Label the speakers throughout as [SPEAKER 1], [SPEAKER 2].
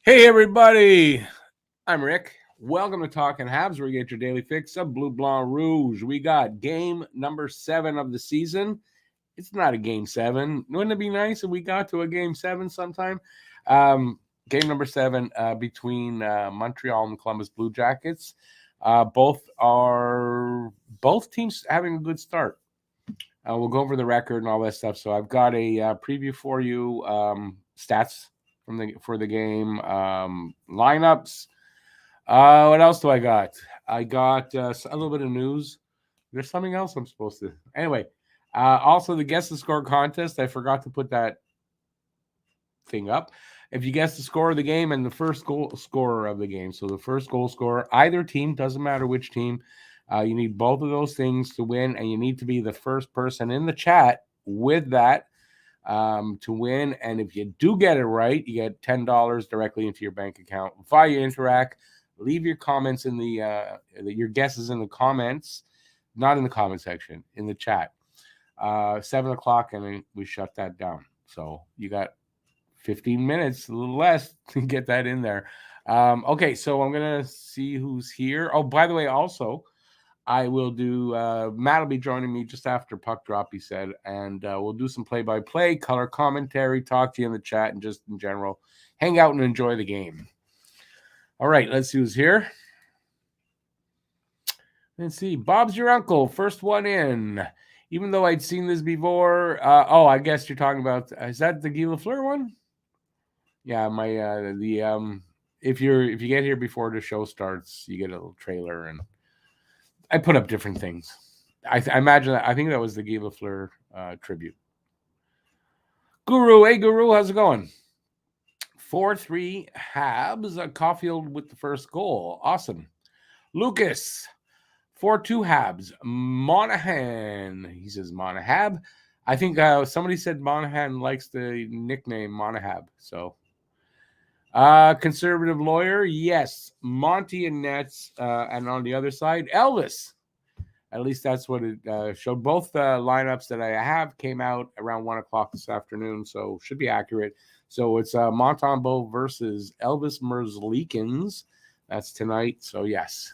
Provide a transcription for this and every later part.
[SPEAKER 1] Hey, everybody. I'm Rick. Welcome to Talking Habs, where you get your daily fix of Bleu Blanc Rouge. We got game number 7 of the season. It's not a game 7. Wouldn't it be nice if we got to a game 7 sometime? Game number 7 between Montreal and Columbus Blue Jackets. Both teams having a good start. We'll go over the record and all that stuff. So I've got a preview for you, stats for the game, lineups. What else do I got? I got a little bit of news. There's something else I'm supposed to. Anyway, also the guess the score contest. I forgot to put that thing up. If you guess the score of the game and the first goal scorer of the game, so the first goal scorer, either team, doesn't matter which team, you need both of those things to win, and you need to be the first person in the chat with that to win. And if you do get it right, you get $10 directly into your bank account. Via Interact, leave your comments in your guesses in the comments, not in the comment section, in the chat. 7 o'clock, and then we shut that down. So you got 15 minutes, a little less, to get that in there. Okay, so I'm going to see who's here. Oh, by the way, also, I will do, Matt will be joining me just after puck drop, he said, and we'll do some play-by-play, color commentary, talk to you in the chat, and just in general, hang out and enjoy the game. All right, let's see who's here. Let's see. Bob's your uncle, first one in. Even though I'd seen this before, I guess you're talking about, is that the Guy Lafleur one? Yeah, if you get here before the show starts, you get a little trailer, and I put up different things. I imagine that. I think that was the Guy Lafleur tribute. Guru, hey Guru, how's it going? 4-3 Habs. Caulfield with the first goal. Awesome. Lucas, 4-2 Habs. Monahan. He says Monahab. I think somebody said Monahan likes the nickname Monahab. So, conservative lawyer, yes. Monty and Nets, and on the other side, Elvis. At least that's what it showed. Both lineups that I have came out around 1 o'clock this afternoon, so should be accurate. So it's Montembeault versus Elvis Merzlikins. That's tonight, so yes.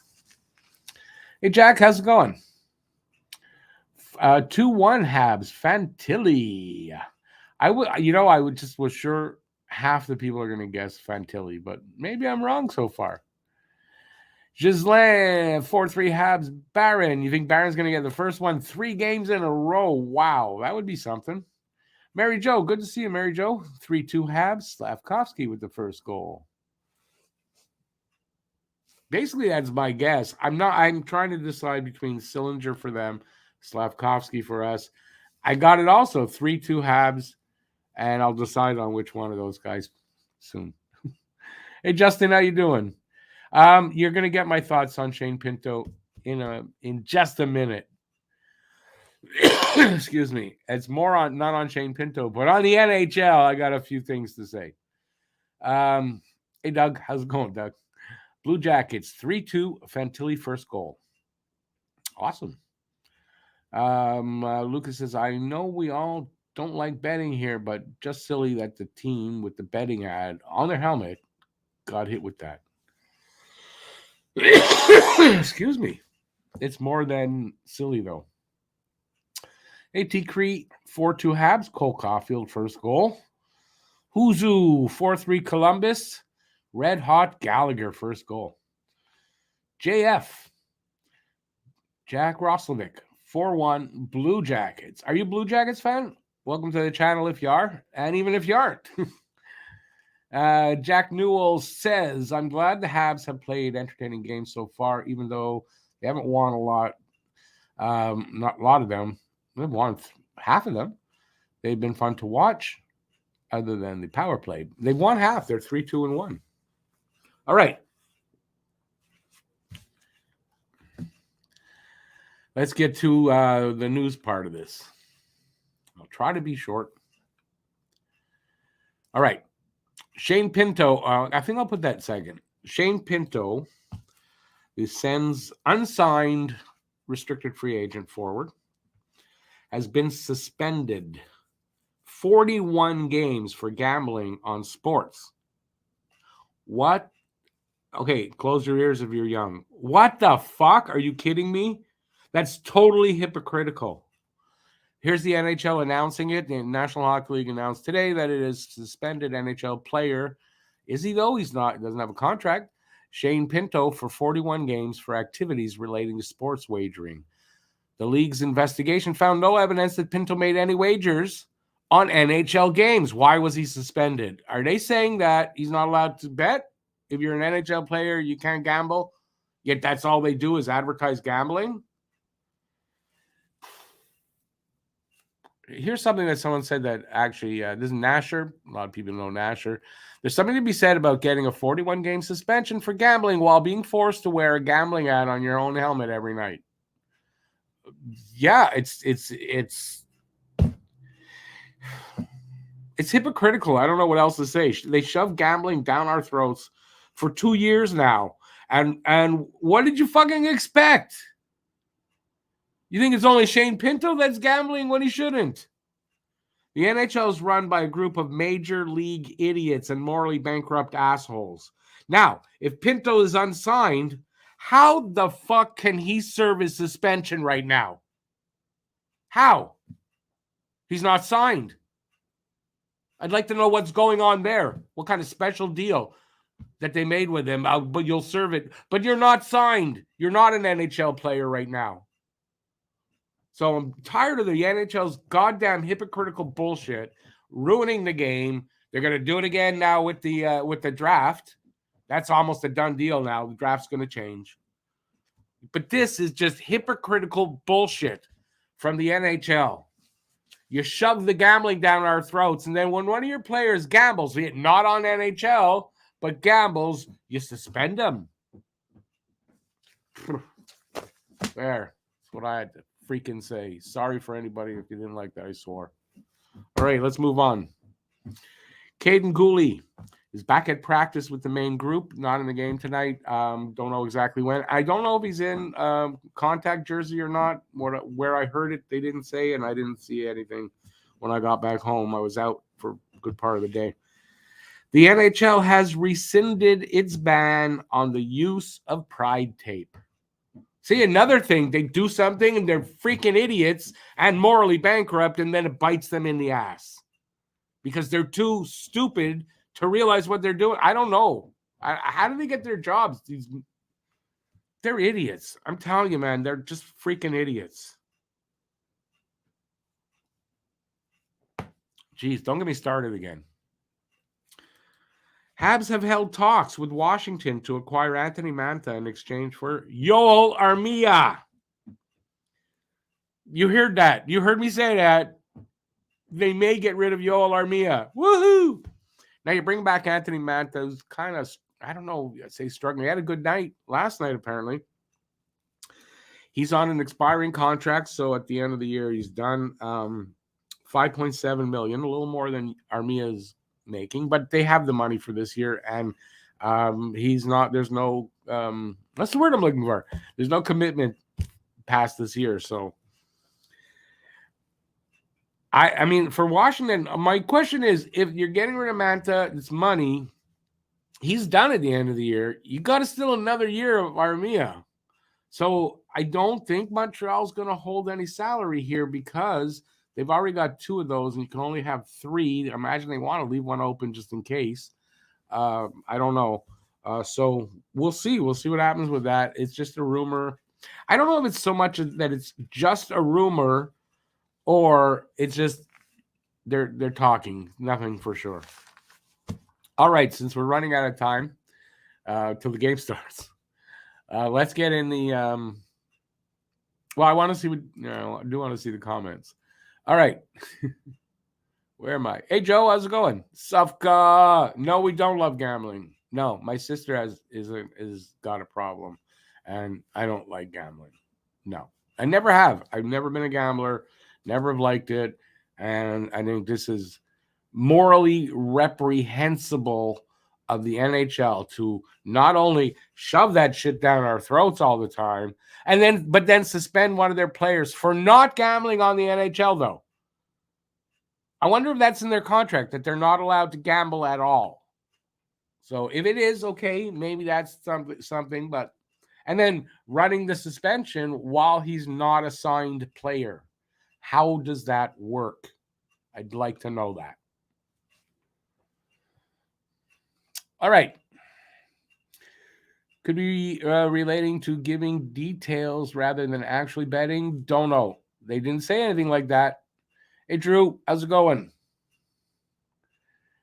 [SPEAKER 1] Hey, Jack, how's it going? 2-1 Habs. Fantilli. I was sure half the people are going to guess Fantilli, but maybe I'm wrong so far. Ghislain, 4-3 Habs. Barron, you think Barron's going to get the first one 3 games in a row? Wow, that would be something. Mary Jo, good to see you, Mary Jo. 3-2 Habs. Slavkovsky with the first goal. Basically, that's my guess. I'm trying to decide between Sillinger for them, Slavkovsky for us. I got it also, 3-2 Habs, and I'll decide on which one of those guys soon. Hey, Justin, how you doing? You're going to get my thoughts on Shane Pinto in just a minute. Excuse me. It's more not on Shane Pinto, but on the NHL, I got a few things to say. Hey, Doug. How's it going, Doug? Blue Jackets, 3-2, Fantilli first goal. Awesome. Lucas says, I know we all don't like betting here, but just silly that the team with the betting ad on their helmet got hit with that. Excuse me. It's more than silly, though. AT Crete, 4-2 Habs. Cole Caulfield, first goal. Huzu, 4-3 Columbus. Red Hot Gallagher, first goal. JF, Jack Roslovic, 4-1 Blue Jackets. Are you a Blue Jackets fan? Welcome to the channel if you are, and even if you aren't. Jack Newell says, I'm glad the Habs have played entertaining games so far, even though they haven't won a lot. Not a lot of them. They've won half of them. They've been fun to watch, other than the power play. They've won half. They're 3-2-1. All right. Let's get to the news part of this. I'll try to be short. All right. Shane Pinto, I think I'll put that second. Shane Pinto sends unsigned restricted free agent forward, has been suspended 41 games for gambling on sports. What? Okay, close your ears if you're young. What the fuck? Are you kidding me? That's totally hypocritical. Here's the NHL announcing it. The National Hockey League announced today that it is suspended NHL player. Is he though? He's not. He doesn't have a contract. Shane Pinto for 41 games for activities relating to sports wagering. The league's investigation found no evidence that Pinto made any wagers on NHL games. Why was he suspended? Are they saying that he's not allowed to bet? If you're an NHL player, you can't gamble, yet that's all they do is advertise gambling? Here's something that someone said that actually, this is Nasher. A lot of people know Nasher. There's something to be said about getting a 41-game suspension for gambling while being forced to wear a gambling ad on your own helmet every night. Yeah, it's hypocritical. I don't know what else to say. They shove gambling down our throats for 2 years now. And what did you fucking expect? You think it's only Shane Pinto that's gambling when he shouldn't? The NHL is run by a group of major league idiots and morally bankrupt assholes. Now, if Pinto is unsigned, how the fuck can he serve his suspension right now? How? He's not signed. I'd like to know what's going on there. What kind of special deal that they made with him, but you'll serve it. But you're not signed. You're not an NHL player right now. So I'm tired of the NHL's goddamn hypocritical bullshit, ruining the game. They're going to do it again now with the draft. That's almost a done deal now. The draft's going to change. But this is just hypocritical bullshit from the NHL. You shove the gambling down our throats, and then when one of your players gambles, be it not on NHL, but gambles, you suspend them. There. That's what I had to freaking say. Sorry for anybody if you didn't like that. I swore. All right, let's move on. Caden Gooley is back at practice with the main group. Not in the game tonight. Don't know exactly when. I don't know if he's in contact jersey or not. Where I heard it, they didn't say, and I didn't see anything when I got back home. I was out for a good part of the day. The NHL has rescinded its ban on the use of Pride tape. See, another thing, they do something and they're freaking idiots and morally bankrupt, and then it bites them in the ass because they're too stupid to realize what they're doing. I don't know. How do they get their jobs? They're idiots. I'm telling you, man, they're just freaking idiots. Jeez, don't get me started again. Habs have held talks with Washington to acquire Anthony Mantha in exchange for Yoel Armia. You heard that. You heard me say that. They may get rid of Yoel Armia. Woohoo! Now you bring back Anthony Mantha, who's kind of, I don't know, I'd say struggling. He had a good night last night, apparently. He's on an expiring contract, so at the end of the year, he's done. $5.7 million, a little more than Armia's making, but they have the money for this year, and he's not, there's no that's the word I'm looking for. There's no commitment past this year. So I mean, for Washington, my question is, if you're getting rid of Mantha, it's money, he's done at the end of the year, you got to still another year of Armia. So I don't think Montreal's going to hold any salary here because they've already got 2 of those, and you can only have 3. I imagine they want to leave one open just in case. I don't know. So we'll see. We'll see what happens with that. It's just a rumor. I don't know if it's so much that it's just a rumor or it's just they're talking. Nothing for sure. All right, since we're running out of time till the game starts, let's get in the well, I want to see what I do want to see the comments. All right. Where am I? Hey, Joe, how's it going? Sufka. No, we don't love gambling. No, my sister has got a problem, and I don't like gambling. No, I never have. I've never been a gambler, never have liked it, and I think this is morally reprehensible of the NHL to not only shove that shit down our throats all the time, but then suspend one of their players for not gambling on the NHL, though. I wonder if that's in their contract, that they're not allowed to gamble at all. So if it is, okay, maybe that's something. But and then running the suspension while he's not a signed player. How does that work? I'd like to know that. All right. Could be relating to giving details rather than actually betting. Don't know. They didn't say anything like that. Hey, Drew, how's it going?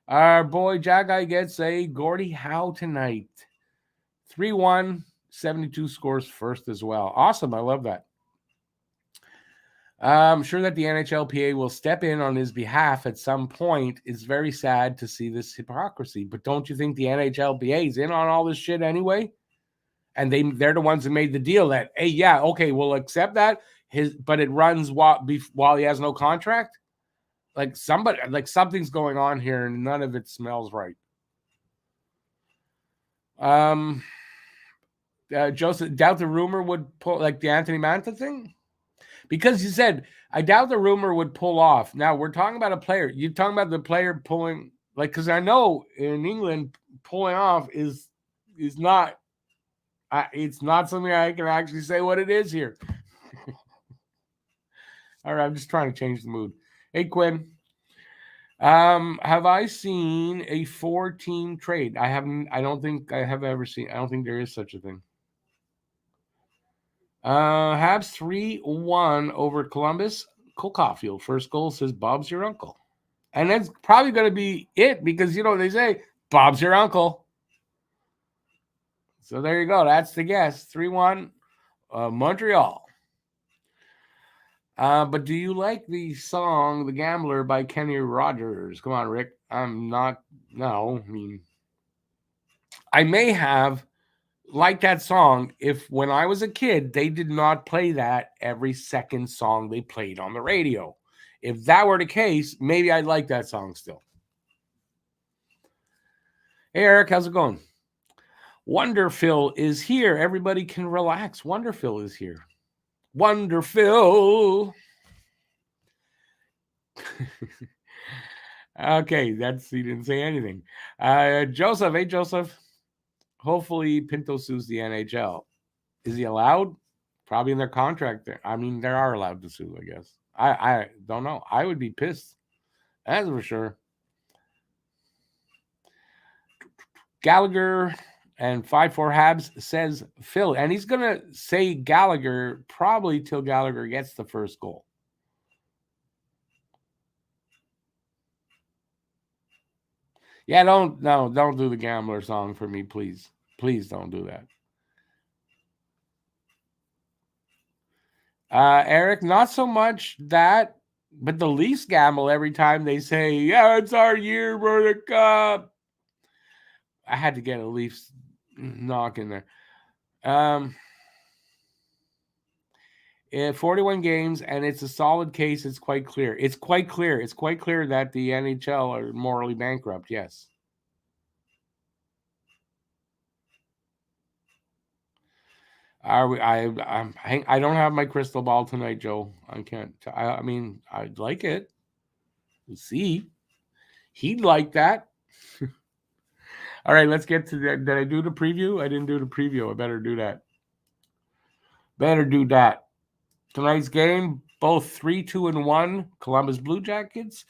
[SPEAKER 1] Our boy Jack Guy gets a Gordie Howe tonight. 3-1, 72 scores first as well. Awesome. I love that. I'm sure that the NHLPA will step in on his behalf at some point. It's very sad to see this hypocrisy. But don't you think the NHLPA is in on all this shit anyway? And they're the ones who made the deal that, hey, yeah, okay, we'll accept that. But it runs while he has no contract. Like something's going on here, and none of it smells right. Joseph, doubt the rumor would pull like the Anthony Mantha thing, because you said I doubt the rumor would pull off. Now we're talking about a player. You're talking about the player pulling, like, because I know in England pulling off is not. It's not something I can actually say what it is here. All right, I'm just trying to change the mood. Hey, Quinn. Have I seen a 4-team trade? I haven't. I don't think I have ever seen. I don't think there is such a thing. Habs 3-1 over Columbus. Cole Caulfield, first goal, says Bob's your uncle. And that's probably going to be it because, they say Bob's your uncle. So there you go. That's the guess. 3-1 Montreal. But do you like the song The Gambler by Kenny Rogers? Come on, Rick. I'm not. No. I mean, I may have liked that song if when I was a kid, they did not play that every second song they played on the radio. If that were the case, maybe I'd like that song still. Hey, Eric, how's it going? Wonderful is here. Everybody can relax. Wonderful is here. Wonderful. Okay, he didn't say anything. Joseph, hey, Joseph. Hopefully Pinto sues the NHL. Is he allowed? Probably in their contract. I mean, they are allowed to sue, I guess. I don't know. I would be pissed. That's for sure. Gallagher and 5-4 Habs says Phil. And he's going to say Gallagher probably till Gallagher gets the first goal. Yeah, don't do the gambler song for me, please. Please don't do that. Eric, not so much that, but the Leafs gamble every time they say, yeah, it's our year for the cup. I had to get a Leafs knock in there. 41 games, and it's a solid case. It's quite clear. It's quite clear that the NHL are morally bankrupt, yes. I don't have my crystal ball tonight, Joe. I can't. I mean, I'd like it. We'll see. He'd like that. All right, let's get to that. Did I do the preview? I didn't do the preview. I better do that. Tonight's game, both 3-2-1 Columbus Blue Jackets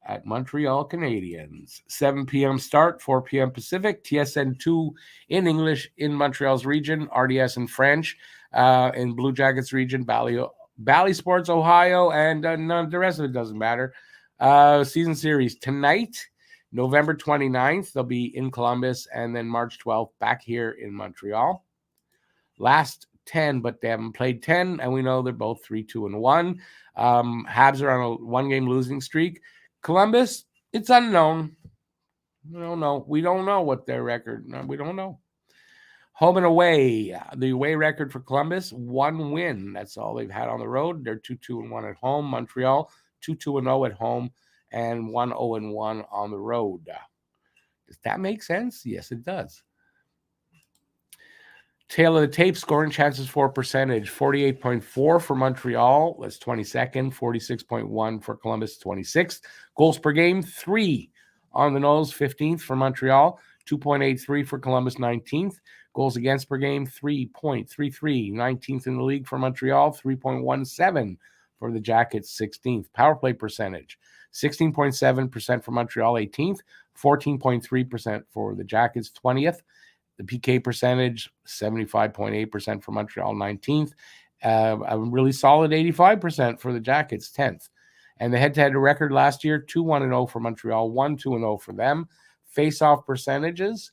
[SPEAKER 1] at Montreal Canadiens. 7 p.m. start, 4 p.m. Pacific, TSN 2 in English in Montreal's region, RDS in French, in Blue Jackets region, Bally Sports, Ohio, and none, the rest of it doesn't matter. Season series tonight, November 29th, they'll be in Columbus, and then March 12th back here in Montreal. Last 10, but they haven't played 10, and we know they're both 3-2-1. Habs are on a one-game losing streak. Columbus, it's unknown. We don't know. We don't know what their record. No, we don't know. Home and away. The away record for Columbus, 1 win. That's all they've had on the road. They're 2-2-1 at home. Montreal, 2-2-0 at home, and 1-0-1 on the road. Does that make sense? Yes, it does. Tail of the tape, scoring chances for percentage, 48.4 for Montreal. That's 22nd. 46.1 for Columbus, 26th. Goals per game, 3 on the nose, 15th for Montreal. 2.83 for Columbus, 19th. Goals against per game, 3.33, 19th in the league for Montreal, 3.17 for the Jackets, 16th. Power play percentage, 16.7% for Montreal, 18th, 14.3% for the Jackets, 20th. The PK percentage, 75.8% for Montreal, 19th. A really solid 85% for the Jackets, 10th. And the head-to-head record last year, 2-1-0 for Montreal, 1-2-0 for them. Face-off percentages,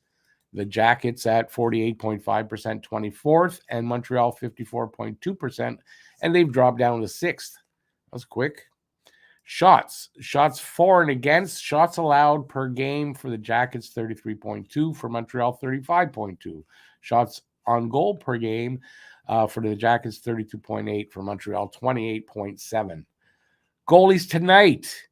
[SPEAKER 1] the Jackets at 48.5%, 24th, and Montreal 54.2%, and they've dropped down to 6th. That was quick. Shots for and against, shots allowed per game for the Jackets, 33.2, for Montreal, 35.2. Shots on goal per game for the Jackets, 32.8, for Montreal, 28.7. Goalies tonight.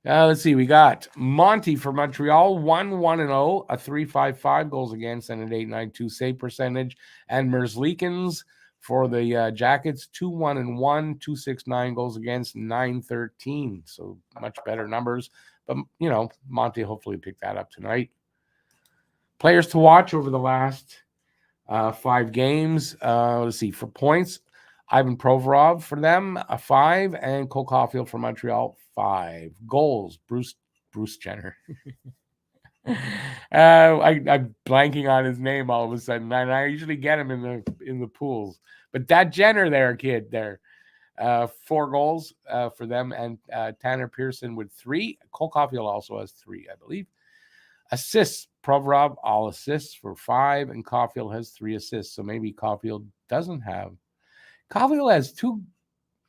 [SPEAKER 1] Let's see. We got Monty for Montreal, 1-1-0, a 3.55 goals against, and an 8.92 save percentage. And Merzlikins for the Jackets, 2-1-1, 2.69 goals against, 9.13. So much better numbers. But, Monty hopefully picked that up tonight. Players to watch over the last 5 games. Let's see. For points, Ivan Provorov for them, a 5, and Cole Caulfield for Montreal, 5. Goals, Bruce Jenner. I'm blanking on his name all of a sudden, and I usually get him in the pools. But that Jenner there, kid, there, 4 goals for them, and Tanner Pearson with 3. Cole Caulfield also has 3, I believe. Assists, Provorov, all assists for 5, and Caulfield has 3 assists. So maybe Caulfield doesn't have. Caulfield has 2.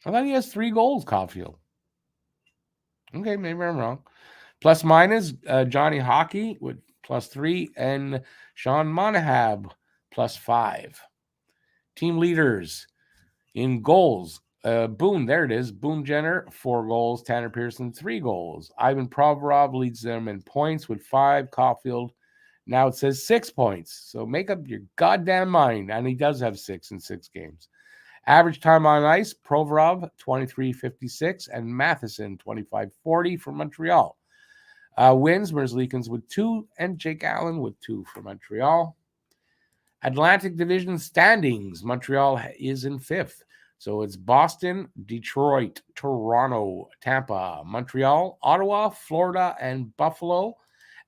[SPEAKER 1] I thought he has 3 goals, Caulfield. Okay, maybe I'm wrong. Plus minus, Johnny Hockey with +3, and Sean Monahab +5. Team leaders in goals. Boone, there it is. Boone Jenner, 4 goals. Tanner Pearson, 3 goals. Ivan Provorov leads them in points with 5. Caulfield, now it says 6 points. So make up your goddamn mind. And he does have 6 in 6 games. Average time on ice, Provorov, 23.56, and Matheson, 25.40 for Montreal. Wins, Merzlikins with 2, and Jake Allen with 2 for Montreal. Atlantic Division standings, Montreal is in 5th. So it's Boston, Detroit, Toronto, Tampa, Montreal, Ottawa, Florida, and Buffalo.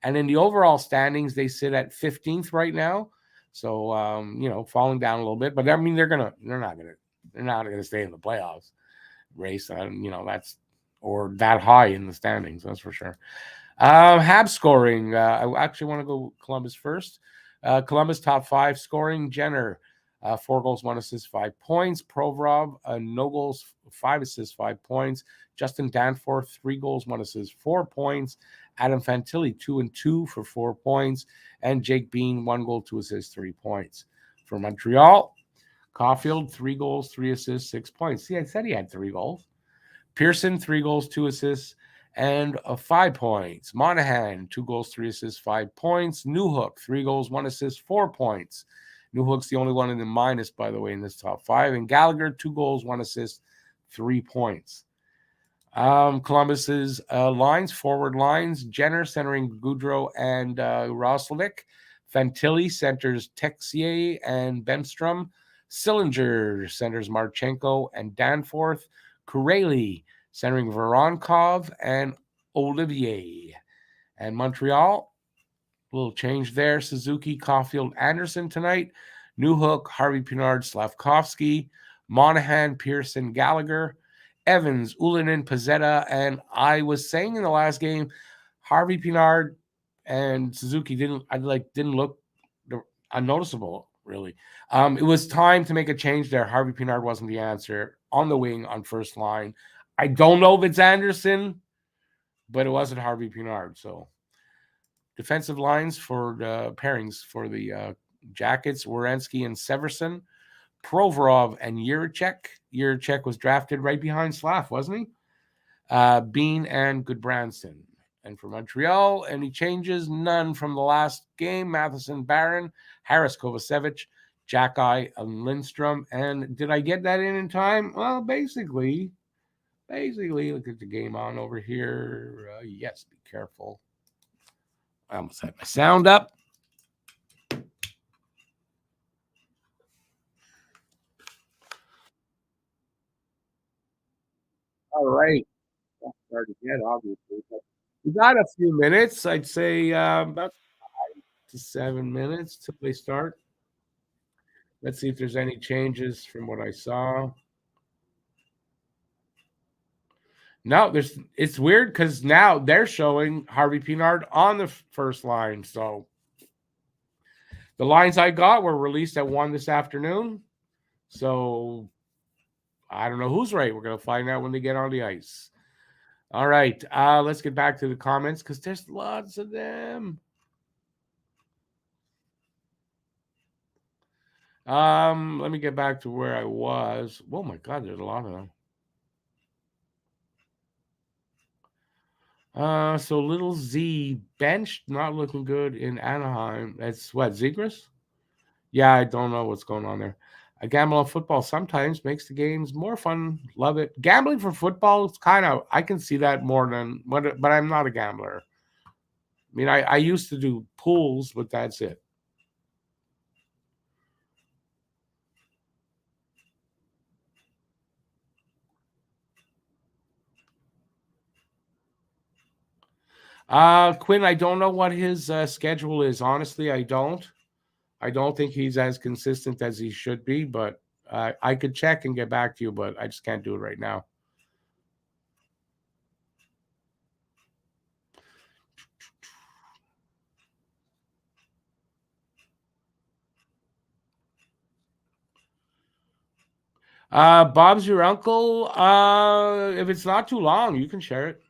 [SPEAKER 1] And in the overall standings, they sit at 15th right now. So, falling down a little bit. But I mean, they're not gonna stay in the playoffs race. That's or that high in the standings. That's for sure. Habs scoring. I actually want to go Columbus first. Columbus top 5 scoring. Jenner, 4 goals, 1 assist, 5 points. Provorov, no goals, 5 assists, 5 points. Justin Danforth, 3 goals, 1 assist, 4 points. Adam Fantilli, 2-2 for 4 points. And Jake Bean, 1 goal, 2 assists, 3 points. For Montreal, Caulfield, 3 goals, 3 assists, 6 points. See, I said he had 3 goals. Pearson, 3 goals, 2 assists, and 5 points. Monahan, 2 goals, 3 assists, 5 points. Newhook, 3 goals, 1 assist, 4 points. Newhook's the only one in the minus, by the way, in this top 5. And Gallagher, 2 goals, 1 assist, 3 points. Columbus's lines, forward lines, Jenner centering Goudreau and Roslovic. Fantilli centers Texier and Benstrom. Sillinger centers Marchenko and Danforth. Kureli centering Voronkov and Olivier. And Montreal, a little change there. Suzuki, Caulfield, Anderson tonight. Newhook, Harvey Pinard, Slavkovsky. Monahan, Pearson, Gallagher. Evans, Ulinen, Pizzetta. And I was saying in the last game, Harvey Pinard and Suzuki didn't look unnoticeable, really. It was time to make a change there. Harvey Pinard wasn't the answer on the wing on first line. I don't know if it's Anderson, but it wasn't Harvey Pinard. So defensive lines for the pairings for the Jackets, Werenski and Severson, Provorov and Jiricek. Jiricek was drafted right behind Slav, wasn't he? Bean and Goodbranson. And for Montreal, any changes? None from the last game. Matheson, Barron, Harris, Kovacevic, Jack-Eye, and Lindstrom. And did I get that in time? Well, basically, look at the game on over here. Yes, be careful. I almost had my sound up. All right. That's hard to get, obviously. But we got a few minutes. I'd say about 7 minutes till they start. Let's see if there's any changes from what I saw. No, there's. It's weird because now they're showing Harvey Pinard on the first line. So the lines I got were released at 1 this afternoon. So I don't know who's right. We're gonna find out when they get on the ice. All right, let's get back to the comments because there's lots of them. Let me get back to where I was. Oh my God, there's a lot of them. So little Z benched, not looking good in Anaheim. That's what, Zegras? Yeah, I don't know what's going on there. I gamble on football sometimes makes the games more fun. Love it. Gambling for football is kind of, I can see that more than, but I'm not a gambler. I mean, I used to do pools, but that's it. Quinn, I don't know what his schedule is. Honestly, I don't. I don't think he's as consistent as he should be, but I could check and get back to you, but I just can't do it right now. Bob's your uncle. If it's not too long, you can share it.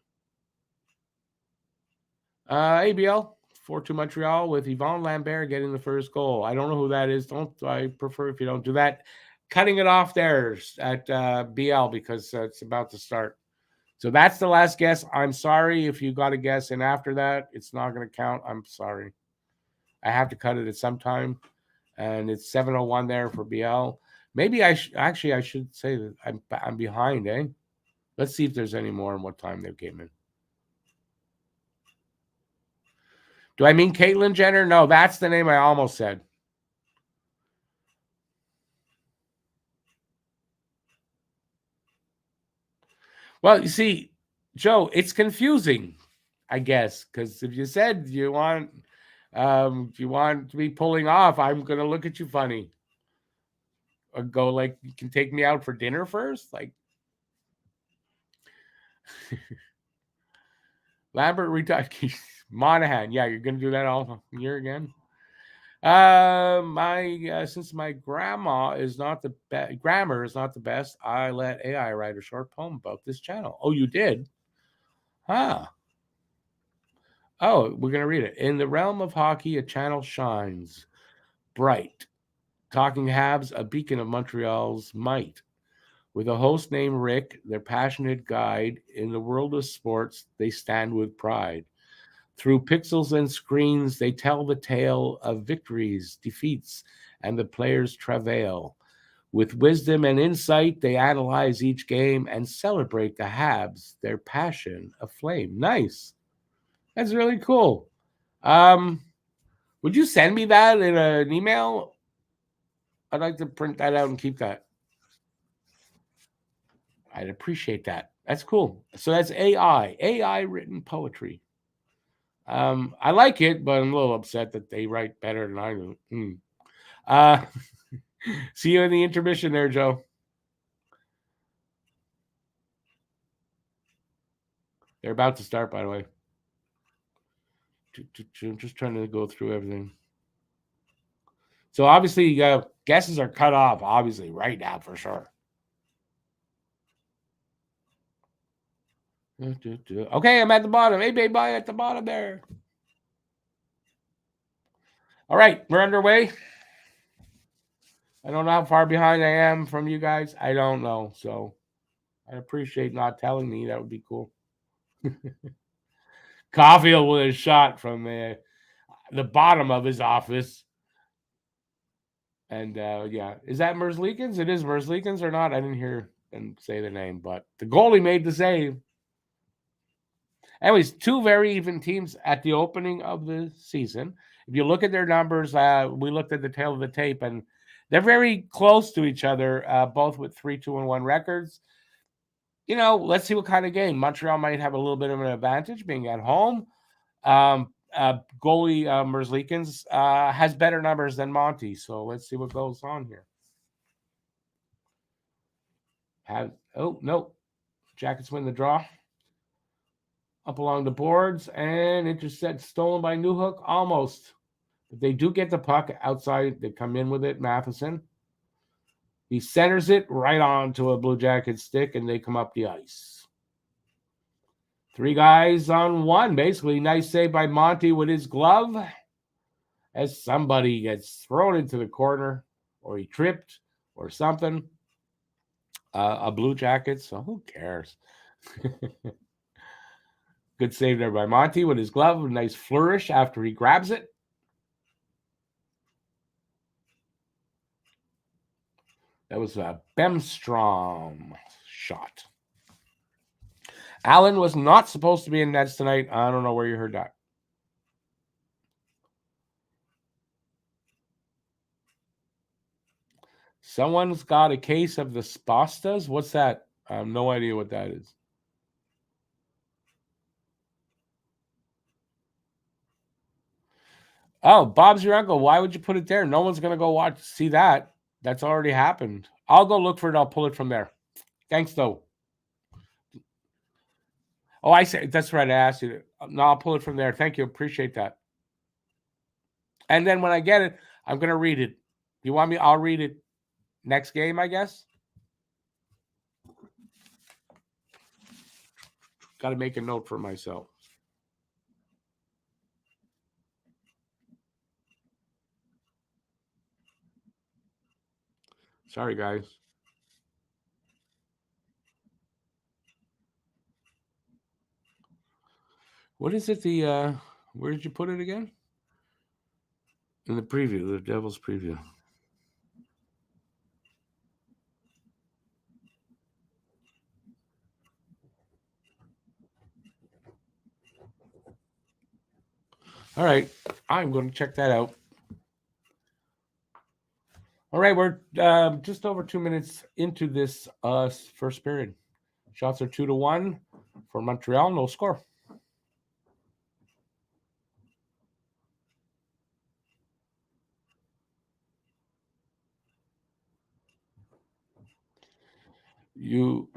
[SPEAKER 1] ABL 4-2 Montreal with Yvon Lambert getting the first goal. I don't know who that is. I prefer if you don't do that. Cutting it off there at BL because it's about to start. So that's the last guess. I'm sorry if you got a guess, and after that, it's not going to count. I'm sorry. I have to cut it at some time, and it's 7:01 there for BL. Maybe I should say that I'm behind, eh? Let's see if there's any more and what time they came in. Do I mean Caitlyn Jenner? No, that's the name I almost said. Well, you see, Joe, it's confusing, I guess, because if you said you want to be pulling off, I'm gonna look at you funny. Or go like, you can take me out for dinner first, like. Lambert retired. Monahan, yeah, you're gonna do that all year again. Since my grammar is not the best, I let AI write a short poem about this channel. Oh, you did? Huh. Oh, we're gonna read it. In the realm of hockey, a channel shines bright. Talking Habs, a beacon of Montreal's might. With a host named Rick, their passionate guide in the world of sports, they stand with pride. Through pixels and screens, they tell the tale of victories, defeats, and the players' travail. With wisdom and insight, they analyze each game and celebrate the Habs, their passion aflame. Nice. That's really cool. Would you send me that in an email? I'd like to print that out and keep that. I'd appreciate that. That's cool. So that's AI written poetry. I like it, but I'm a little upset that they write better than I do. See you in the intermission there, Joe. They're about to start, by the way. I'm just trying to go through everything. So obviously, guesses are cut off, obviously, right now for sure. Okay, I'm at the bottom. Hey, baby, at the bottom there. All right, we're underway. I don't know how far behind I am from you guys. I don't know. So I appreciate not telling me. That would be cool. Caulfield with a shot from the bottom of his office. And yeah, is that Merzlikins? It is Merzlikins or not? I didn't hear him say the name, but the goalie made the save. Anyways, two very even teams at the opening of the season. If you look at their numbers, we looked at the tail of the tape, and they're very close to each other, both with 3-2-1 records. let's see what kind of game. Montreal might have a little bit of an advantage being at home. Goalie Merzlikins has better numbers than Monty, so let's see what goes on here. No. Jackets win the draw. Up along the boards and intercept stolen by Newhook, almost. But they do get the puck outside. They come in with it, Matheson. He centers it right onto a Blue Jacket stick, and they come up the ice. 3 guys on 1, basically. Nice save by Monty with his glove as somebody gets thrown into the corner, or he tripped, or something. A Blue Jacket, so who cares? Good save there by Monty with his glove. A nice flourish after he grabs it. That was a Bemstrom shot. Allen was not supposed to be in nets tonight. I don't know where you heard that. Someone's got a case of the spastas. What's that? I have no idea what that is. Oh, Bob's your uncle. Why would you put it there? No one's going to go see that. That's already happened. I'll go look for it. I'll pull it from there. Thanks, though. Oh, I said, that's right. I asked you. No, I'll pull it from there. Thank you. Appreciate that. And then when I get it, I'm going to read it. You want me? I'll read it next game, I guess. Got to make a note for myself. Sorry, guys. What is it? Where did you put it again? In the preview, the Devils preview. All right. I'm going to check that out. All right. We're just over 2 minutes into this first period. Shots are 2-1 for Montreal. No score. You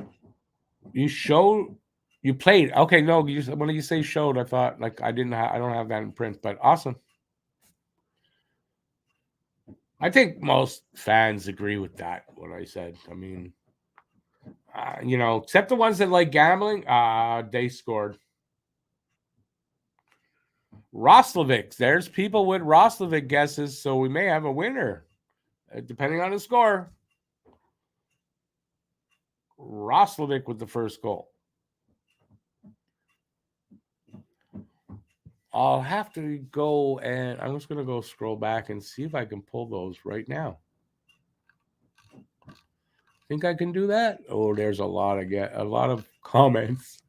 [SPEAKER 1] played. Okay, no, when you say showed, I thought like I don't have that in print, but awesome. I think most fans agree with that, what I said. I mean, except the ones that like gambling, they scored. Roslovic, there's people with Roslovic guesses, so we may have a winner, depending on the score. Roslovic with the first goal. I'll have to go and I'm just going to go scroll back and see if I can pull those right now. Think I can do that? Oh, there's a lot of comments.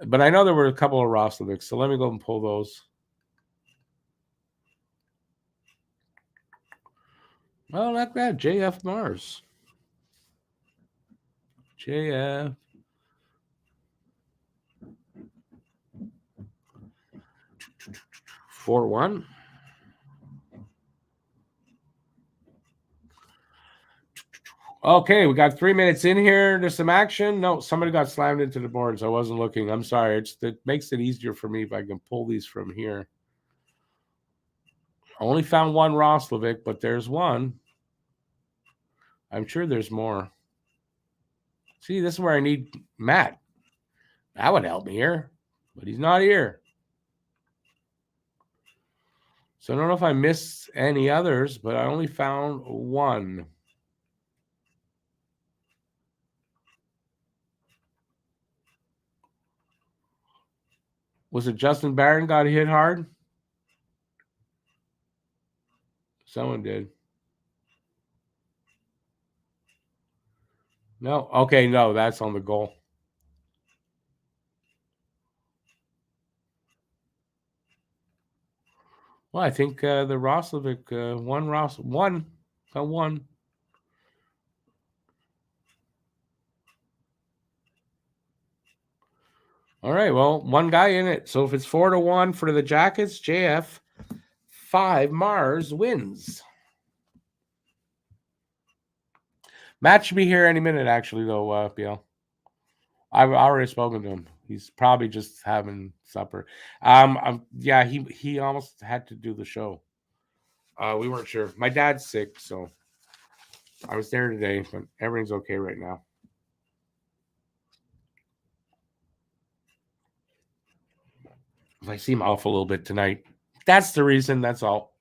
[SPEAKER 1] But I know there were a couple of Roslovics, so let me go and pull those. Oh, not bad. JF Mars. JF. 4-1. Okay, we got 3 minutes in here. There's some action. No, somebody got slammed into the boards. I wasn't looking. I'm sorry. It makes it easier for me if I can pull these from here. I only found one Roslovic, but there's one. I'm sure there's more. See, this is where I need Matt. That would help me here, but he's not here. So I don't know if I missed any others, but I only found one. Was it Justin Barron got hit hard? Someone did. No. Okay, no, that's on the goal. Well, I think the Roslovic one. All right, well, one guy in it. So if it's 4-1 for the Jackets, JF 5 Mars wins. Matt should be here any minute, actually, though, BL. I've already spoken to him. He's probably just having supper. Yeah, he almost had to do the show. We weren't sure. My dad's sick, so I was there today, but everything's okay right now. I seem off a little bit tonight. That's the reason. That's all.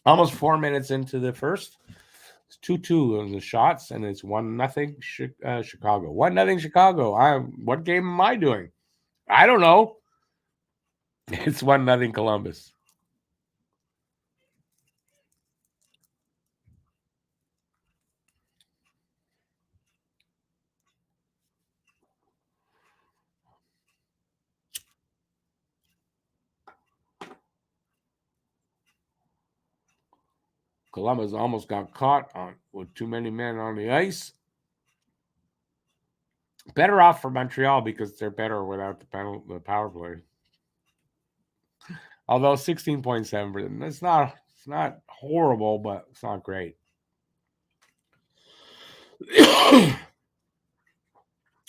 [SPEAKER 1] Almost 4 minutes into the first. It's 2-2 on the shots, and it's 1-0 Chicago. 1-0 Chicago. What game am I doing? I don't know. It's 1-0 Columbus. Columbus almost got caught with too many men on the ice. Better off for Montreal because they're better without the power play. Although 16.7, it's not horrible, but it's not great.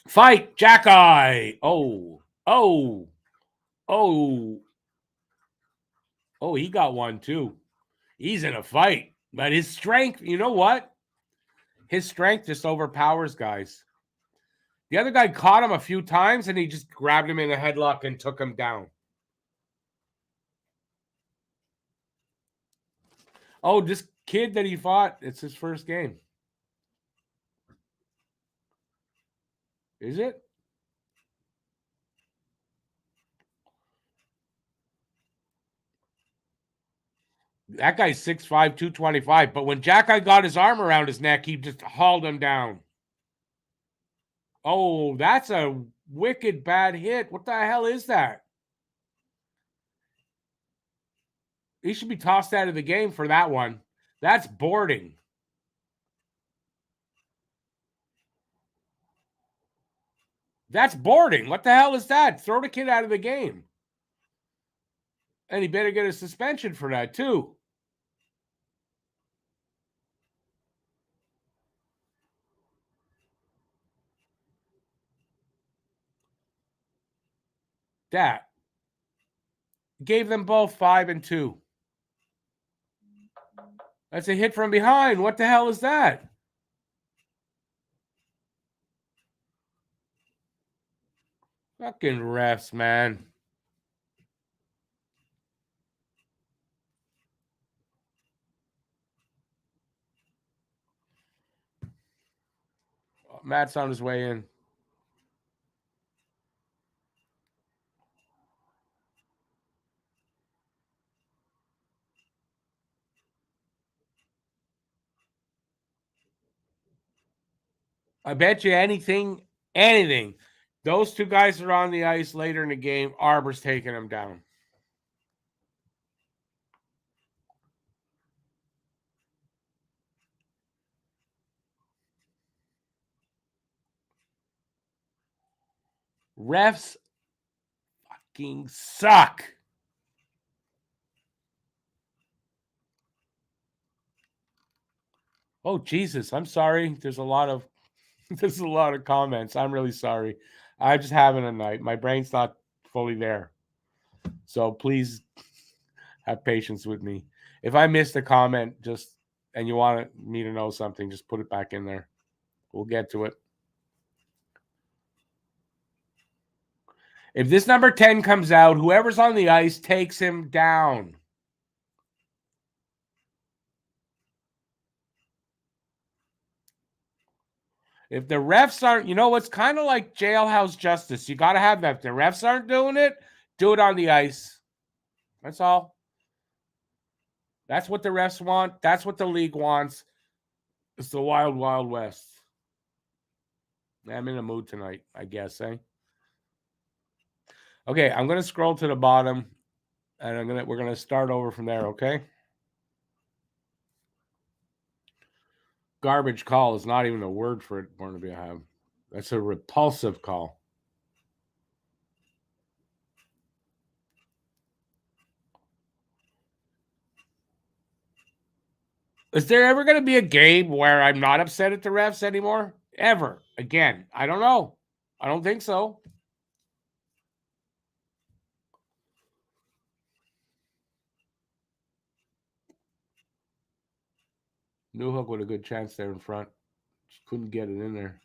[SPEAKER 1] Fight, Jack-Eye. Oh, he got one too. He's in a fight, but his strength, you know what? His strength just overpowers guys. The other guy caught him a few times, and he just grabbed him in a headlock and took him down. Oh, this kid that he fought, it's his first game. Is it? That guy's 6'5", 225. But when Jack-Eye got his arm around his neck, he just hauled him down. Oh, that's a wicked bad hit. What the hell is that? He should be tossed out of the game for that one. That's boarding. That's boarding. What the hell is that? Throw the kid out of the game. And he better get a suspension for that, too. That. Gave them both 5 and 2. That's a hit from behind. What the hell is that? Fucking refs, man. Matt's on his way in. I bet you anything. Those two guys are on the ice later in the game. Arbor's taking them down. Refs fucking suck. Oh, Jesus. I'm sorry. There's a lot of comments. I'm really sorry. I'm just having a night. My brain's not fully there. So please have patience with me. If I missed a comment, and you want me to know something, just put it back in there. We'll get to it. If this number 10 comes out, whoever's on the ice takes him down. If the refs aren't, it's kind of like jailhouse justice. You got to have that. If the refs aren't doing it, do it on the ice. That's all. That's what the refs want. That's what the league wants. It's the wild, wild west. I'm in a mood tonight, I guess, eh? Okay, I'm going to scroll to the bottom, and we're going to start over from there, okay? Garbage call is not even a word for it, Barnaby. That's a repulsive call. Is there ever going to be a game where I'm not upset at the refs anymore? Ever again? I don't know. I don't think so. Newhook with a good chance there in front. Just couldn't get it in there.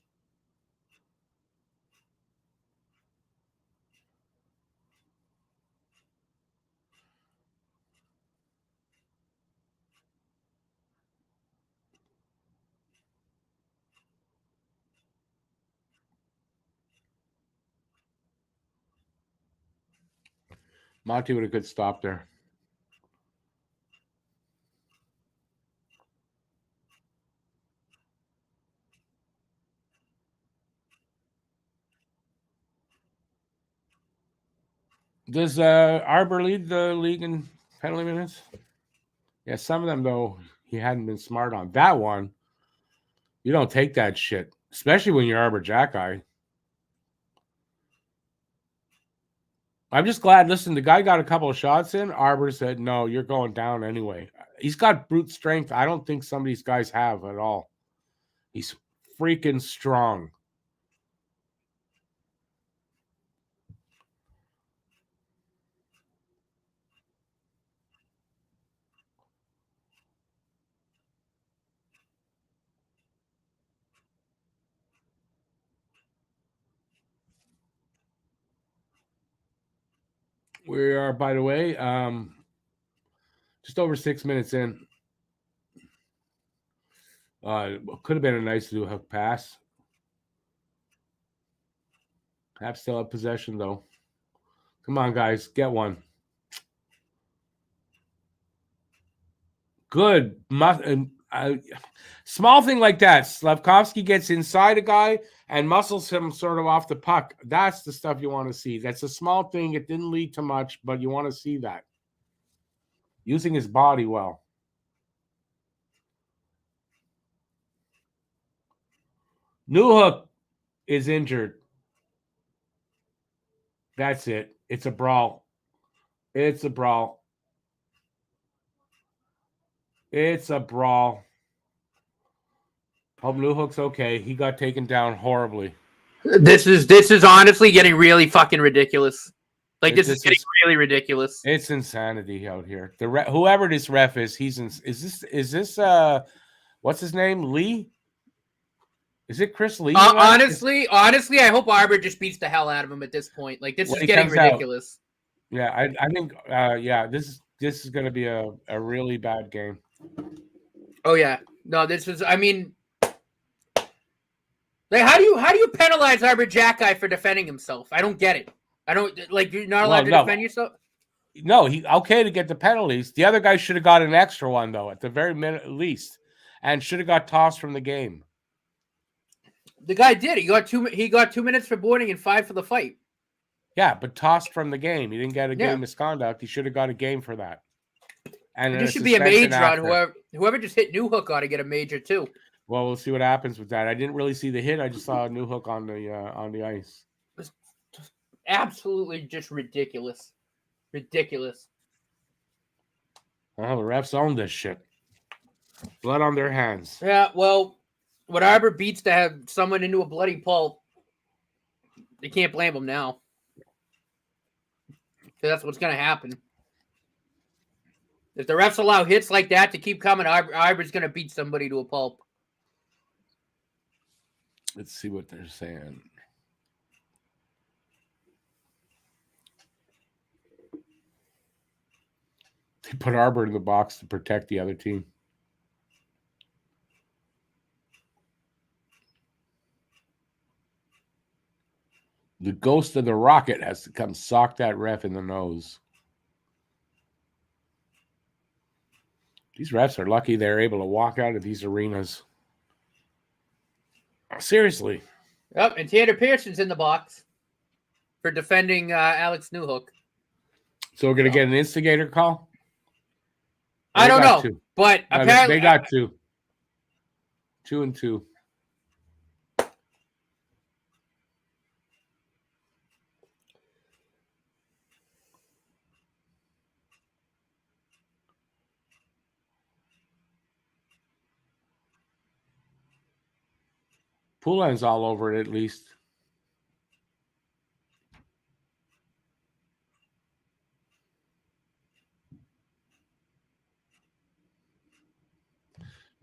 [SPEAKER 1] Monty with a good stop there. Does Arbor lead the league in penalty minutes? Yeah, some of them, though, he hadn't been smart on. That one, you don't take that shit, especially when you're Arbor Jackeye. I'm just glad. Listen, the guy got a couple of shots in. Arbor said, no, you're going down anyway. He's got brute strength. I don't think some of these guys have at all. He's freaking strong. We are, by the way, just over 6 minutes in. Could have been a nice little hook pass. Habs still have possession, though. Come on, guys. Get one. Good. Small thing like that. Slavkovsky gets inside a guy and muscles him sort of off the puck. That's the stuff you want to see. That's a small thing. It didn't lead to much, but you want to see that. Using his body well. Newhook is injured. That's it. It's a brawl. It's a brawl. It's a brawl. Hope Newhook's okay. He got taken down horribly.
[SPEAKER 2] This is honestly getting really fucking ridiculous. Like this is getting really ridiculous.
[SPEAKER 1] It's insanity out here. Whoever this ref is, is this what's his name? Lee? Is it Chris Lee?
[SPEAKER 2] Honestly, I hope Arbor just beats the hell out of him at this point. Like this is getting ridiculous.
[SPEAKER 1] Out. Yeah, I think this is going to be a really bad game.
[SPEAKER 2] Oh yeah, no, this is. I mean, like how do you penalize Arbor Jackeye for defending himself? I don't get it. I don't like you're not allowed to defend yourself.
[SPEAKER 1] No, he okay to get the penalties. The other guy should have got an extra one though, at the very least, and should have got tossed from the game.
[SPEAKER 2] The guy did. He got 2 minutes for boarding and 5 for the fight.
[SPEAKER 1] Yeah, but tossed from the game. He didn't get a game misconduct. He should have got a game for that. And
[SPEAKER 2] there should be a major on whoever just hit Newhook ought to get a major too.
[SPEAKER 1] Well, we'll see what happens with that. I didn't really see the hit. I just saw a Newhook on the ice.
[SPEAKER 2] It's absolutely just ridiculous. Ridiculous.
[SPEAKER 1] Oh, the refs own this shit. Blood on their hands.
[SPEAKER 2] Yeah, well, when Arbor beats to have someone into a bloody pulp, they can't blame him now. So that's what's going to happen. If the refs allow hits like that to keep coming, Arbor's going to beat somebody to a pulp.
[SPEAKER 1] Let's see what they're saying. They put Arbor in the box to protect the other team. The ghost of the Rocket has to come sock that ref in the nose. These refs are lucky they're able to walk out of these arenas. Seriously.
[SPEAKER 2] Yep, and Tanner Pearson's in the box for defending Alex Newhook.
[SPEAKER 1] So we're going to get an instigator call?
[SPEAKER 2] I don't know, but apparently...
[SPEAKER 1] They got 2. 2 and 2. Poulin's all over it at least.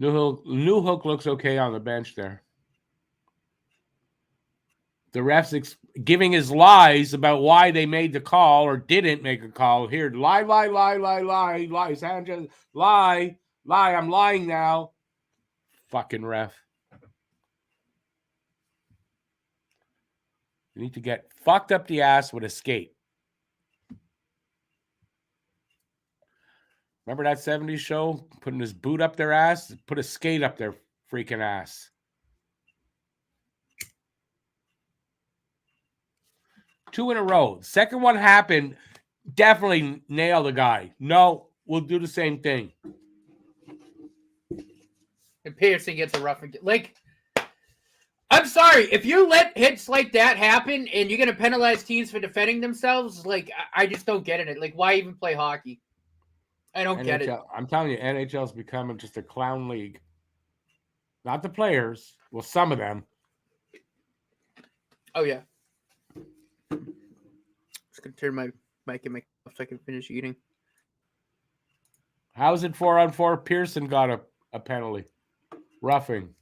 [SPEAKER 1] Newhook looks okay on the bench there. The refs giving his lies about why they made the call or didn't make a call. Here, lie, Sanchez, lie, I'm lying now. Fucking ref. You need to get fucked up the ass with a skate. Remember that 70s show? Putting his boot up their ass? Put a skate up their freaking ass. 2 in a row. Second one happened. Definitely nail the guy. No, we'll do the same thing.
[SPEAKER 2] And Pearson gets a rough. Like, I'm sorry. If you let hits like that happen and you're going to penalize teams for defending themselves, like, I just don't get it. Like, why even play hockey? I don't get it.
[SPEAKER 1] I'm telling you, NHL's becoming just a clown league. Not the players. Well, some of them.
[SPEAKER 2] Oh, yeah. Just going to turn my mic and make so I can finish eating.
[SPEAKER 1] How's it 4-on-4? Pearson got a penalty. Roughing.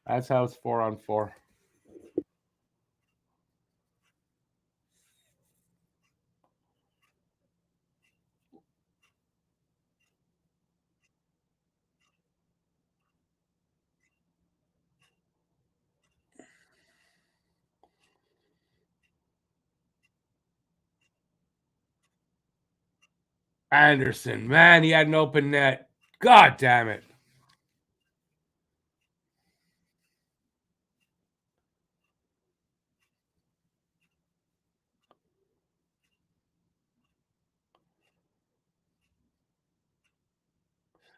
[SPEAKER 1] That's how it's 4-on-4. Anderson, man, he had an open net. God damn it.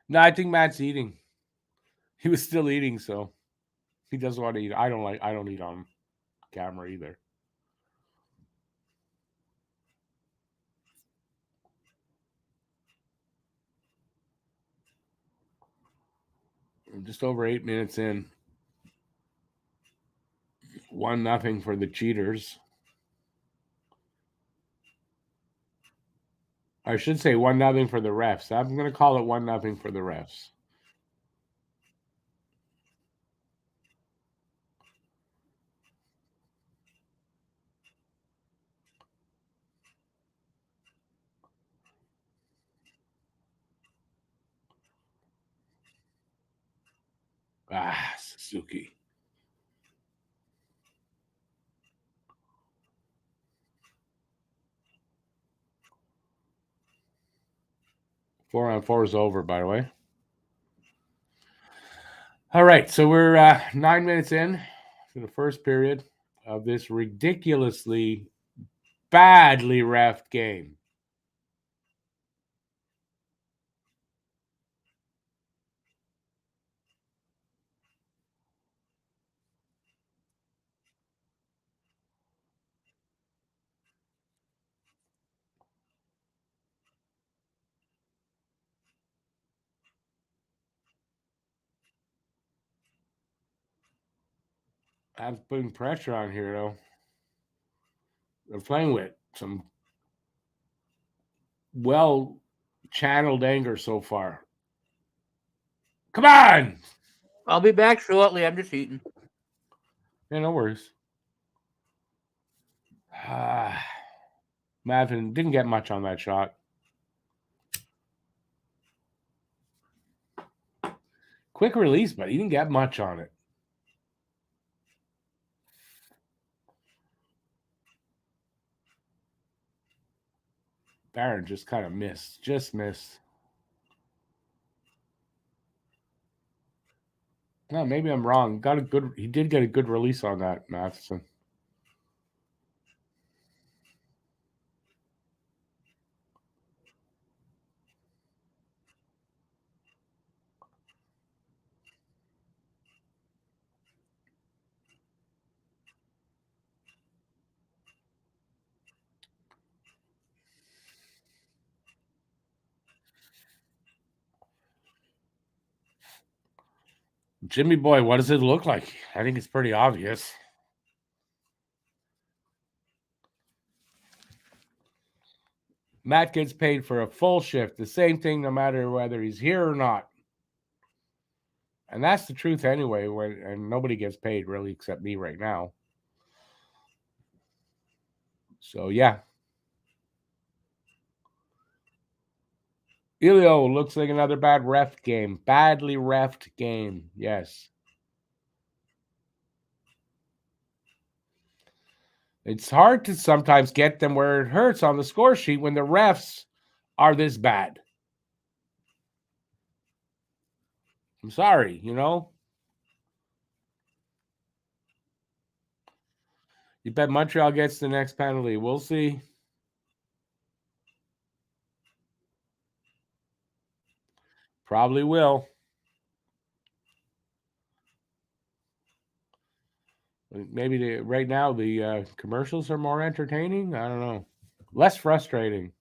[SPEAKER 1] No, I think Matt's eating. He was still eating, so he doesn't want to eat. I don't eat on camera either. I'm just over 8 minutes in. 1-0 for the cheaters. I should say 1-0 for the refs. I'm going to call it 1-0 for the refs. Suzuki. Four on four is over, by the way. All right, so we're 9 minutes in to the first period of this ridiculously badly reffed game. I'm putting pressure on here, though. They're playing with some well-channeled anger so far. Come on!
[SPEAKER 2] I'll be back shortly. I'm just eating.
[SPEAKER 1] Yeah, no worries. Mavin didn't get much on that shot. Quick release, but he didn't get much on it. Barron just kind of missed. Just missed. No, maybe I'm wrong. He did get a good release on that, Matheson. Jimmy boy, what does it look like? I think it's pretty obvious. Matt gets paid for a full shift. The same thing no matter whether he's here or not. And that's the truth anyway, and nobody gets paid really except me right now. So, yeah. Elio looks like another bad ref game. Badly refed game. Yes. It's hard to sometimes get them where it hurts on the score sheet when the refs are this bad. I'm sorry, you know. You bet Montreal gets the next penalty. We'll see. Probably will. Maybe right now the commercials are more entertaining. I don't know. Less frustrating.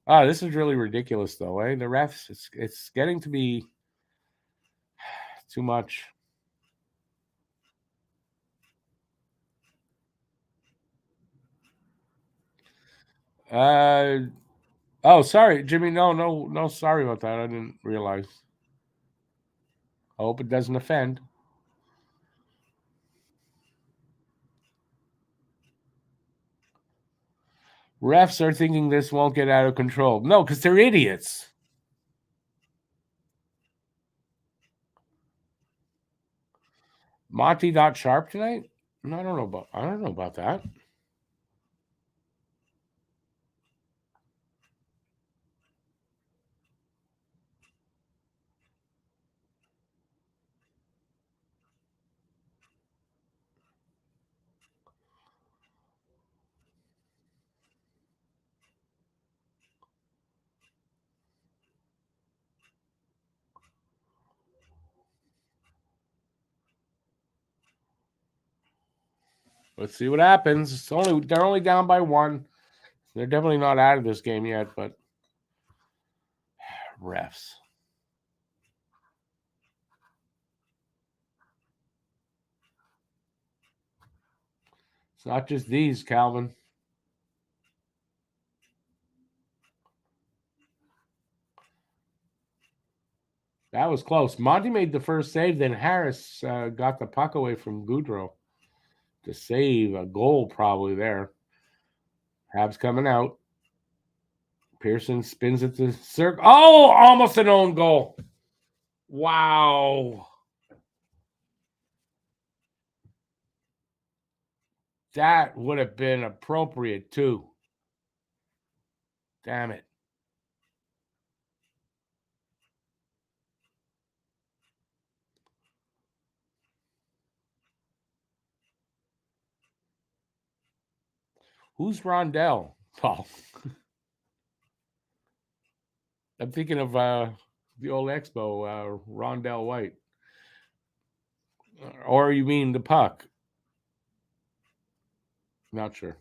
[SPEAKER 1] Oh, this is really ridiculous, though. Eh? The refs, it's getting to be too much. Oh, sorry, Jimmy. No. Sorry about that. I didn't realize. I hope it doesn't offend. Refs are thinking this won't get out of control. No, because they're idiots. Monty not sharp tonight? No, I don't know about that. Let's see what happens. They're only down by 1. They're definitely not out of this game yet, but refs. It's not just these, Calvin. That was close. Monty made the first save, then Harris got the puck away from Goudreau to save a goal probably there. Habs coming out. Pearson spins it to circle. Oh, almost an own goal. Wow. That would have been appropriate too. Damn it. Who's Rondell? Paul. I'm thinking of the old Expo, Rondell White. Or you mean the puck? Not sure.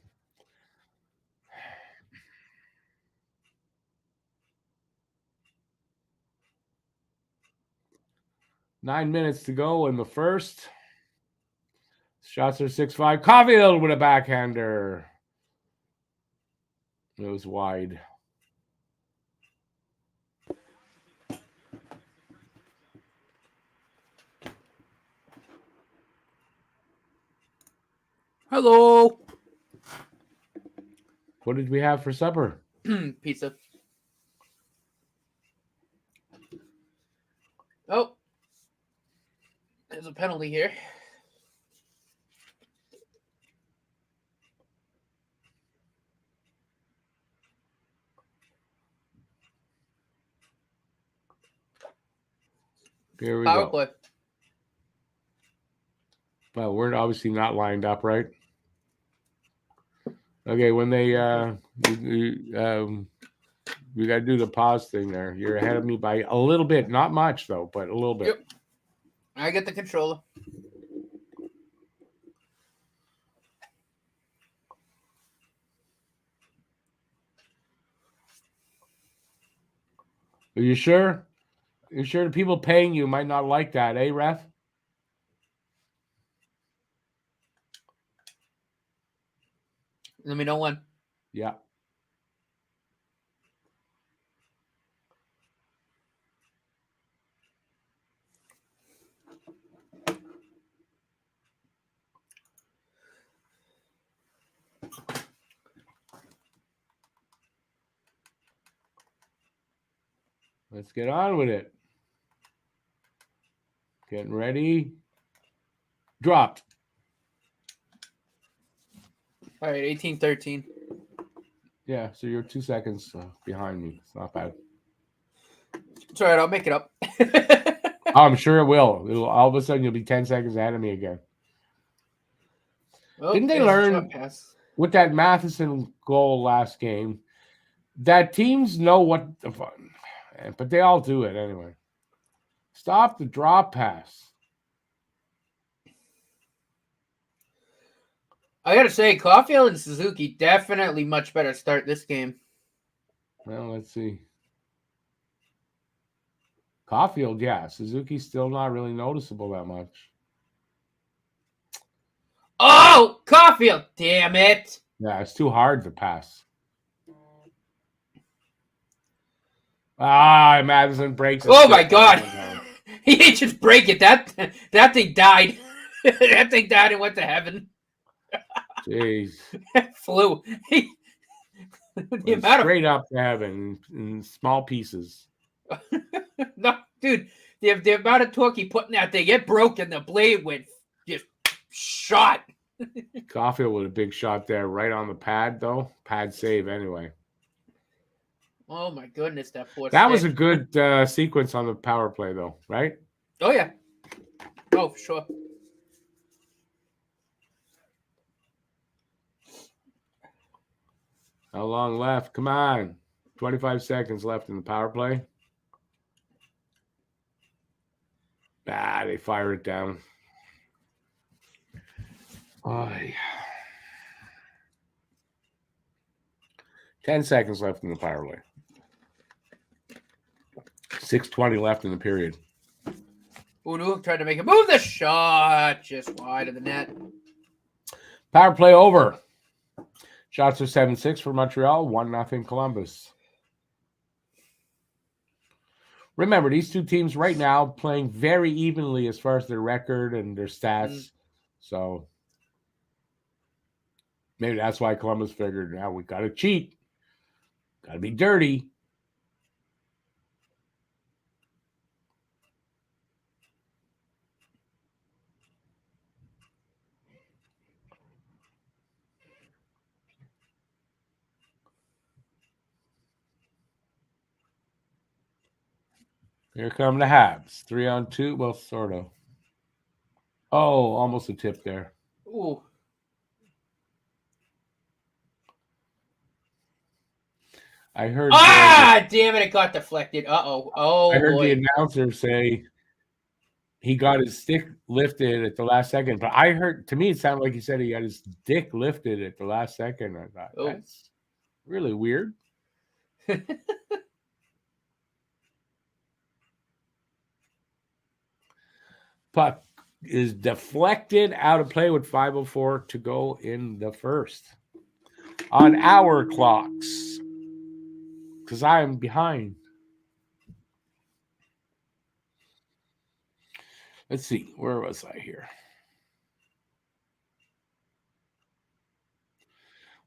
[SPEAKER 1] Nine minutes to go in the first. Shots are 6-5. Caulfield with a backhander. It was wide.
[SPEAKER 2] Hello.
[SPEAKER 1] What did we have for supper?
[SPEAKER 2] Pizza. Oh. There's a penalty here.
[SPEAKER 1] Here we
[SPEAKER 2] Power
[SPEAKER 1] go.
[SPEAKER 2] play.
[SPEAKER 1] Well, we're obviously not lined up, right? Okay, when they we got to do the pause thing there. You're ahead of me by a little bit, not much though, but a little bit.
[SPEAKER 2] Yep. I get the controller.
[SPEAKER 1] Are you sure? You're sure the people paying you might not like that, eh, ref?
[SPEAKER 2] Let me know when.
[SPEAKER 1] Yeah. Let's get on with it. Getting ready. Dropped.
[SPEAKER 2] All right, 18-13.
[SPEAKER 1] Yeah, so you're 2 seconds behind me. It's not bad.
[SPEAKER 2] It's all right. I'll make it up.
[SPEAKER 1] Oh, I'm sure it will. It'll all of a sudden you'll be 10 seconds ahead of me again.
[SPEAKER 2] Oh,
[SPEAKER 1] Didn't they
[SPEAKER 2] there's a
[SPEAKER 1] learn
[SPEAKER 2] short pass.
[SPEAKER 1] with that Matheson goal last game that teams know what the fun, but they all do it anyway. Stop the drop pass.
[SPEAKER 2] I gotta say, Caulfield and Suzuki definitely much better start this game.
[SPEAKER 1] Well, let's see. Caulfield, yeah. Suzuki's still not really noticeable that much.
[SPEAKER 2] Oh, Caulfield! Damn it!
[SPEAKER 1] Yeah, it's too hard to pass. Ah, Madison breaks it.
[SPEAKER 2] Oh my God! He didn't just break it. That thing died. That thing died and went to heaven.
[SPEAKER 1] Jeez.
[SPEAKER 2] Flew. The amount
[SPEAKER 1] Straight up to heaven in small pieces.
[SPEAKER 2] No, dude, the amount of torque he put in that thing, it broke and the blade went just shot.
[SPEAKER 1] Caulfield with a big shot there, right on the pad though. Pad save anyway.
[SPEAKER 2] Oh my goodness, that poor
[SPEAKER 1] That
[SPEAKER 2] stick.
[SPEAKER 1] was a good sequence on the power play though, right?
[SPEAKER 2] Oh yeah. Oh, for sure.
[SPEAKER 1] How long left? Come on. 25 seconds left in the power play. Ah, they fire it down. Ay. 10 seconds left in the power play. 6:20 left in the period.
[SPEAKER 2] Unu tried to make a move. The shot just wide of the net.
[SPEAKER 1] Power play over. Shots are 7-6 for Montreal, 1-0 Columbus. Remember, these two teams right now playing very evenly as far as their record and their stats. So maybe that's why Columbus figured, now we got to cheat. Got to be dirty. Here come the Habs. 3-on-2. Well, sort of. Oh, almost a tip there.
[SPEAKER 2] Ooh.
[SPEAKER 1] I heard.
[SPEAKER 2] Damn it! It got deflected. Oh,
[SPEAKER 1] I heard
[SPEAKER 2] boy.
[SPEAKER 1] the announcer say he got his stick lifted at the last second. But I heard, to me, it sounded like he said he got his dick lifted at the last second. I thought, that's really weird. Puck is deflected out of play with 5:04 to go in the first. On our clocks. Because I am behind. Let's see. Where was I here?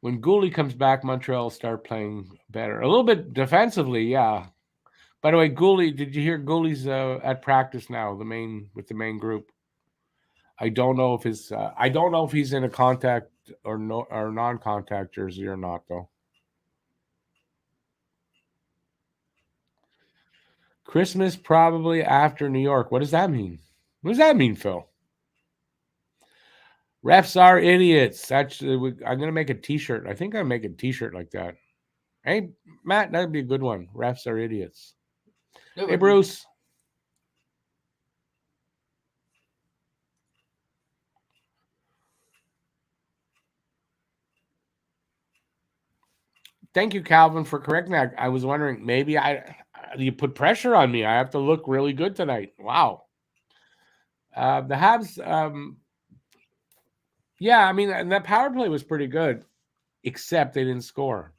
[SPEAKER 1] When Gouli comes back, Montreal will start playing better. A little bit defensively, yeah. By the way, Gouli, did you hear Gouli's at practice now, with the main group? I don't know if he's in a contact or non-contact jersey or not, though. Christmas probably after New York. What does that mean? What does that mean, Phil? Refs are idiots. Actually, I'm going to make a T-shirt. I think I'll make a T-shirt like that. Hey, Matt, that'd be a good one. Refs are idiots. Hey, Bruce. Thank you, Calvin, for correcting that. I was wondering, maybe I you put pressure on me. I have to look really good tonight. Wow. The Habs, yeah, I mean, and that power play was pretty good, except they didn't score.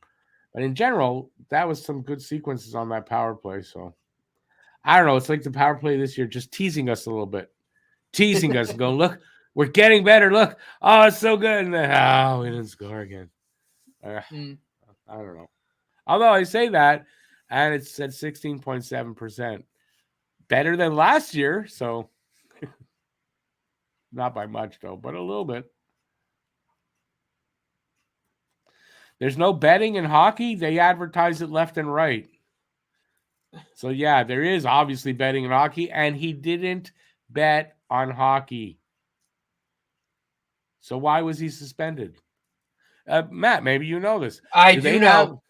[SPEAKER 1] But in general, that was some good sequences on that power play. So I don't know. It's like the power play this year just teasing us a little bit, teasing us, going, look, we're getting better. Look, oh, it's so good. And then, oh, we didn't score again. I don't know. Although I say that, and it's at 16.7%. Better than last year. So not by much, though, but a little bit. There's no betting in hockey. They advertise it left and right. So, yeah, there is obviously betting in hockey, and he didn't bet on hockey. So why was he suspended? Matt, maybe you know this.
[SPEAKER 2] I do know.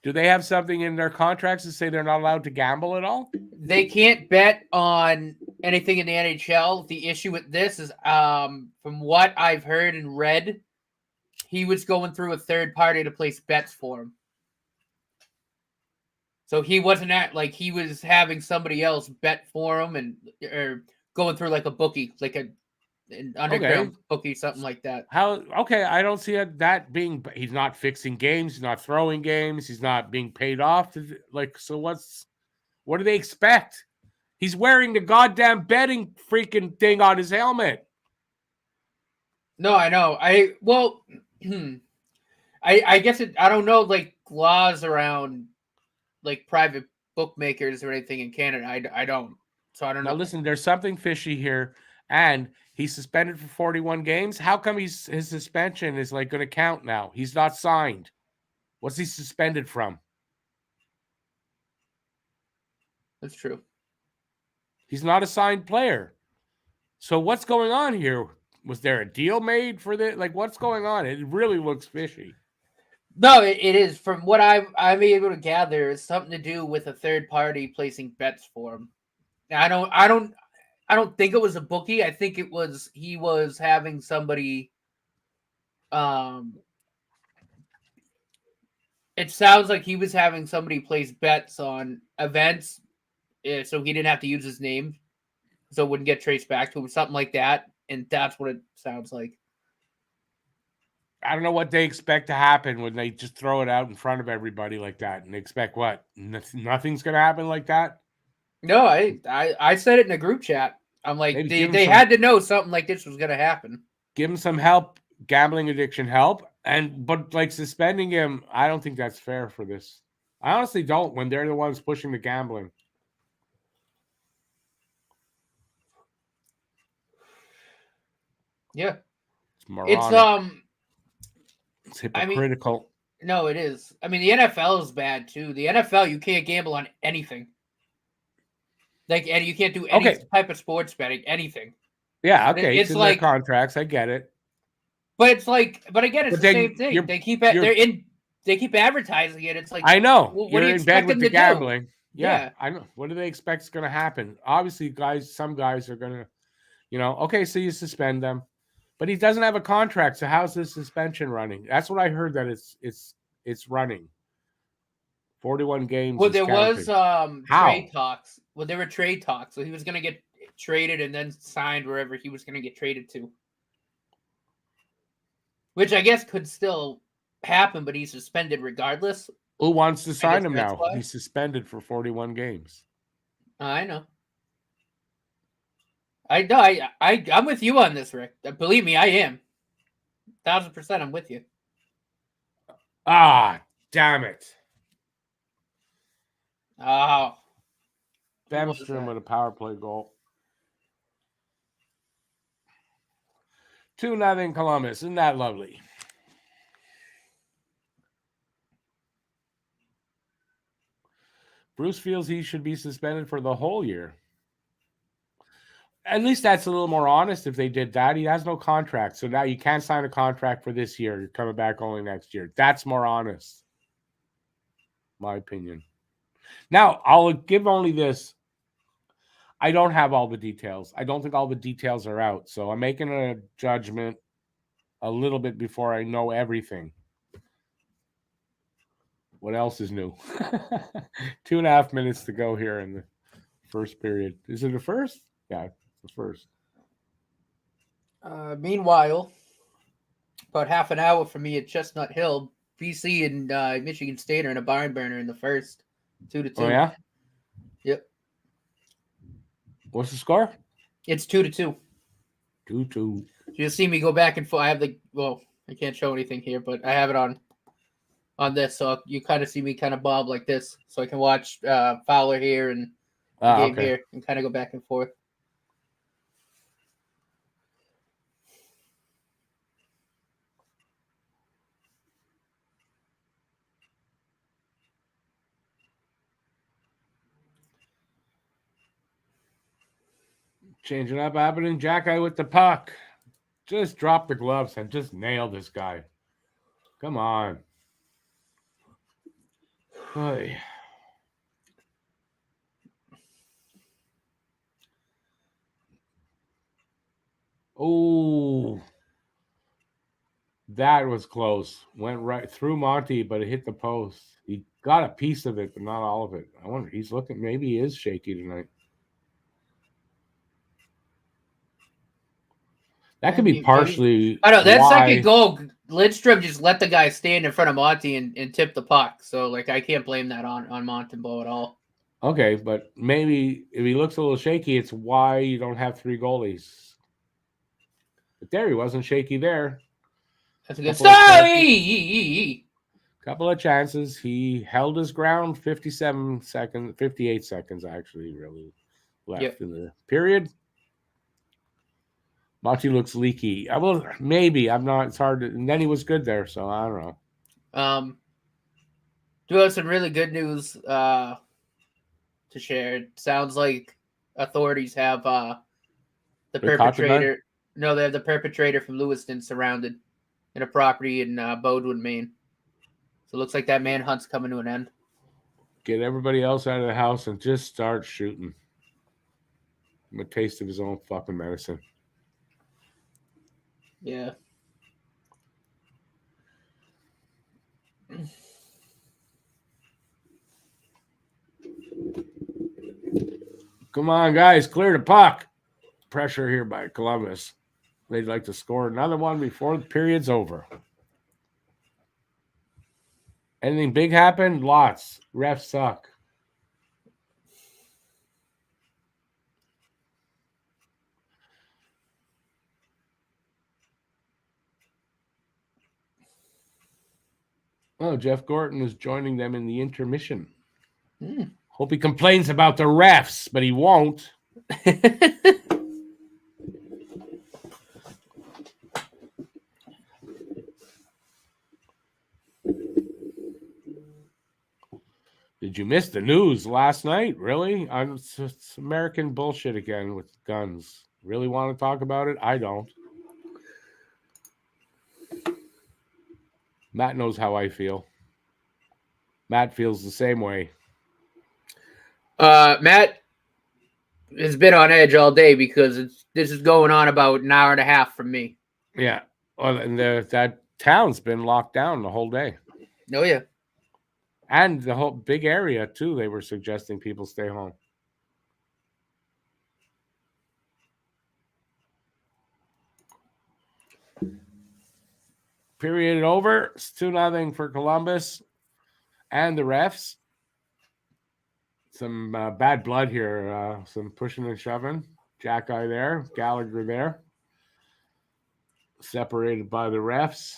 [SPEAKER 1] Do they have something in their contracts to say they're not allowed to gamble at all?
[SPEAKER 2] They can't bet on anything in the NHL. The issue with this is, from what I've heard and read, he was going through a third party to place bets for him. So he wasn't he was having somebody else bet for him or going through like a bookie, like an underground bookie, something like that.
[SPEAKER 1] I don't see that being. He's not fixing games. He's not throwing games. He's not being paid off. So what do they expect? He's wearing the goddamn betting freaking thing on his helmet.
[SPEAKER 2] No, I know. I guess I don't know, like, laws around like private bookmakers or anything in Canada. I don't. So I don't know.
[SPEAKER 1] Now listen, there's something fishy here, and he's suspended for 41 games. How come his suspension is like going to count now? He's not signed. What's he suspended from?
[SPEAKER 2] That's true.
[SPEAKER 1] He's not a signed player. So what's going on here? Was there a deal made for this? Like, what's going on? It really looks fishy.
[SPEAKER 2] No, it is. From what I'm able to gather, it's something to do with a third party placing bets for him. Now, I don't think it was a bookie. I think he was having somebody. It sounds like he was having somebody place bets on events, so he didn't have to use his name, so it wouldn't get traced back to him, something like that. And that's what it sounds like.
[SPEAKER 1] I don't know what they expect to happen when they just throw it out in front of everybody like that, and they expect what? Nothing's going to happen like that?
[SPEAKER 2] No, I said it in a group chat. I'm like, they had to know something like this was going to happen.
[SPEAKER 1] Give him some help, gambling addiction help, but like suspending him, I don't think that's fair for this. I honestly don't, when they're the ones pushing the gambling.
[SPEAKER 2] Yeah.
[SPEAKER 1] It's moronic. It's hypocritical.
[SPEAKER 2] No, it is. I mean, the NFL is bad too. The NFL, you can't gamble on anything. And you can't do any type of sports betting, anything.
[SPEAKER 1] Yeah, okay. It's in like their contracts. I get it.
[SPEAKER 2] But it's like, but again, it's the same thing. They keep advertising it. It's like,
[SPEAKER 1] I know.
[SPEAKER 2] What
[SPEAKER 1] you're
[SPEAKER 2] you
[SPEAKER 1] in bed with the gambling.
[SPEAKER 2] Yeah,
[SPEAKER 1] I know. What do they expect is going to happen? Obviously, some guys are going to, okay, so you suspend them. But he doesn't have a contract, so how's this suspension running? That's what I heard, that it's running. 41 games.
[SPEAKER 2] Well, there was trade talks. Well, there were trade talks, so he was going to get traded and then signed wherever he was going to get traded to. Which I guess could still happen, but he's suspended regardless.
[SPEAKER 1] Who wants to sign him now? Why. He's suspended for 41 games.
[SPEAKER 2] I know. I'm with you on this, Rick. Believe me, I am. 1,000% I'm with you.
[SPEAKER 1] Ah, damn it.
[SPEAKER 2] Oh.
[SPEAKER 1] Bemstrom with a power play goal. 2-0 Columbus. Isn't that lovely? Bruce feels he should be suspended for the whole year. At least that's a little more honest if they did that. He has no contract. So now you can't sign a contract for this year. You're coming back only next year. That's more honest. My opinion. Now, I'll give only this. I don't have all the details. I don't think all the details are out. So I'm making a judgment a little bit before I know everything. What else is new? 2.5 minutes to go here in the first period. Is it the first? Yeah, it's the first.
[SPEAKER 2] Meanwhile, about half an hour for me at Chestnut Hill, BC and Michigan State are in a barn burner in the first, 2-2.
[SPEAKER 1] Oh yeah.
[SPEAKER 2] Yep.
[SPEAKER 1] What's the score?
[SPEAKER 2] It's 2-2.
[SPEAKER 1] 2-2.
[SPEAKER 2] You'll see me go back and forth. I have I can't show anything here, but I have it on this, so you kind of see me kind of bob like this, so I can watch Fowler here and the game here and kind of go back and forth.
[SPEAKER 1] Changing up, happening. Jack-eye with the puck. Just drop the gloves and just nail this guy. Come on. Hey. Oh, that was close. Went right through Monty, but it hit the post. He got a piece of it, but not all of it. I wonder, he's looking, maybe he is shaky tonight. That could be partially.
[SPEAKER 2] I know that second goal, Lidstrom just let the guy stand in front of Monty and tip the puck. So, like, I can't blame that on Montembeault at all.
[SPEAKER 1] Okay, but maybe if he looks a little shaky, it's why you don't have 3 goalies. But there, he wasn't shaky there.
[SPEAKER 2] That's a good start.
[SPEAKER 1] Couple of chances. He held his ground. 57 seconds, 58 seconds actually, really left in the period. Monty looks leaky. Maybe. I'm not. It's hard to. And then he was good there, so I don't know.
[SPEAKER 2] Do have some really good news to share. It sounds like authorities have the perpetrator. No, they have the perpetrator from Lewiston surrounded in a property in Bodewood, Maine. So it looks like that manhunt's coming to an end.
[SPEAKER 1] Get everybody else out of the house and just start shooting. A taste of his own fucking medicine.
[SPEAKER 2] Yeah.
[SPEAKER 1] Come on, guys. Clear the puck. Pressure here by Columbus. They'd like to score another one before the period's over. Anything big happen? Lots. Refs suck. Oh, Jeff Gorton is joining them in the intermission. Hope he complains about the refs, but he won't. Did you miss the news last night? Really? It's American bullshit again with guns. Really want to talk about it? I don't. Matt knows how I feel. Matt feels the same way.
[SPEAKER 2] Matt has been on edge all day because this is going on about an hour and a half from me.
[SPEAKER 1] Yeah. Well, and that town's been locked down the whole day.
[SPEAKER 2] Oh, yeah.
[SPEAKER 1] And the whole big area, too, they were suggesting people stay home. Period over. It's 2-0 for Columbus and the refs. Some bad blood here. Some pushing and shoving. Jack-eye there. Gallagher there. Separated by the refs.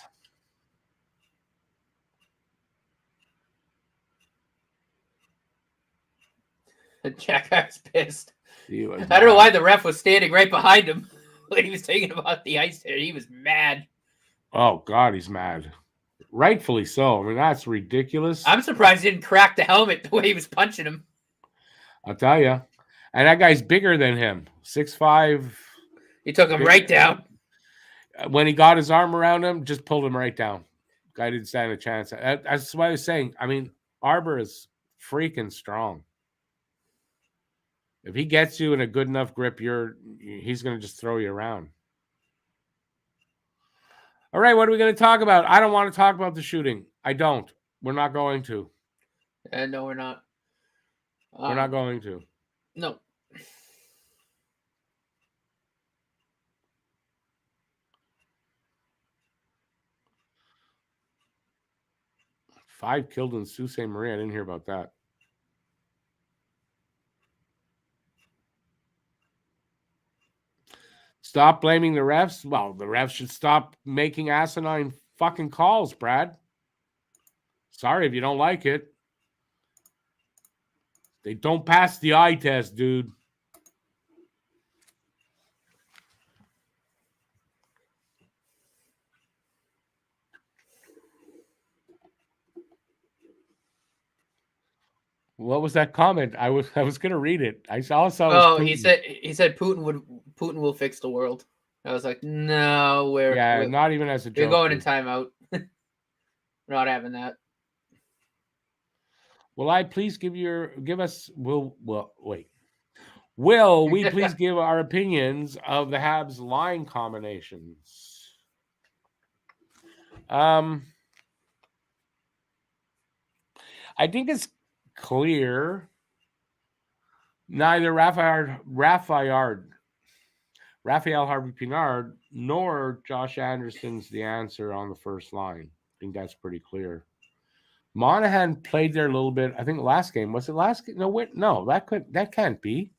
[SPEAKER 2] Jack-eye's pissed.
[SPEAKER 1] I
[SPEAKER 2] don't know why the ref was standing right behind him when he was taking about the ice there. He was mad.
[SPEAKER 1] Oh, God, he's mad. Rightfully so. I mean, that's ridiculous.
[SPEAKER 2] I'm surprised he didn't crack the helmet the way he was punching him.
[SPEAKER 1] I'll tell you. And that guy's bigger than him. 6'5".
[SPEAKER 2] He took him right down.
[SPEAKER 1] When he got his arm around him, just pulled him right down. Guy didn't stand a chance. That's what I was saying. I mean, Arbor is freaking strong. If he gets you in a good enough grip, he's going to just throw you around. All right, what are we going to talk about? I don't want to talk about the shooting. I don't. We're not going to.
[SPEAKER 2] No, we're not.
[SPEAKER 1] We're not going to.
[SPEAKER 2] No.
[SPEAKER 1] Five killed in Sault Ste. Marie. I didn't hear about that. Stop blaming the refs. Well, the refs should stop making asinine fucking calls, Brad. Sorry if you don't like it. They don't pass the eye test, dude. What was that comment? I was gonna read it. I saw some.
[SPEAKER 2] Oh, he said Putin will fix the world. I was like, no, we're
[SPEAKER 1] not even as a joke.
[SPEAKER 2] We're going in timeout. We're not having that.
[SPEAKER 1] Will I please give us? Will we please give our opinions of the Habs line combinations? I think it's clear. Neither Raphael Harvey-Pinard nor Josh Anderson's the answer on the first line. I think that's pretty clear. Monahan played there a little bit. I think last game. Was it last game? No, that can't be.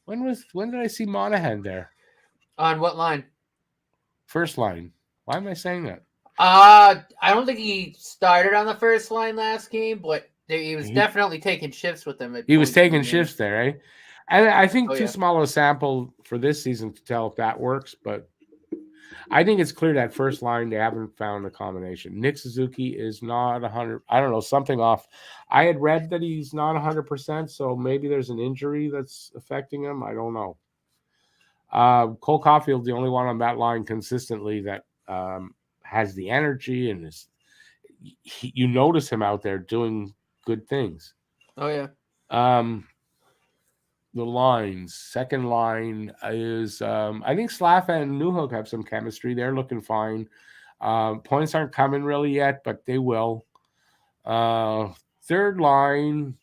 [SPEAKER 1] When did I see Monahan there?
[SPEAKER 2] On what line?
[SPEAKER 1] First line. Why am I saying that?
[SPEAKER 2] I don't think he started on the first line last game, but he was definitely taking shifts with them.
[SPEAKER 1] He was taking shifts there, eh? And I think too small a sample for this season to tell if that works, but I think it's clear that first line they haven't found a combination. Nick Suzuki is not 100. I don't know, something off. I had read that he's not 100%, so maybe there's an injury that's affecting him. I don't know. Cole Caulfield's the only one on that line consistently that has the energy and you notice him out there doing good things.
[SPEAKER 2] Oh yeah.
[SPEAKER 1] The lines. Second line is I think Slaffa and Newhook have some chemistry. They're looking fine. Points aren't coming really yet, but they will. Third line.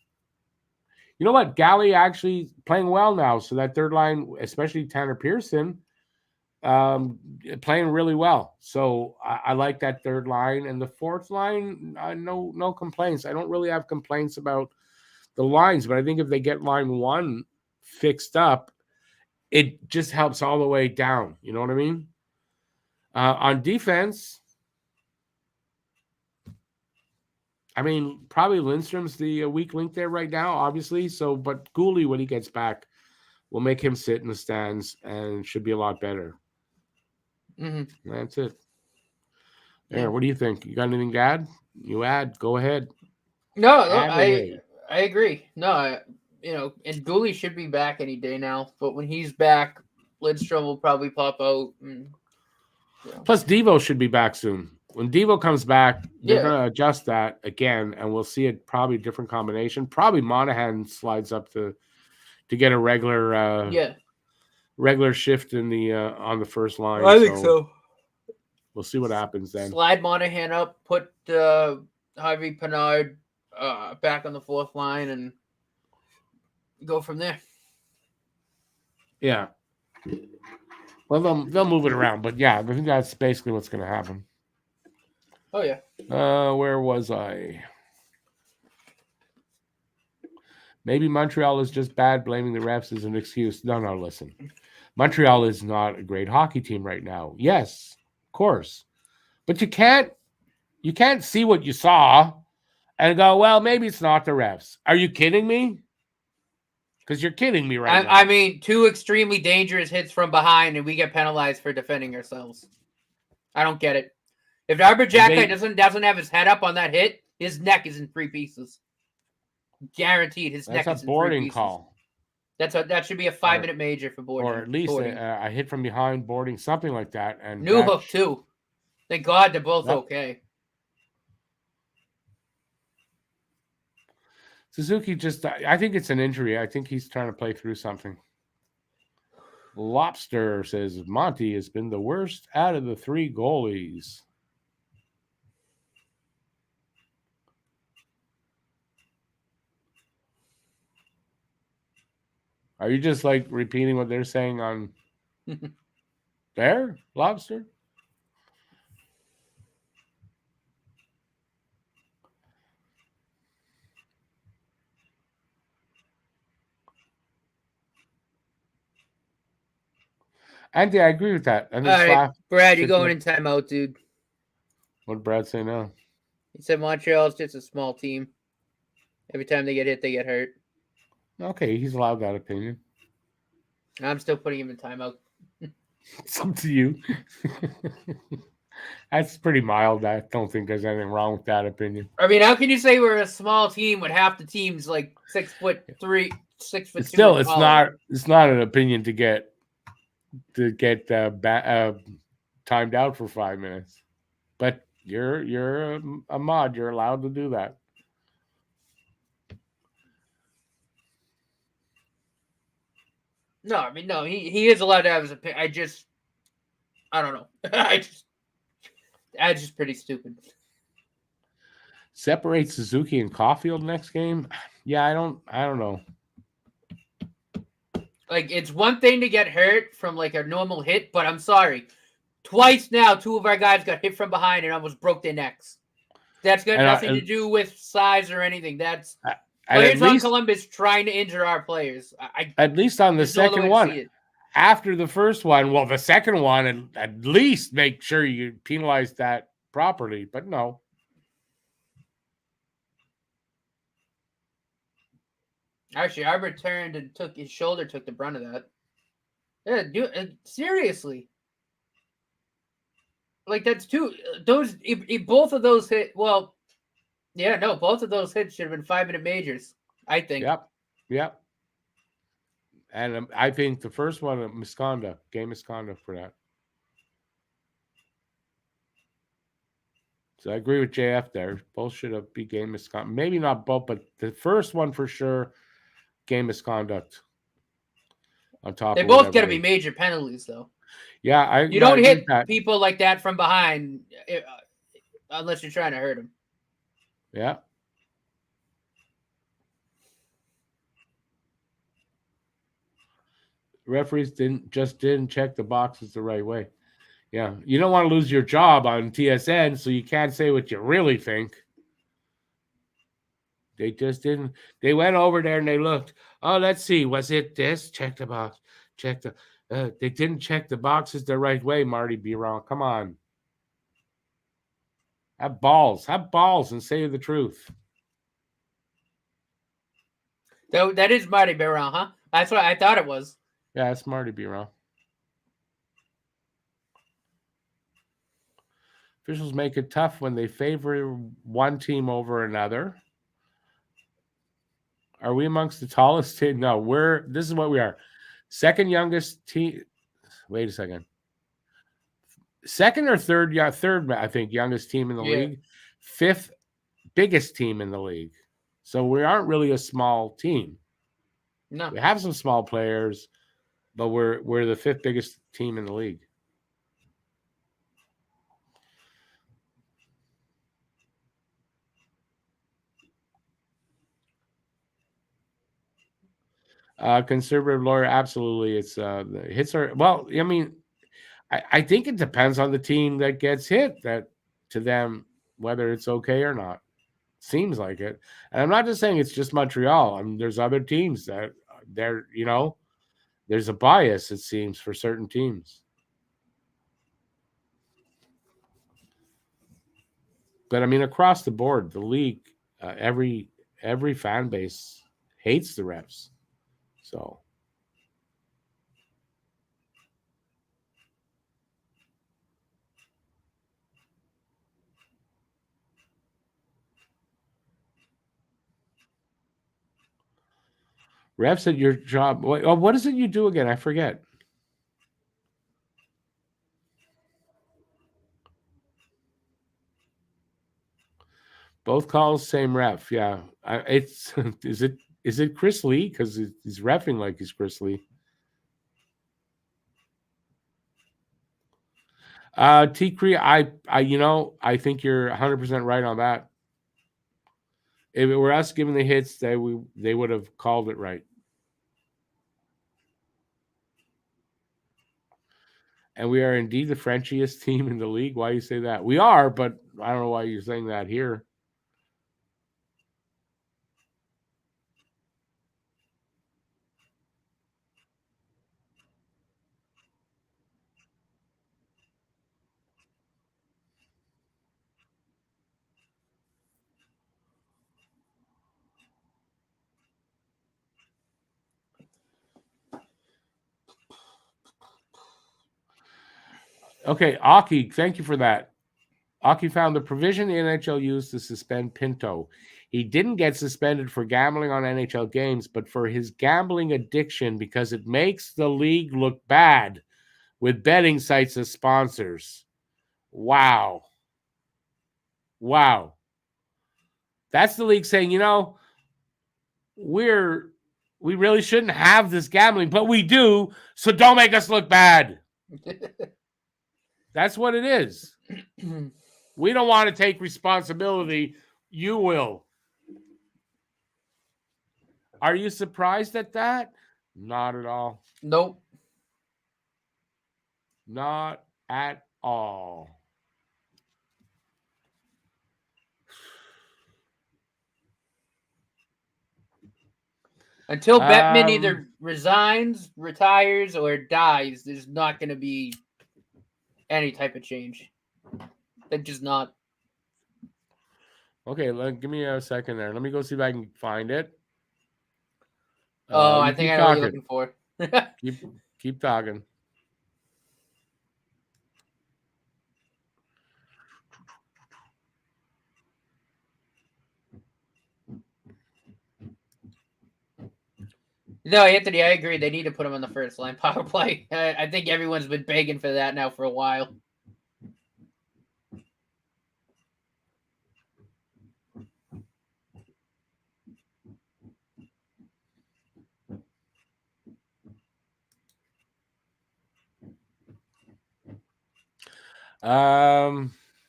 [SPEAKER 1] You know what? Galley actually playing well now. So that third line, especially Tanner Pearson, playing really well. So I like that third line. And the fourth line, no complaints. I don't really have complaints about the lines, but I think if they get line one fixed up, it just helps all the way down. You know what I mean? On defense, I mean, probably Lindstrom's the weak link there right now, obviously. So, but Gooley, when he gets back, will make him sit in the stands and should be a lot better.
[SPEAKER 2] Mm-hmm.
[SPEAKER 1] That's it. Aaron, what do you think? You got anything to add? You add. Go ahead.
[SPEAKER 2] No, I agree. No, and Gooley should be back any day now. But when he's back, Lindstrom will probably pop out.
[SPEAKER 1] Plus, Devo should be back soon. When Devo comes back, they're going to adjust that again, and we'll see it probably different combination. Probably Monahan slides up to get a regular shift in the on the first line.
[SPEAKER 2] I think so.
[SPEAKER 1] We'll see what happens then.
[SPEAKER 2] Slide Monahan up, put Harvey-Pinard back on the fourth line, and go from there.
[SPEAKER 1] Yeah. Well, they'll move it around, but yeah, I think that's basically what's going to happen.
[SPEAKER 2] Oh yeah.
[SPEAKER 1] Where was I? Maybe Montreal is just bad. Blaming the refs is an excuse. No, listen. Montreal is not a great hockey team right now. Yes, of course, but you can't see what you saw and go, well, maybe it's not the refs. Are you kidding me? Because you're kidding me right now.
[SPEAKER 2] I mean, two extremely dangerous hits from behind, and we get penalized for defending ourselves. I don't get it. If Arbor-Jacka doesn't have his head up on that hit, his neck is in 3 pieces. Guaranteed, his neck is in 3 pieces.
[SPEAKER 1] That's a boarding call.
[SPEAKER 2] That should be a 5-minute major for boarding.
[SPEAKER 1] Or at least a hit from behind boarding, something like that. And
[SPEAKER 2] Newhook, too. Thank God they're both okay.
[SPEAKER 1] Suzuki I think it's an injury. I think he's trying to play through something. Lobster says Monty has been the worst out of the 3 goalies. Are you just like repeating what they're saying on there, Lobster? Andy, I agree with that. I
[SPEAKER 2] All
[SPEAKER 1] think
[SPEAKER 2] right, Brad, you're
[SPEAKER 1] should
[SPEAKER 2] going
[SPEAKER 1] be-
[SPEAKER 2] in timeout, dude.
[SPEAKER 1] What did Brad say now?
[SPEAKER 2] He said Montreal's just a small team. Every time they get hit, they get hurt.
[SPEAKER 1] Okay, he's allowed that opinion.
[SPEAKER 2] I'm still putting him in timeout.
[SPEAKER 1] It's up to you. That's pretty mild. I don't think there's anything wrong with that opinion.
[SPEAKER 2] I mean, how can you say we're a small team when half the team's like 6'3", 6'2"?
[SPEAKER 1] But still,
[SPEAKER 2] and taller?
[SPEAKER 1] it's not an opinion to get timed out for 5 minutes. But you're a mod. You're allowed to do that.
[SPEAKER 2] No, I mean, no, he is allowed to have his opinion. I don't know. That's just pretty stupid.
[SPEAKER 1] Separate Suzuki and Caulfield next game? Yeah, I don't know.
[SPEAKER 2] Like, it's one thing to get hurt from like a normal hit, but I'm sorry. Twice now, two of our guys got hit from behind and almost broke their necks. That's got nothing to do with size or anything. That's players on Columbus trying to injure our players.
[SPEAKER 1] At least on the second one. After the first one, well, the second one, and at least make sure you penalize that properly. But no.
[SPEAKER 2] Actually, I returned and his shoulder took the brunt of that. Yeah, seriously. Like, that's two. Both of those hit. Well, yeah, no, both of those hits should have been 5-minute majors, I think.
[SPEAKER 1] Yep. And I think the first one, game misconduct for that. So I agree with JF there. Both should have been game misconduct. Maybe not both, but the first one for sure, game misconduct. On top,
[SPEAKER 2] they both got to be major penalties, though.
[SPEAKER 1] Yeah,
[SPEAKER 2] you don't hit people like that from behind unless you're trying to hurt them.
[SPEAKER 1] Yeah. Referees didn't check the boxes the right way. Yeah, you don't want to lose your job on TSN, so you can't say what you really think. They just didn't. They went over there and they looked. Oh, let's see. Was it this? Check the box. Check the. They didn't check the boxes the right way, Marty Biron. Come on. Have balls, and say the truth.
[SPEAKER 2] That is Marty Biron, huh? That's what I thought it was.
[SPEAKER 1] Yeah, it's Marty Biron. Officials make it tough when they favor one team over another. Are we amongst the tallest team? No, this is what we are. Second youngest team. Wait a second. Second or third? Yeah, third, I think, youngest team in the league. Fifth biggest team in the league. So we aren't really a small team.
[SPEAKER 2] No.
[SPEAKER 1] We have some small players, but we're the fifth biggest team in the league. Conservative lawyer, absolutely. It's the hits are well. I mean, I think it depends on the team that gets hit. That to them, whether it's okay or not, seems like it. And I'm not just saying it's just Montreal. I mean, there's other teams that there's a bias. It seems for certain teams. But I mean, across the board, the league, every fan base hates the refs. So refs at your job. What is it you do again? I forget. Both calls, same ref. Yeah, it's is it Chris Lee because he's reffing like he's Chris Lee. T. Cree, I think you're 100% right on that. If it were us giving the hits, they would have called it right. And we are indeed the Frenchiest team in the league. Why you say that? We are, but I don't know why you're saying that here. Okay, Aki, thank you for that. Aki found the provision the NHL used to suspend Pinto. He didn't get suspended for gambling on NHL games, but for his gambling addiction because it makes the league look bad with betting sites as sponsors. Wow. Wow. That's the league saying, we really shouldn't have this gambling, but we do, so don't make us look bad. That's what it is. We don't want to take responsibility. You will. Are you surprised at that? Not at all.
[SPEAKER 2] Nope.
[SPEAKER 1] Not at all.
[SPEAKER 2] Until Bettman either resigns, retires, or dies, there's not going to be any type of change. They're just not.
[SPEAKER 1] Okay, give me a second there. Let me go see if I can find it.
[SPEAKER 2] I think I know what you're looking for.
[SPEAKER 1] keep talking.
[SPEAKER 2] No, Anthony, I agree. They need to put him on the first line power play. I think everyone's been begging for that now for a while.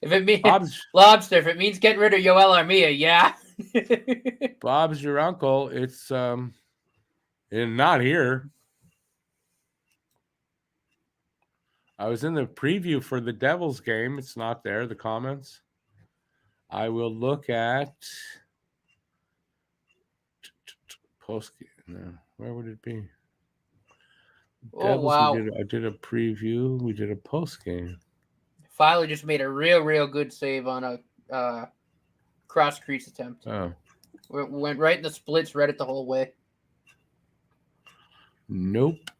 [SPEAKER 2] If it means Lobster, if it means getting rid of Yoel Armia, yeah.
[SPEAKER 1] Bob's your uncle. It's and not here. I was in the preview for the Devils game. It's not there, the comments. I will look at post. No, where would it be?
[SPEAKER 2] Devils, wow.
[SPEAKER 1] I did a preview. We did a post game.
[SPEAKER 2] Finally just made a real good save on a cross crease attempt.
[SPEAKER 1] Oh.
[SPEAKER 2] Went right in the splits, read it the whole way.
[SPEAKER 1] Nope.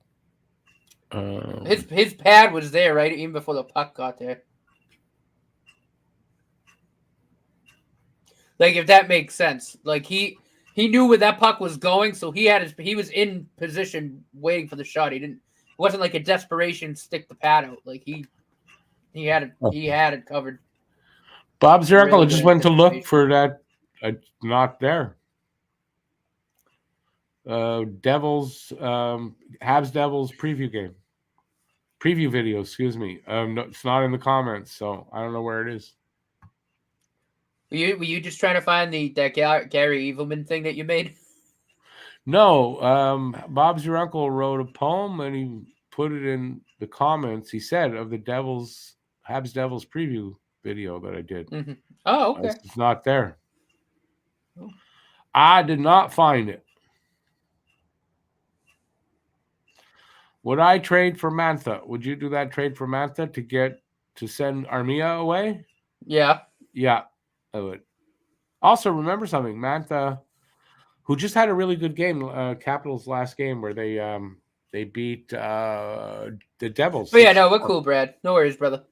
[SPEAKER 2] His pad was there, right? Even before the puck got there. Like, if that makes sense. Like, he knew where that puck was going, so he was in position waiting for the shot. It wasn't like a desperation stick the pad out. Like, he had it covered.
[SPEAKER 1] Bob's your uncle just went to look for that. Not there. Devils, Habs Devils preview video, excuse me. No, it's not in the comments, so I don't know where it is.
[SPEAKER 2] Were you just trying to find that Gary Evilman thing that you made?
[SPEAKER 1] No, Bob's your uncle wrote a poem and he put it in the comments. He said of the Habs Devils preview video that I did.
[SPEAKER 2] Mm-hmm. Oh, okay.
[SPEAKER 1] It's not there. Oh. I did not find it. Would I trade for Mantha? Would you do that trade for Mantha to send Armia away?
[SPEAKER 2] Yeah.
[SPEAKER 1] Yeah, I would. Also, remember something. Mantha, who just had a really good game, Capitals' last game where they beat the Devils.
[SPEAKER 2] Oh, yeah, no, we're cool, Brad. No worries, brother.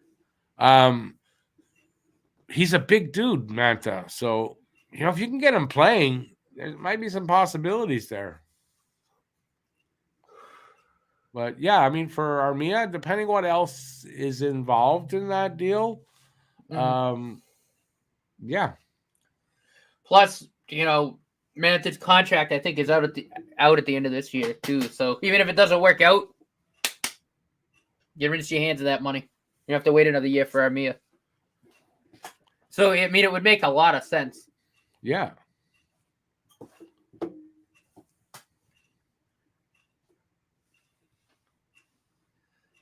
[SPEAKER 1] He's a big dude, Mantha. So, if you can get him playing, there might be some possibilities there. But, yeah, I mean, for Armia, depending what else is involved in that deal, yeah.
[SPEAKER 2] Plus, Mantha's contract, I think, is out at the end of this year, too. So, even if it doesn't work out, you rinse your hands of that money. You have to wait another year for Armia. So, I mean, it would make a lot of sense.
[SPEAKER 1] Yeah.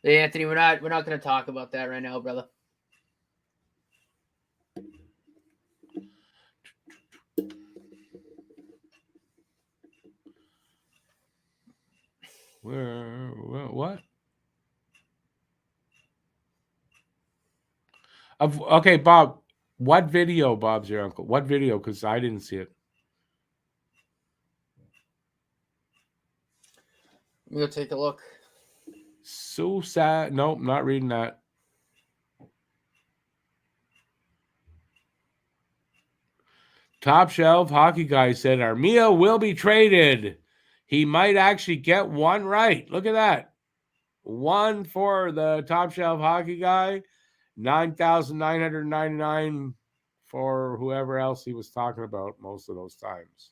[SPEAKER 2] Hey, Anthony, we're not going to talk about that right now, brother.
[SPEAKER 1] What? Okay, Bob. What video, Bob's your uncle? What video? Because I didn't see it.
[SPEAKER 2] I'm going to take a look.
[SPEAKER 1] So sad. Nope, not reading that. Top Shelf Hockey Guy said Armia will be traded. He might actually get one right. Look at that. One for the Top Shelf Hockey Guy, 9,999 for whoever else he was talking about most of those times.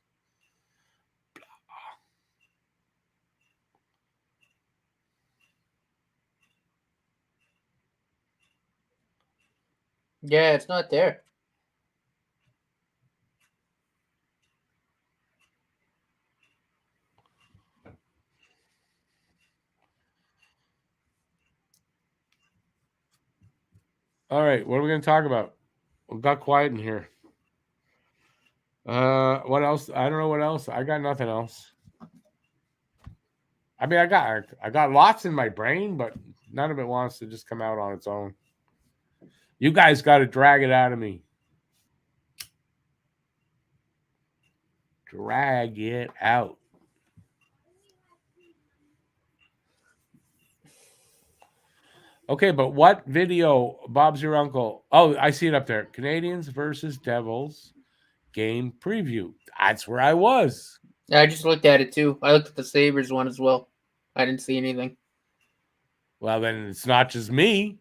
[SPEAKER 2] Yeah, it's not there.
[SPEAKER 1] All right, what are we going to talk about? We got quiet in here. What else? I don't know what else. I got nothing else. I mean, I got lots in my brain, but none of it wants to just come out on its own. You guys got to drag it out of me. Drag it out. Okay, but what video, Bob's your uncle? Oh, I see it up there. Canadiens versus Devils game preview. That's where I was.
[SPEAKER 2] I just looked at it too. I looked at the Sabres one as well. I didn't see anything.
[SPEAKER 1] Well, then it's not just me.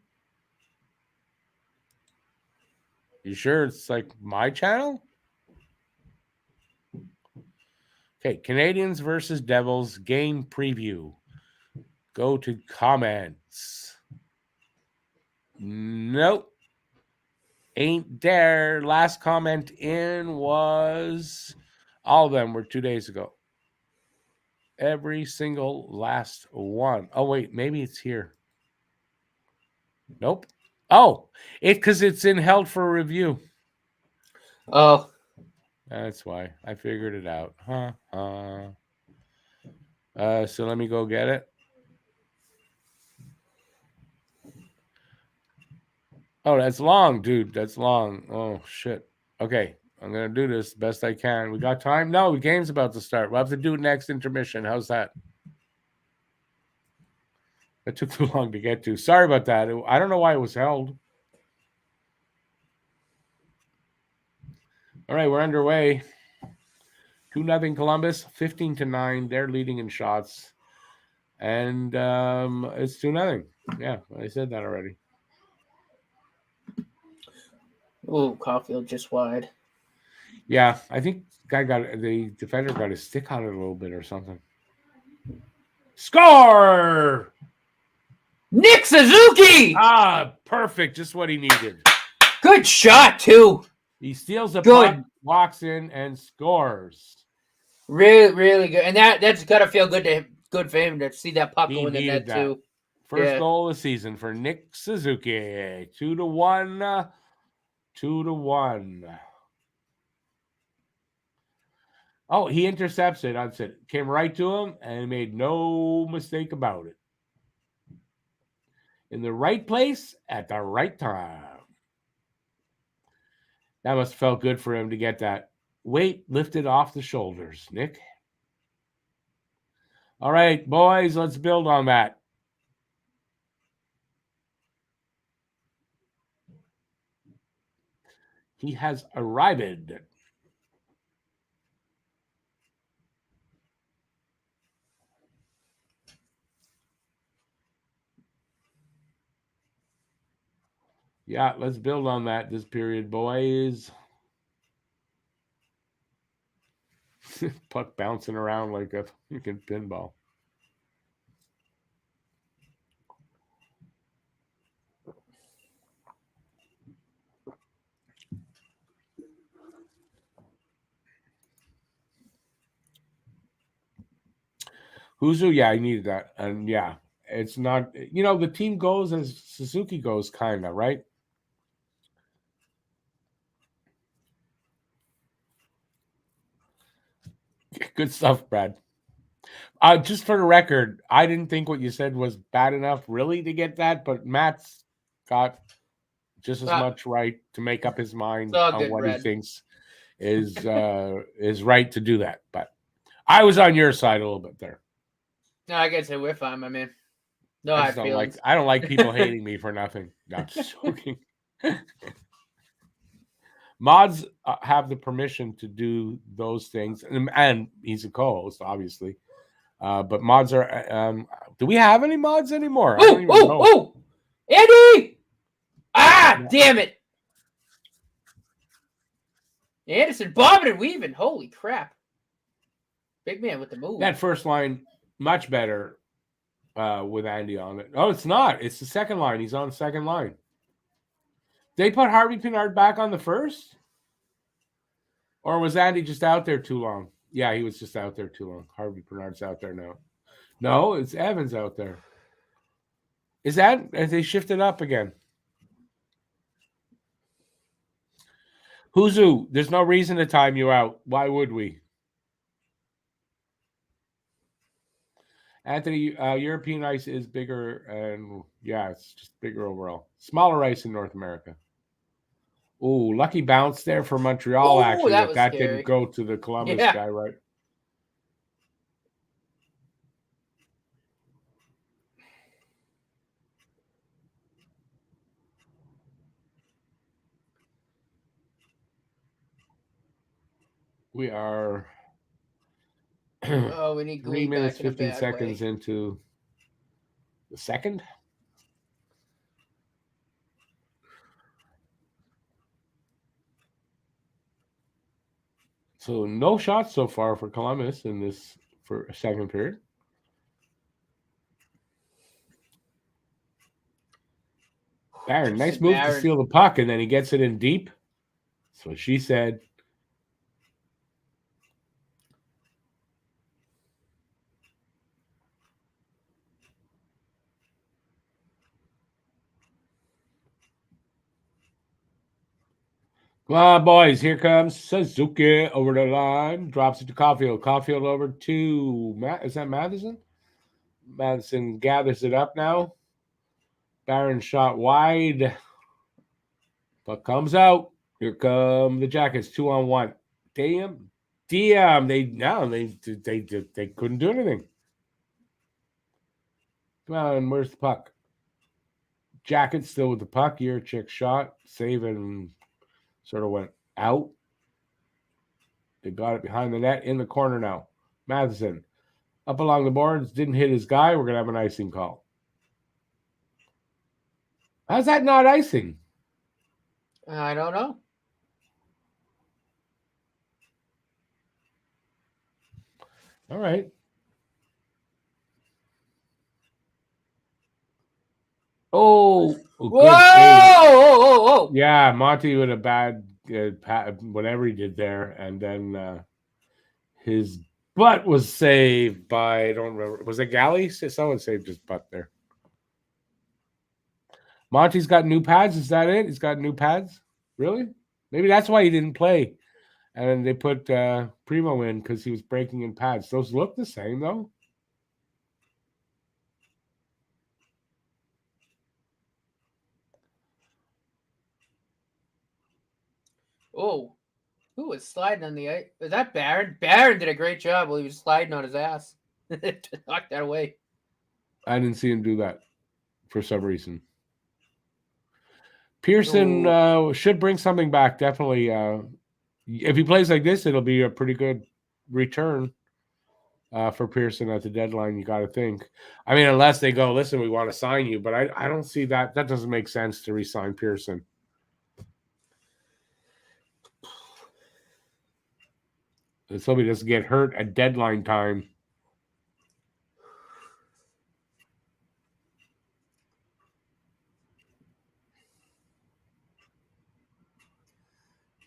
[SPEAKER 1] You sure it's like my channel? Okay, Canadiens versus Devils game preview. Go to comments. Nope. Ain't there. Last comment in was all of them were 2 days ago. Every single last one. Oh, wait, maybe it's here. Nope. Oh, because it's in held for review.
[SPEAKER 2] Oh.
[SPEAKER 1] That's why. I figured it out. So let me go get it. Oh, that's long, dude. That's long. Oh, shit. Okay. I'm going to do this best I can. We got time? No, the game's about to start. We'll have to do next intermission. How's that? That took too long to get to. Sorry about that. I don't know why it was held. All right, we're underway. 2-0 Columbus, 15-9. They're leading in shots. And it's 2-0. Yeah, I said that already.
[SPEAKER 2] Oh, Caulfield just wide.
[SPEAKER 1] Yeah, I think the defender got his stick on it a little bit or something. Score!
[SPEAKER 2] Nick Suzuki!
[SPEAKER 1] Ah, perfect. Just what he needed.
[SPEAKER 2] Good shot, too.
[SPEAKER 1] He steals the puck, walks in, and scores.
[SPEAKER 2] Really, really good. And that's got to feel good for him to see that puck go in the net, too.
[SPEAKER 1] First goal of the season for Nick Suzuki. 2-1. 2-1. Oh, he intercepts it. I said, came right to him and made no mistake about it. In the right place at the right time. That must have felt good for him to get that weight lifted off the shoulders, Nick. All right, boys, let's build on that. He has arrived. Yeah, let's build on that this period, boys. Puck bouncing around like a freaking pinball. Huzu, yeah, I needed that. And yeah, it's not, the team goes as Suzuki goes, kind of, right? Good stuff, Brad. Just for the record, I didn't think what you said was bad enough really to get that, but Matt's got just as much right to make up his mind on
[SPEAKER 2] good,
[SPEAKER 1] what
[SPEAKER 2] Brad.
[SPEAKER 1] he thinks is right to do that. But I was on your side a little bit there.
[SPEAKER 2] No, I guess we're fine, my man. No,
[SPEAKER 1] I don't like people hating me for nothing. No, just joking. Mods have the permission to do those things, and he's a co-host, obviously. But mods are. Do we have any mods anymore? I don't even know.
[SPEAKER 2] Oh, Andy! Damn it! Anderson bobbing and weaving. Holy crap! Big man with the move.
[SPEAKER 1] That first line much better with Andy on it. Oh, it's not. It's the second line. He's on the second line. They put Harvey Pinard back on the first? Or was Andy just out there too long? Yeah, he was just out there too long. Harvey Pinard's out there now. No, it's Evans out there. Is that? Have they shifted up again? Huzu, there's no reason to time you out. Why would we? Anthony, European ice is bigger, and yeah, it's just bigger overall. Smaller ice in North America. Oh, lucky bounce there for Montreal, actually. That didn't go to the Columbus guy, right? We are
[SPEAKER 2] we need
[SPEAKER 1] 3 minutes, 15 seconds into the second. So no shots so far for Columbus in this for a second period. Barron, nice move to steal the puck, and then he gets it in deep. That's what she said. Come on, boys. Here comes Suzuki over the line. Drops it to Caulfield. Caulfield over to Matt. Is that Matheson? Matheson gathers it up now. Barron shot wide. Puck comes out. Here come the Jackets. 2-on-1. Damn. They couldn't do anything. Come on, where's the puck? Jackets still with the puck. Yurchik shot. Save and sort of went out. They got it behind the net in the corner now. Matheson up along the boards. Didn't hit his guy. We're going to have an icing call. How's that not icing?
[SPEAKER 2] I don't know.
[SPEAKER 1] All right. Oh,
[SPEAKER 2] whoa!
[SPEAKER 1] Yeah, Monty with a bad whatever he did there, and then his butt was saved by, I don't remember. Was it Galley? Someone saved his butt there. Monty's got new pads. Is that it? He's got new pads? Really? Maybe that's why he didn't play. And then they put Primo in because he was breaking in pads. Those look the same, though.
[SPEAKER 2] Oh, who was sliding on the ice? Was that Barron? Barron did a great job while he was sliding on his ass to knock that away.
[SPEAKER 1] I didn't see him do that for some reason. Pearson should bring something back, definitely. If he plays like this, it'll be a pretty good return for Pearson at the deadline, you got to think. I mean, unless they go, listen, we want to sign you, but I don't see that. That doesn't make sense to re-sign Pearson. Let's hope he doesn't get hurt at deadline time.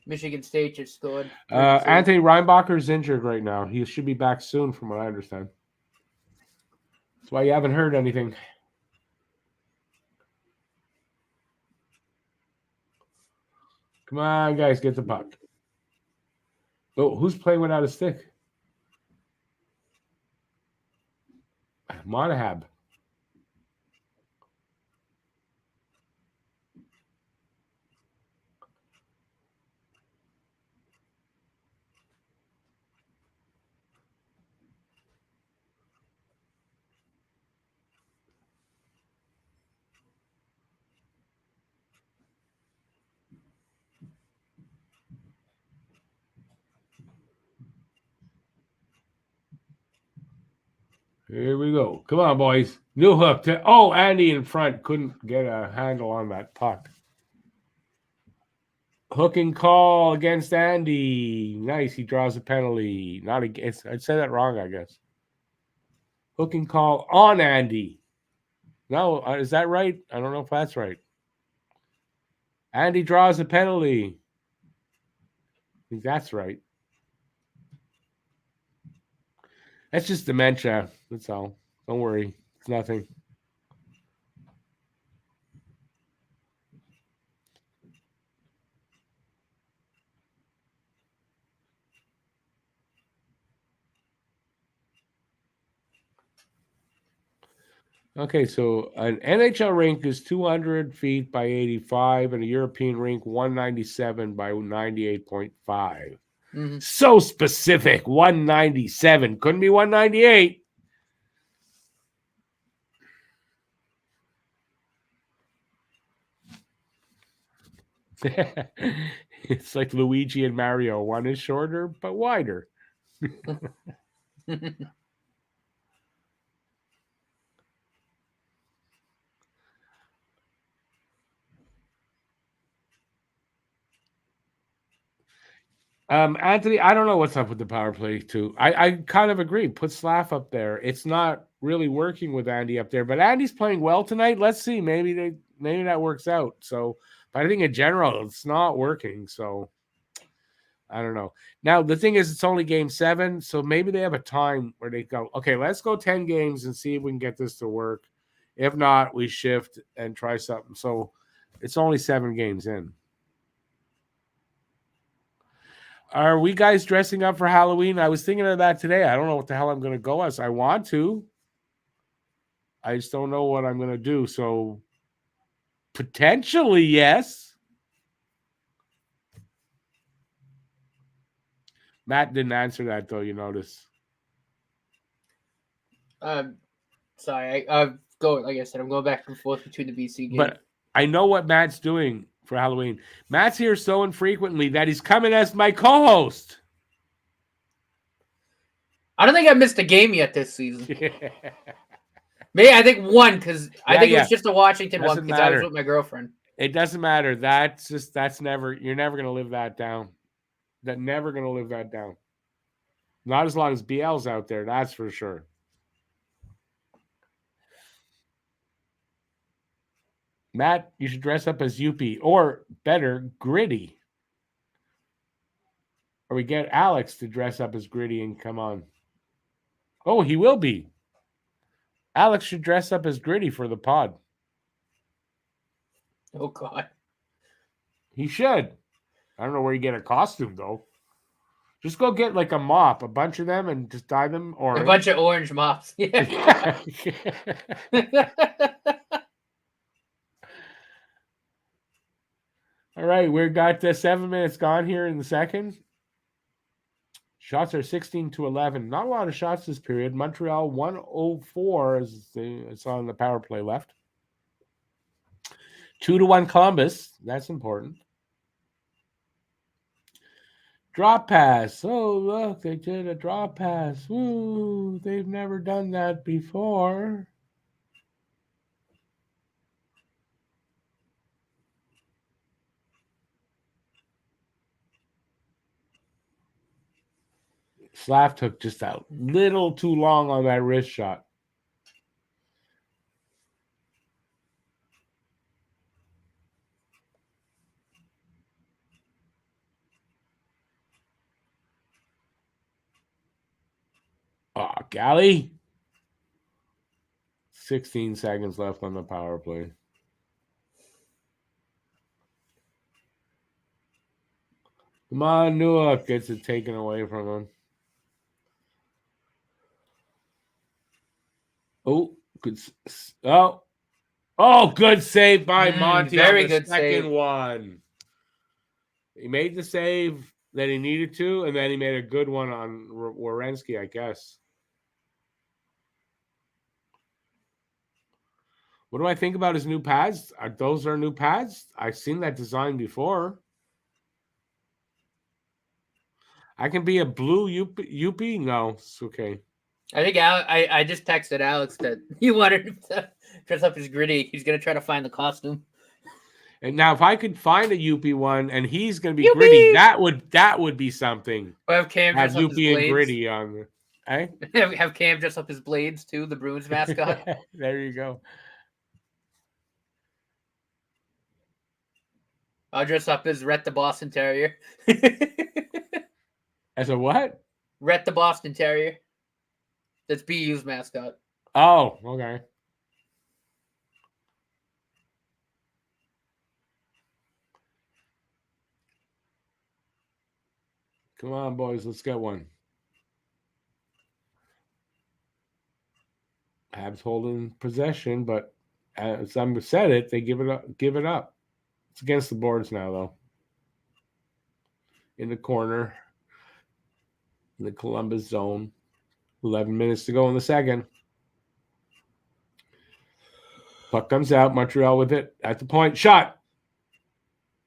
[SPEAKER 2] Michigan State just scored.
[SPEAKER 1] Anthony Reinbacher's injured right now. He should be back soon, from what I understand. That's why you haven't heard anything. Come on, guys, get the puck. Oh, who's playing without a stick? Monahab. Here we go. Come on, boys. New hook. Andy in front couldn't get a handle on that puck. Hooking call against Andy. Nice. He draws a penalty. Not against. I'd say that wrong, I guess. Hooking call on Andy. No, is that right? I don't know if that's right. Andy draws a penalty. I think that's right. That's just dementia. That's all. Don't worry. It's nothing. Okay, so an NHL rink is 200 feet by 85, and a European rink 197 by 98.5. Mm-hmm. So specific. 197. Couldn't be 198. It's like Luigi and Mario. One is shorter but wider. Anthony, I don't know what's up with the power play too. I kind of agree. Put Slav up there. It's not really working with Andy up there, but Andy's playing well tonight. Let's see. Maybe that works out. So, but I think in general, it's not working. So I don't know. Now the thing is, it's only game 7, so maybe they have a time where they go, okay, let's go 10 games and see if we can get this to work. If not, we shift and try something. So it's only 7 games in. Are we guys dressing up for Halloween? I was thinking of that today. I don't know what the hell I'm going to go as. I want to. I just don't know what I'm going to do. So potentially, yes. Matt didn't answer that, though, you notice.
[SPEAKER 2] Sorry. I'm going, like I said, I'm going back and forth between the BC games.
[SPEAKER 1] But I know what Matt's doing for Halloween. Matt's here so infrequently that he's coming as my co-host.
[SPEAKER 2] I don't think I missed a game yet this season. Maybe I think one, because I think it was just a Washington one because I was with my girlfriend.
[SPEAKER 1] It doesn't matter. You're never going to live that down. That never going to live that down. Not as long as BL's out there, that's for sure. Matt, you should dress up as Yuppie, or better, Gritty. Or we get Alex to dress up as Gritty and come on. Oh, he will be. Alex should dress up as Gritty for the pod.
[SPEAKER 2] Oh, God.
[SPEAKER 1] He should. I don't know where you get a costume, though. Just go get like a mop, a bunch of them, and just dye them orange.
[SPEAKER 2] A bunch of orange mops. Yeah.
[SPEAKER 1] All right, we've got 7 minutes gone here in the second. Shots are 16-11. Not a lot of shots this period. Montreal 104 as it's on the power play left. 2-1 Columbus. That's important. Drop pass. Oh, look, they did a drop pass. Woo, they've never done that before. Slav took just a little too long on that wrist shot. Oh, Galley. 16 seconds left on the power play. Come on, Newhook gets it taken away from him. Oh, good. Oh, good save by Monty on
[SPEAKER 2] very
[SPEAKER 1] the
[SPEAKER 2] good
[SPEAKER 1] second
[SPEAKER 2] save.
[SPEAKER 1] one. He made the save that he needed to, and then he made a good one on Werenski, I guess. What do I think about his new pads? Those are new pads? I've seen that design before. I can be a blue Yuppie? No, it's okay.
[SPEAKER 2] I think I just texted Alex that he wanted him to dress up as Gritty. He's going to try to find the costume.
[SPEAKER 1] And now, if I could find a Yuppie one, and he's going to be
[SPEAKER 2] Yuppie!
[SPEAKER 1] Gritty, that would be something.
[SPEAKER 2] Or have Cam dress up as
[SPEAKER 1] Yuppie and
[SPEAKER 2] Blades.
[SPEAKER 1] Gritty on. Eh?
[SPEAKER 2] Have Cam dress up as Blades too, the Bruins mascot.
[SPEAKER 1] There you go.
[SPEAKER 2] I'll dress up as Rhett the Boston Terrier.
[SPEAKER 1] As a what?
[SPEAKER 2] Rhett the Boston Terrier. That's BU's mascot.
[SPEAKER 1] Oh, okay. Come on, boys. Let's get one. Habs holding possession, but as I said it, they give it up. It's against the boards now, though. In the corner. In the Columbus zone. 11 minutes to go in the second. Puck comes out. Montreal with it. At the point. Shot.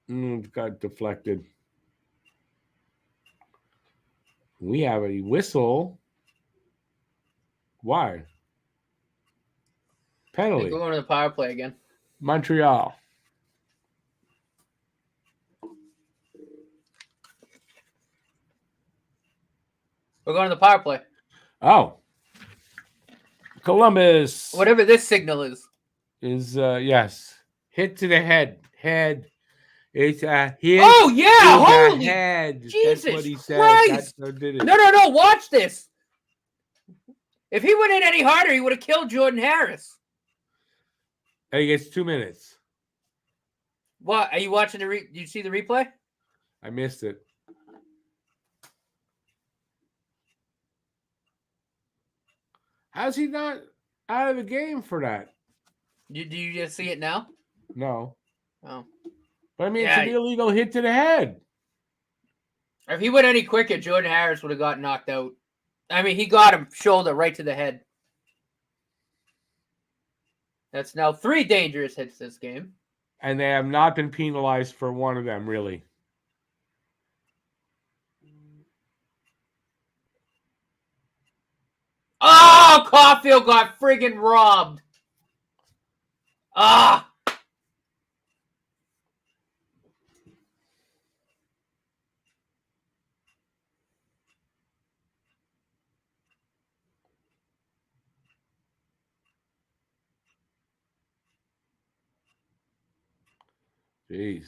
[SPEAKER 1] Got deflected. We have a whistle. Why? Penalty.
[SPEAKER 2] We're going to the power play again.
[SPEAKER 1] Montreal.
[SPEAKER 2] We're going to the power play.
[SPEAKER 1] Oh. Columbus.
[SPEAKER 2] Whatever this signal is.
[SPEAKER 1] Yes. Hit to the head. Head. It's a hit.
[SPEAKER 2] Oh, yeah. Holy
[SPEAKER 1] head.
[SPEAKER 2] Jesus
[SPEAKER 1] That's what he said.
[SPEAKER 2] Christ.
[SPEAKER 1] That's did it.
[SPEAKER 2] No. Watch this. If he went in any harder, he would have killed Jordan Harris.
[SPEAKER 1] And he gets 2 minutes.
[SPEAKER 2] What? Are you watching Did you see the replay?
[SPEAKER 1] I missed it. How's he not out of the game for that?
[SPEAKER 2] Do you just see it now?
[SPEAKER 1] No.
[SPEAKER 2] Oh.
[SPEAKER 1] But I mean,
[SPEAKER 2] Yeah.
[SPEAKER 1] it's an illegal hit to the head.
[SPEAKER 2] If he went any quicker, Jordan Harris would have got knocked out. I mean, he got him shoulder right to the head. That's now 3 dangerous hits this game.
[SPEAKER 1] And they have not been penalized for one of them, really.
[SPEAKER 2] Oh, Caulfield got friggin' robbed. Ah.
[SPEAKER 1] Jeez.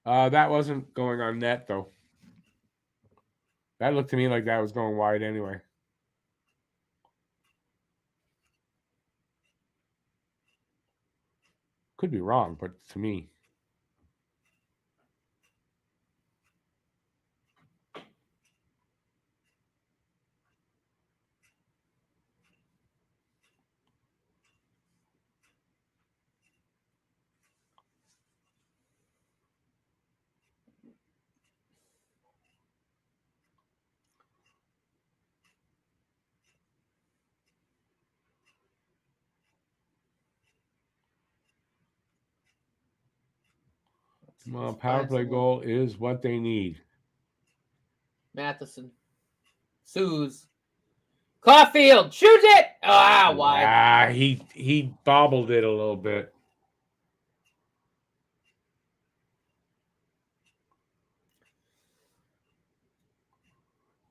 [SPEAKER 1] That wasn't going on net, though. That looked to me like that was going wide anyway. Could be wrong, but to me. Well, power play goal is what they need.
[SPEAKER 2] Matheson. Suze. Caulfield. Shoot it. Wide.
[SPEAKER 1] He bobbled it a little bit.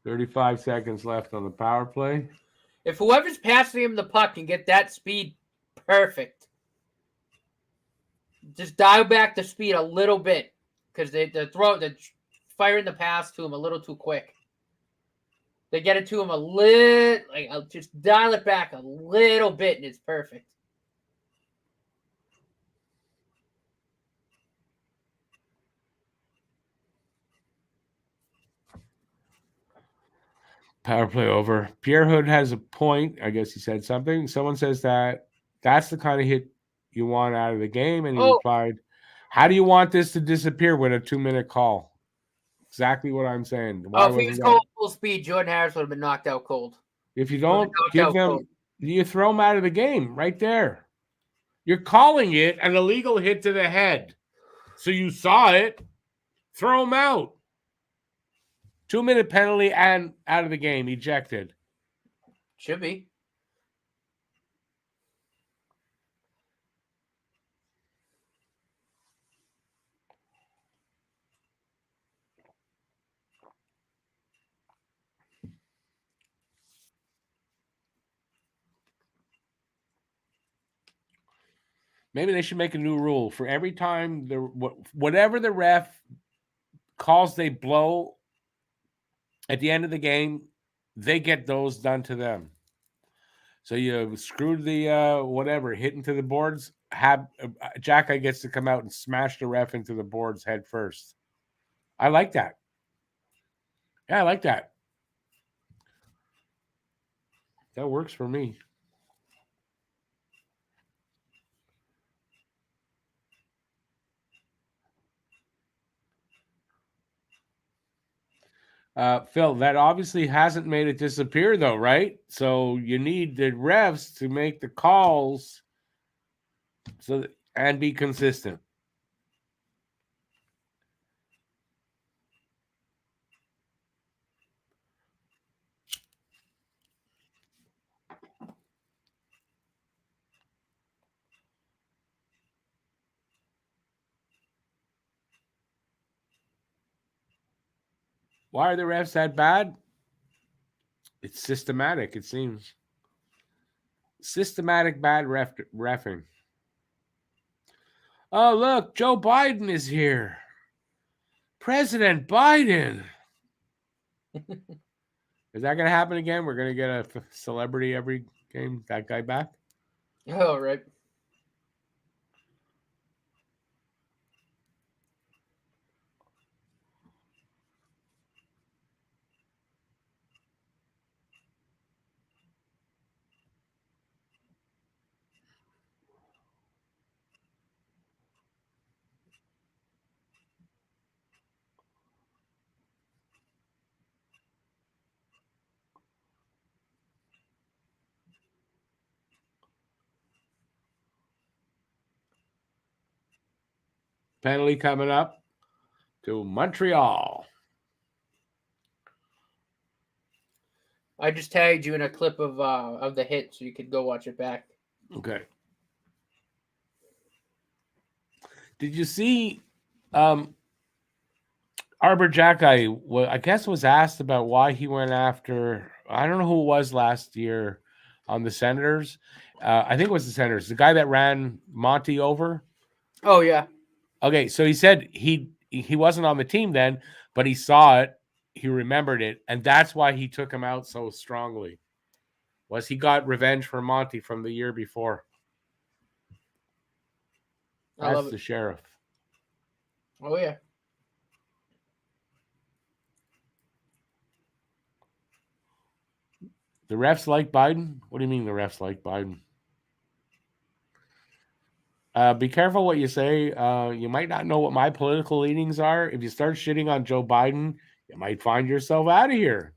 [SPEAKER 1] "35 seconds left on the power play."
[SPEAKER 2] If whoever's passing him the puck can get that speed perfect, just dial back the speed a little bit because they're firing the pass to him a little too quick. They get it to him a little, just dial it back a little bit and it's perfect.
[SPEAKER 1] Power play over. Pierre Hood has a point. I guess he said something. Someone says that that's the kind of hit you want out of the game. And he replied, how do you want this to disappear with a 2-minute call? Exactly what I'm saying. Why
[SPEAKER 2] if he was going full speed, Jordan Harris would have been knocked out cold.
[SPEAKER 1] If you don't give them, you throw them out of the game right there. You're calling it an illegal hit to the head. So you saw it. Throw him out. 2-minute penalty and out of the game. Ejected.
[SPEAKER 2] Should be.
[SPEAKER 1] Maybe they should make a new rule for every time whatever the ref calls they blow at the end of the game, they get those done to them. So you screwed the whatever, hit into the boards. Jack gets to come out and smash the ref into the boards head first. I like that. Yeah, I like that. That works for me. Phil, that obviously hasn't made it disappear, though, right? So you need the refs to make the calls and be consistent. Why are the refs that bad? It's systematic, it seems. Systematic bad reffing. Oh, look, Joe Biden is here. President Biden. Is that going to happen again? We're going to get a celebrity every game, that guy back?
[SPEAKER 2] Oh, right.
[SPEAKER 1] Penalty coming up to Montreal.
[SPEAKER 2] I just tagged you in a clip of the hit so you could go watch it back.
[SPEAKER 1] Okay. Did you see Arbor Jacki, I guess, was asked about why he went after, I don't know who it was last year on the Senators. I think it was the Senators, the guy that ran Monty over.
[SPEAKER 2] Oh, yeah.
[SPEAKER 1] Okay, so he said he wasn't on the team then, but he saw it, he remembered it, and that's why he took him out so strongly. Was he got revenge for Monty from the year before. That's the sheriff.
[SPEAKER 2] Oh, yeah.
[SPEAKER 1] The refs like Biden? What do you mean the refs like Biden? Be careful what you say. You might not know what my political leanings are. If you start shitting on Joe Biden, you might find yourself out of here.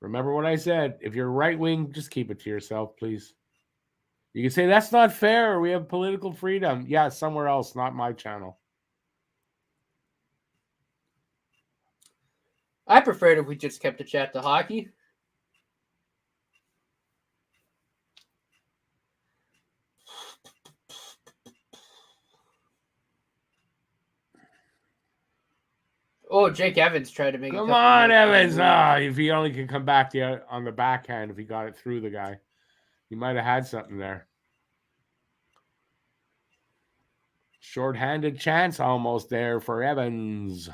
[SPEAKER 1] Remember what I said. If you're right wing, just keep it to yourself, please. You can say, that's not fair. We have political freedom. Yeah, somewhere else, not my channel.
[SPEAKER 2] I preferred if we just kept the chat to hockey. Oh, Jake Evans tried to make it.
[SPEAKER 1] Come on, Evans. If he only could come back on the backhand, if he got it through the guy, he might have had something there. Short-handed chance almost there for Evans.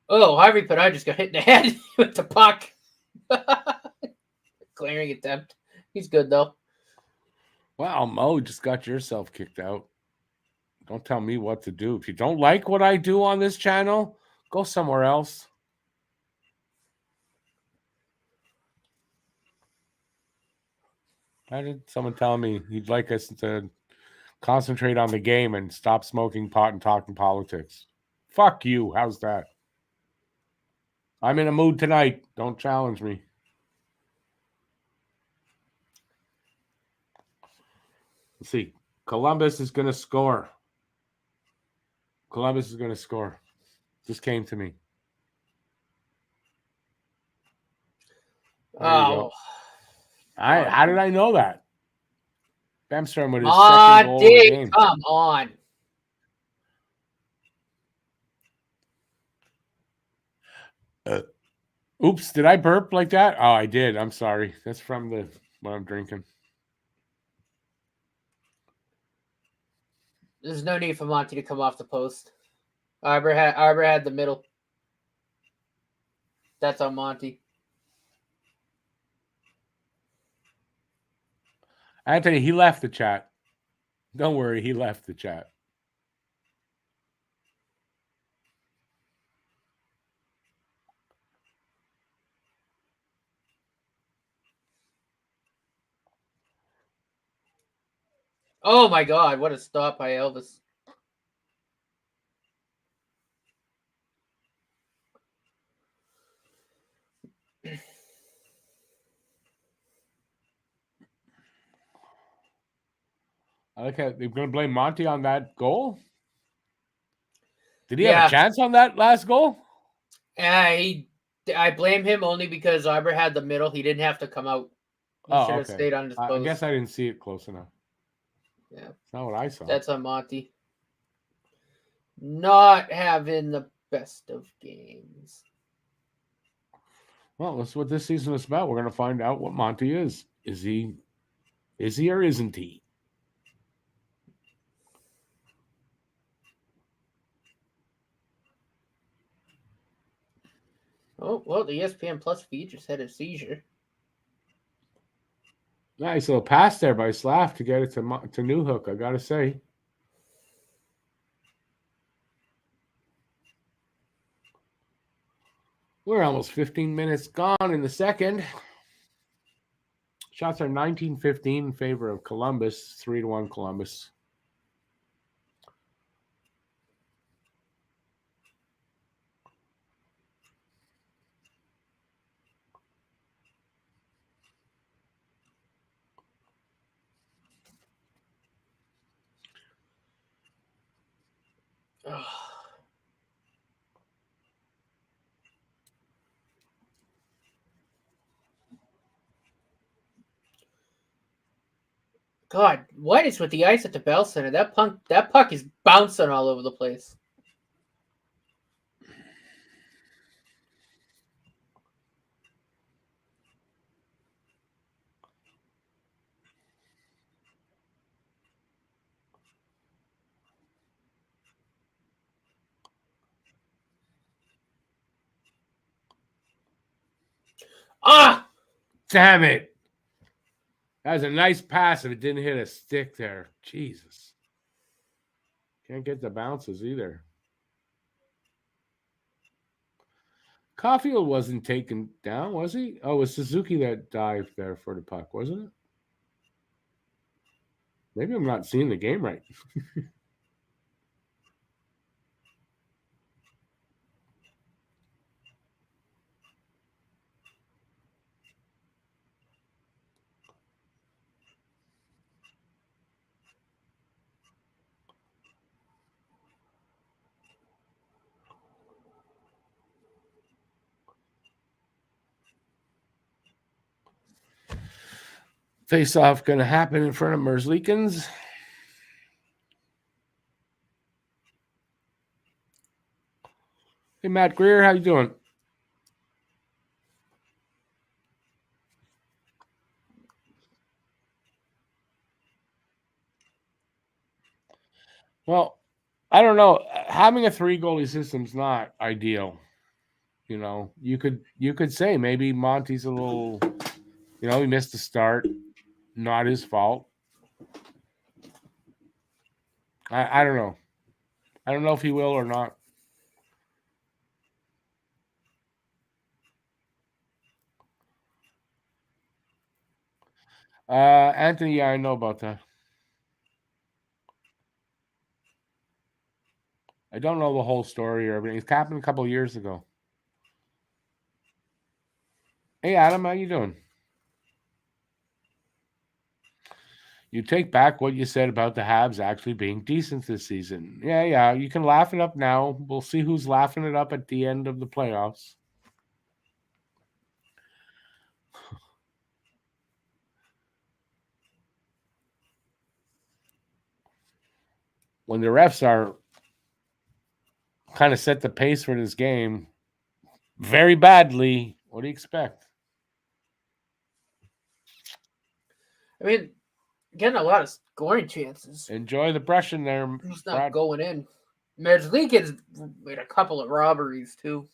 [SPEAKER 2] Oh, Harvey Pinto just got hit in the head with the puck. Clearing attempt. He's good, though.
[SPEAKER 1] Wow, Mo, just got yourself kicked out. Don't tell me what to do. If you don't like what I do on this channel, go somewhere else. I did someone tell me he'd like us to concentrate on the game and stop smoking pot and talking politics. Fuck you. How's that? I'm in a mood tonight. Don't challenge me. Let's see. Columbus is going to score. Columbus is going to score. Just came to me. There you go. How did I know that? Bemstrom with his second goal of the game.
[SPEAKER 2] Come on.
[SPEAKER 1] Oops, did I burp like that? Oh, I did. I'm sorry. That's from what I'm drinking.
[SPEAKER 2] There's no need for Monty to come off the post. Arbor had the middle. That's on Monty.
[SPEAKER 1] Anthony, he left the chat. Don't worry, he left the chat.
[SPEAKER 2] Oh my God, what a stop by Elvis.
[SPEAKER 1] I like how they're going to blame Monty on that goal. Did he have a chance on that last goal?
[SPEAKER 2] I blame him only because Arbor had the middle. He didn't have to come out. He should have stayed on his post.
[SPEAKER 1] I guess I didn't see it close enough.
[SPEAKER 2] Yeah.
[SPEAKER 1] That's not what I saw.
[SPEAKER 2] That's on Monty. Not having the best of games.
[SPEAKER 1] Well, that's what this season is about. We're going to find out what Monty is. Is he or isn't he?
[SPEAKER 2] Oh, well, the ESPN Plus feed just had a seizure.
[SPEAKER 1] Nice little pass there by Slav to get it to Newhook, I got to say. We're almost 15 minutes gone in the second. Shots are 19-15 in favor of Columbus, 3-1 Columbus.
[SPEAKER 2] God, what is with the ice at the Bell Center? That puck is bouncing all over the place. Ah!
[SPEAKER 1] Damn it. That was a nice pass if it didn't hit a stick there. Jesus. Can't get the bounces either. Caulfield wasn't taken down, was he? Oh, it was Suzuki that dived there for the puck, wasn't it? Maybe I'm not seeing the game right. Face-off going to happen in front of Merzlikins. Hey, Matt Greer, how you doing? Well, I don't know. Having a 3-goalie system's not ideal. You know, you could say maybe Monty's a little, he missed the start. Not his fault. I don't know. I don't know if he will or not. Anthony, yeah, I know about that. I don't know the whole story or everything. It happened a couple of years ago. Hey, Adam, how you doing? You take back what you said about the Habs actually being decent this season. Yeah. You can laugh it up now. We'll see who's laughing it up at the end of the playoffs. When the refs are kind of set the pace for this game very badly, what do you expect?
[SPEAKER 2] I mean, getting a lot of scoring chances.
[SPEAKER 1] Enjoy the brushing there.
[SPEAKER 2] It's not going in. Merzlikins made a couple of robberies too.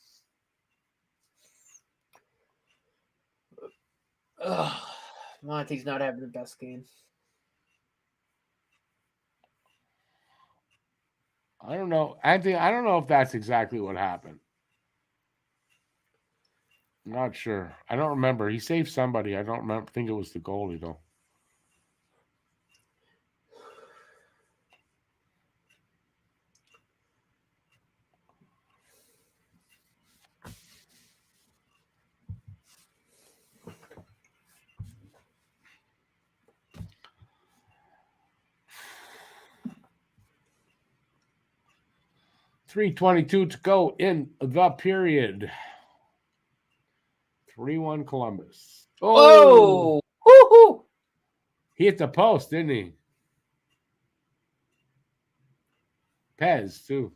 [SPEAKER 2] Ugh, Monty's not having the best game.
[SPEAKER 1] I don't know. Anthony, I don't know if that's exactly what happened. I'm not sure. I don't remember. He saved somebody. I don't remember. Think it was the goalie though. .322 to go in the period. 3-1 Columbus.
[SPEAKER 2] Oh! Woohoo!
[SPEAKER 1] He hit the post, didn't he? Pez, too.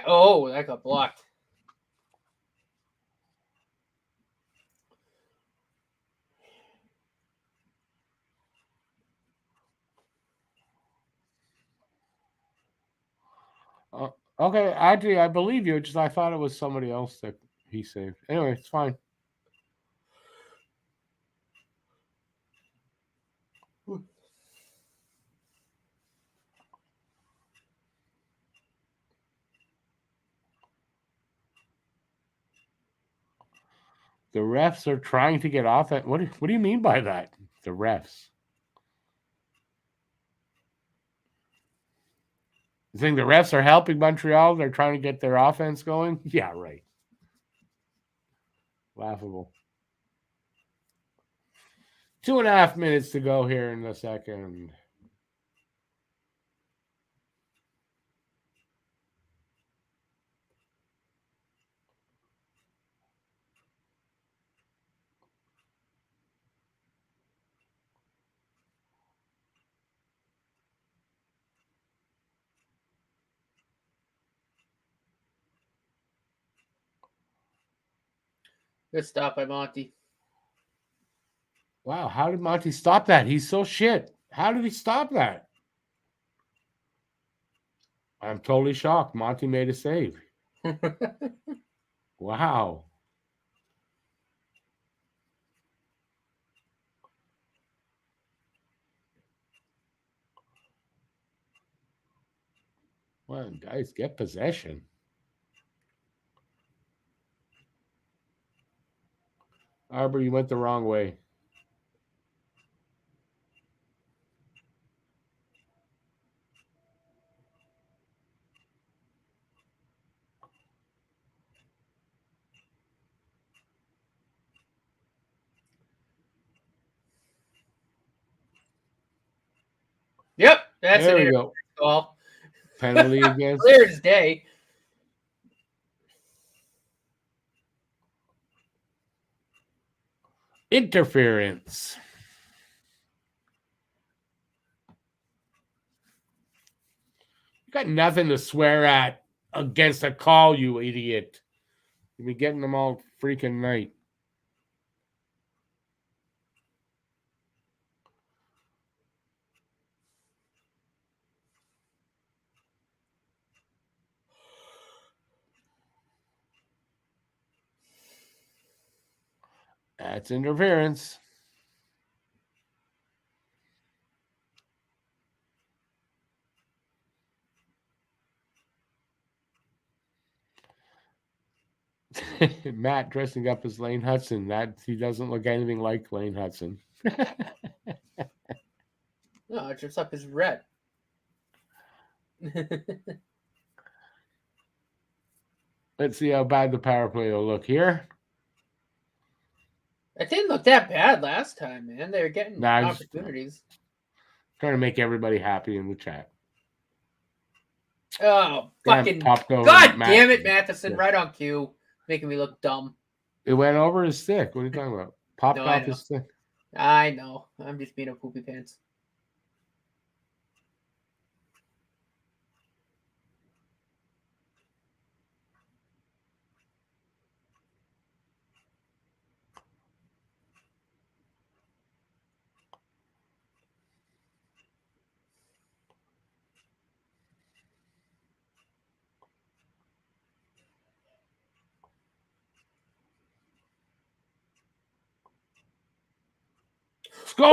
[SPEAKER 2] Oh, that got blocked.
[SPEAKER 1] Okay, actually, I believe you. Just I thought it was somebody else that he saved. Anyway, it's fine. The refs are trying to get off it. What do you mean by that? The refs. You think the refs are helping Montreal? They're trying to get their offense going? Yeah, right. Laughable. 2.5 minutes to go here in the second.
[SPEAKER 2] Good stop by Monty.
[SPEAKER 1] Wow, how did Monty stop that? He's so shit. How did he stop that? I'm totally shocked. Monty made a save. Wow. Well, guys, get possession. Arbor, you went the wrong way.
[SPEAKER 2] Yep, that's
[SPEAKER 1] there we go.
[SPEAKER 2] Call.
[SPEAKER 1] Penalty against.
[SPEAKER 2] Clear as day.
[SPEAKER 1] Interference. You got nothing to swear at against a call, you idiot. You've been getting them all freaking night. That's interference. Matt dressing up as Lane Hudson. That he doesn't look anything like Lane Hudson.
[SPEAKER 2] No, it dress up as red.
[SPEAKER 1] Let's see how bad the power play will look here.
[SPEAKER 2] It didn't look that bad last time, man. They were getting
[SPEAKER 1] Nah,
[SPEAKER 2] opportunities.
[SPEAKER 1] Trying to make everybody happy in the chat.
[SPEAKER 2] Oh, fucking God damn it, Matheson, right on cue. Making me look dumb.
[SPEAKER 1] It went over his stick. What are you talking about? Popped off his stick.
[SPEAKER 2] I know. I'm just being a poopy pants.
[SPEAKER 1] Scores!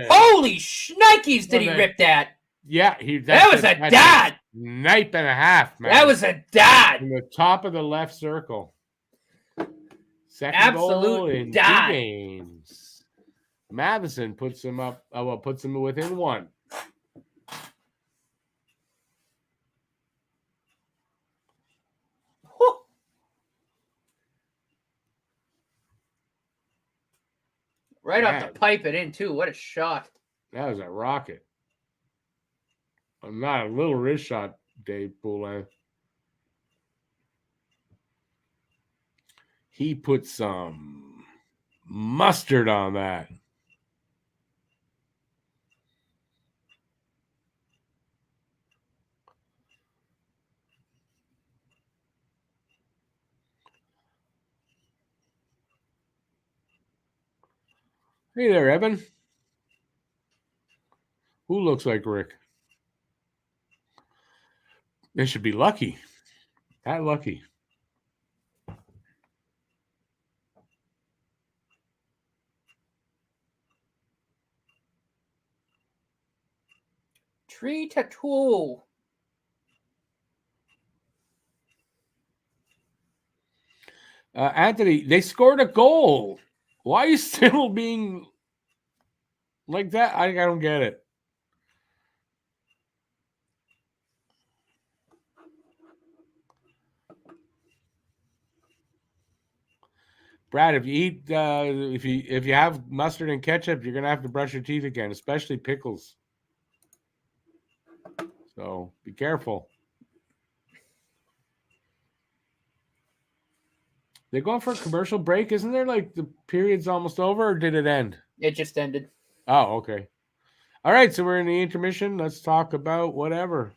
[SPEAKER 2] Holy shnikes, did he rip that?
[SPEAKER 1] Yeah,
[SPEAKER 2] that was a dot.
[SPEAKER 1] Knife and a half, man.
[SPEAKER 2] That was a dot.
[SPEAKER 1] In the top of the left circle. Second
[SPEAKER 2] Absolute
[SPEAKER 1] goal in
[SPEAKER 2] dot.
[SPEAKER 1] 2 games. Matheson puts him up. Puts him within 1.
[SPEAKER 2] Right off the pipe and in, too. What a shot.
[SPEAKER 1] That was a rocket. Not a little wrist shot, Dave Poulin. He put some mustard on that. Hey there, Evan. Who looks like Rick? They should be lucky. That lucky.
[SPEAKER 2] Tree tattoo.
[SPEAKER 1] Anthony, they scored a goal. Why are you still being like that? I don't get it. Brad, if you eat if you have mustard and ketchup, you're gonna have to brush your teeth again, especially pickles. So be careful. They're going for a commercial break, isn't there? Like the period's almost over, or did it end?
[SPEAKER 2] It just ended.
[SPEAKER 1] Oh, okay. All right, so we're in the intermission. Let's talk about whatever.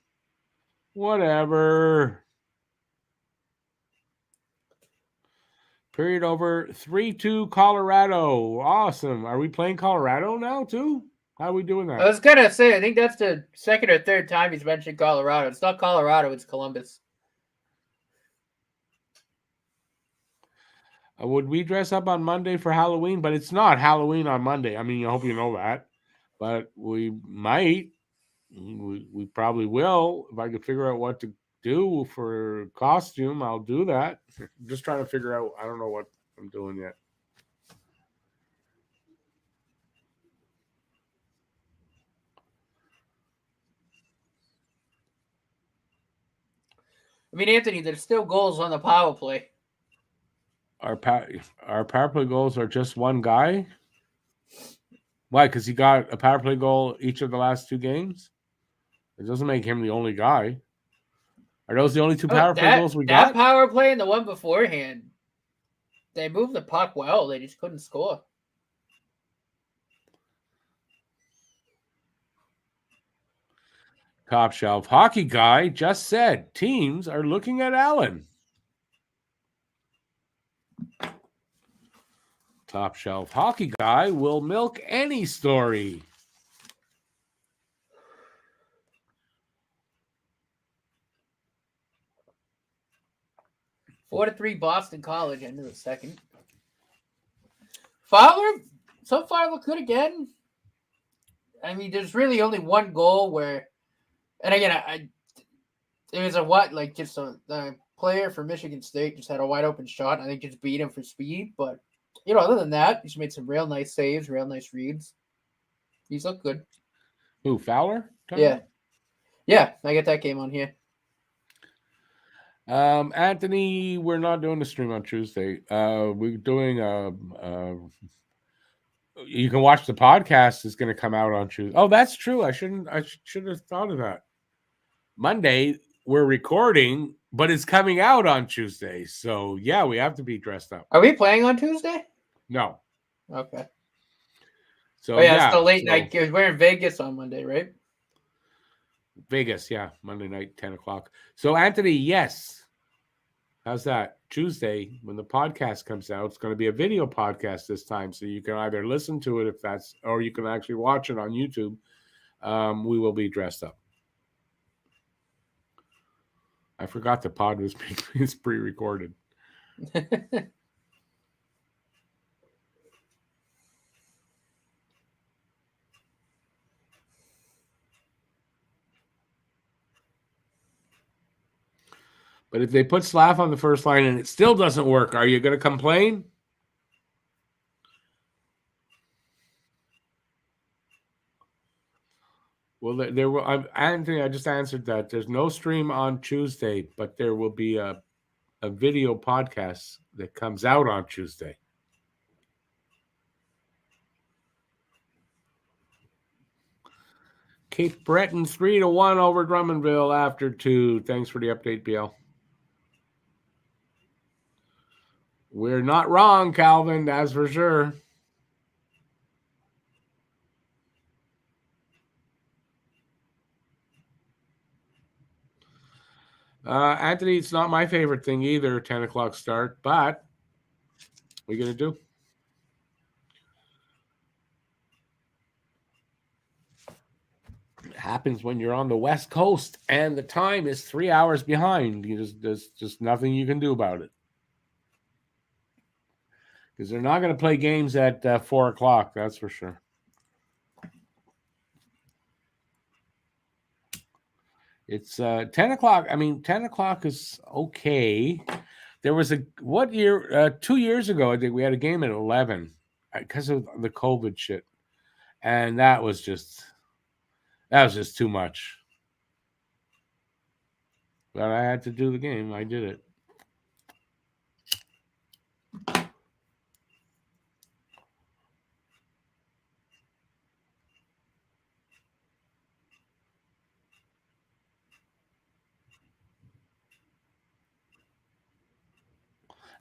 [SPEAKER 1] Period over 3-2 Colorado. Awesome. Are we playing Colorado now too? How are we doing that?
[SPEAKER 2] I was gonna say, I think that's the second or third time he's mentioned Colorado. It's not Colorado, it's Columbus.
[SPEAKER 1] Would we dress up on Monday for Halloween? But it's not Halloween on Monday. I mean, I hope you know that. But we might. We probably will. If I could figure out what to do for costume, I'll do that. I'm just trying to figure out. I don't know what I'm doing yet.
[SPEAKER 2] I mean, Anthony, there's still goals on the power play.
[SPEAKER 1] Our power play goals are just one guy? Why? Because he got a power play goal each of the last 2 games? It doesn't make him the only guy. Are those the only 2 power play goals we got?
[SPEAKER 2] That power play and the one beforehand. They moved the puck well. They just couldn't score.
[SPEAKER 1] Top Shelf Hockey Guy just said teams are looking at Allen. Top Shelf Hockey Guy will milk any story.
[SPEAKER 2] Four to 3 Boston College, end of the second. Fowler, so far look good again. I mean, there's really only one goal where, and again, it was a what, like just a player for Michigan State just had a wide open shot. I think just beat him for speed. But, other than that, he's made some real nice saves, real nice reads. He's looked good.
[SPEAKER 1] Who, Fowler?
[SPEAKER 2] Yeah. Yeah, I get that game on here.
[SPEAKER 1] Anthony, we're not doing the stream on Tuesday. We're doing you can watch the podcast. It's going to come out on Tuesday. Oh, that's true. I should have thought of that. Monday we're recording, but it's coming out on Tuesday. So yeah, we have to be dressed up.
[SPEAKER 2] Are we playing on Tuesday?
[SPEAKER 1] No.
[SPEAKER 2] Okay.
[SPEAKER 1] So
[SPEAKER 2] it's the late night because we're in Vegas on Monday, right?
[SPEAKER 1] Vegas, yeah, Monday night, 10 o'clock. So Anthony, yes. How's that? Tuesday, when the podcast comes out, it's going to be a video podcast this time. So you can either listen to it or you can actually watch it on YouTube. We will be dressed up. I forgot the pod was pre-recorded. But if they put Slav on the first line and it still doesn't work, are you going to complain? Well, Anthony, I just answered that. There's no stream on Tuesday, but there will be a video podcast that comes out on Tuesday. Cape Breton 3-1 over Drummondville after 2. Thanks for the update, BL. We're not wrong, Calvin, that's for sure. Anthony, it's not my favorite thing either, 10 o'clock start, but what are you going to do? It happens when you're on the West Coast and the time is 3 hours behind. There's just nothing you can do about it. Because they're not going to play games at 4 o'clock, that's for sure. It's 10 o'clock. I mean, 10 o'clock is okay. There was 2 years ago, I think we had a game at 11 because of the COVID shit. And that was just too much. But I had to do the game. I did it.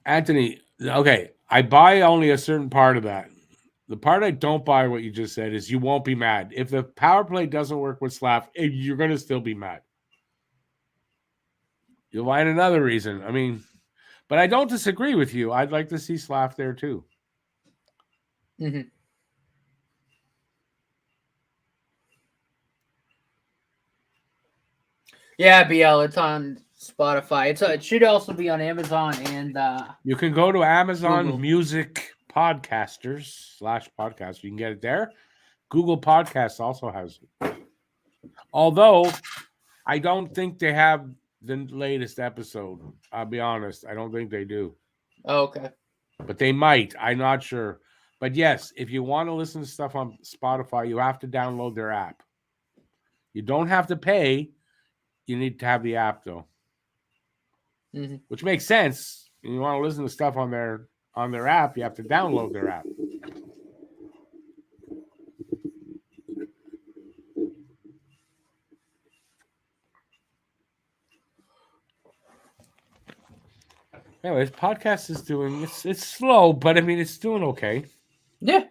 [SPEAKER 1] Anthony, okay, I buy only a certain part of that. The part I don't buy what you just said is you won't be mad. If the power play doesn't work with Slav, you're going to still be mad. You'll find another reason. I mean, but I don't disagree with you. I'd like to see Slav there too.
[SPEAKER 2] Mm-hmm. Yeah, BL, it's on Spotify. It should also be on Amazon and
[SPEAKER 1] you can go to Amazon
[SPEAKER 2] Google.
[SPEAKER 1] Music Podcasters /podcast. You can get it there. Google Podcasts also has it. Although I don't think they have the latest episode. I'll be honest. I don't think they do.
[SPEAKER 2] Oh, okay.
[SPEAKER 1] But they might. I'm not sure. But yes, if you want to listen to stuff on Spotify, you have to download their app. You don't have to pay. You need to have the app though, which makes sense. You want to listen to stuff on their app, you have to download their app. Anyways, podcast is doing it's slow, but I mean it's doing okay.
[SPEAKER 2] Yeah.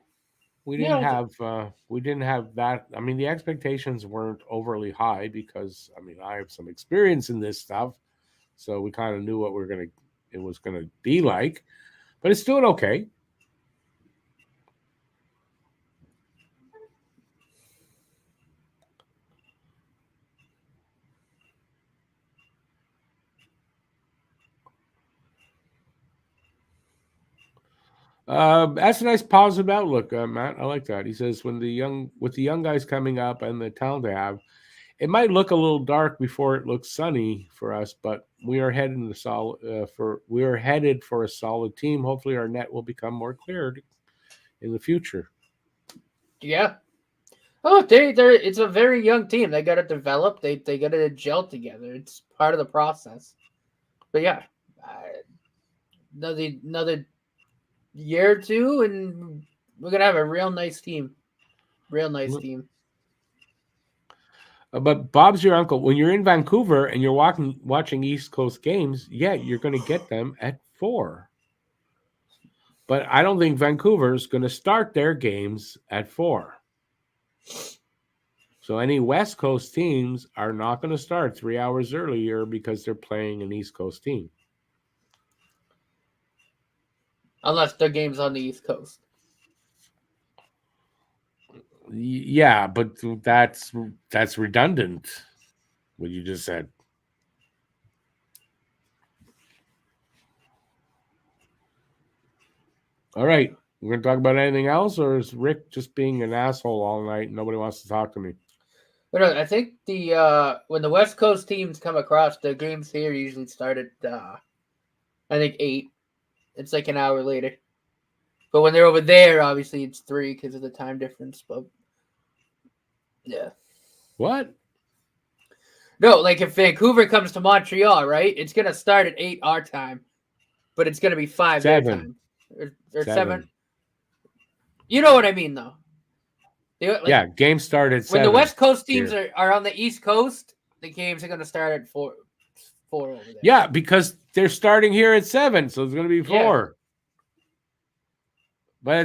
[SPEAKER 1] We didn't have that. I mean, the expectations weren't overly high because I mean I have some experience in this stuff, so we kind of knew what it was gonna be like, but it's doing okay. That's a nice positive outlook, Matt. I like that. He says with the young guys coming up and the talent they have, it might look a little dark before it looks sunny for us, but we are heading we are headed for a solid team. Hopefully, our net will become more clear in the future.
[SPEAKER 2] Yeah. Oh, it's a very young team. They got to develop. They got to gel together. It's part of the process. But yeah, another year or two, and we're gonna have a real nice team. Real nice team.
[SPEAKER 1] But Bob's your uncle. When you're in Vancouver and you're watching East Coast games, yeah, you're going to get them at 4. But I don't think Vancouver's going to start their games at 4. So any West Coast teams are not going to start 3 hours earlier because they're playing an East Coast team.
[SPEAKER 2] Unless the game's on the East Coast.
[SPEAKER 1] Yeah, but that's redundant, what you just said. All right. We're going to talk about anything else, or is Rick just being an asshole all night and nobody wants to talk to me?
[SPEAKER 2] But I think when the West Coast teams come across, the games here usually start at, I think, 8. It's like an hour later. But when they're over there, obviously it's 3 because of the time difference. But yeah.
[SPEAKER 1] What?
[SPEAKER 2] No, like if Vancouver comes to Montreal, right? It's going to start at 8 our time, but it's going to be 5 their time. Or 7. You know what I mean, though.
[SPEAKER 1] Yeah, games start at 7.
[SPEAKER 2] When the West Coast teams are on the East Coast, the games are going to start at 4 over there.
[SPEAKER 1] Yeah, because they're starting here at 7, so it's going to be 4. Yeah. But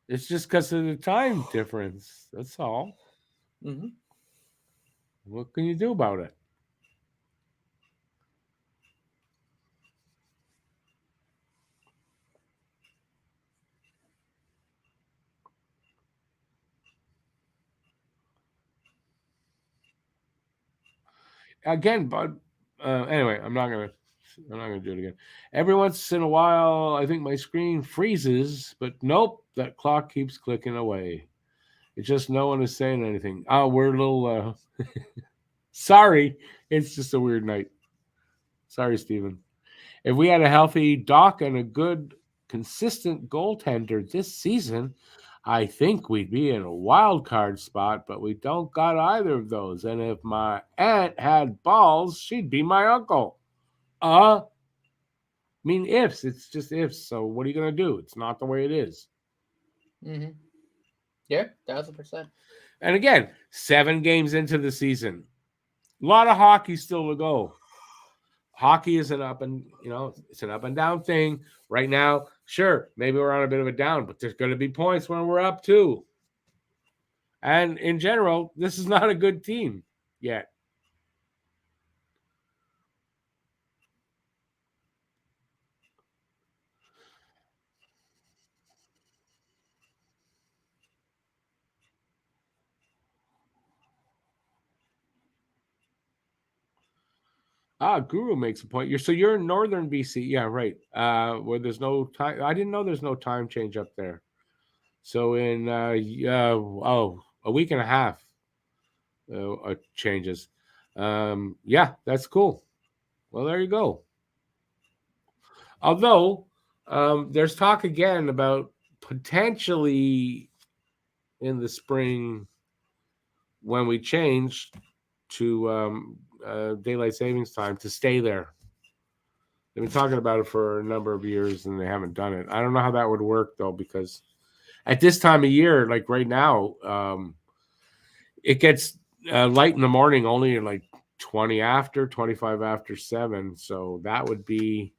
[SPEAKER 1] it's just because of the time difference. That's all.
[SPEAKER 2] Mm-hmm.
[SPEAKER 1] What can you do about it? Again, but anyway, I'm not gonna do it again. Every once in a while, I think my screen freezes, but nope, that clock keeps clicking away. It's just no one is saying anything. Oh, we're a little sorry. It's just a weird night. Sorry, Steven. If we had a healthy Doc and a good, consistent goaltender this season, I think we'd be in a wild card spot, but we don't got either of those. And if my aunt had balls, she'd be my uncle. I mean, ifs. It's just ifs. So what are you going to do? It's not the way it is.
[SPEAKER 2] Mm-hmm. Yeah, 1,000%.
[SPEAKER 1] And again, 7 games into the season. A lot of hockey still to go. Hockey is it's an up and down thing right now. Sure, maybe we're on a bit of a down, but there's going to be points when we're up too. And in general, this is not a good team yet. Guru makes a point. You're in northern BC, yeah, right? Where there's no time. I didn't know there's no time change up there. So in a week and a half changes. Yeah, that's cool. Well, there you go. Although there's talk again about potentially in the spring when we change to daylight savings time to stay there. They've been talking about it for a number of years and they haven't done it. I don't know how that would work though, because at this time of year, like right now, it gets light in the morning only like 25 after 7. So that would be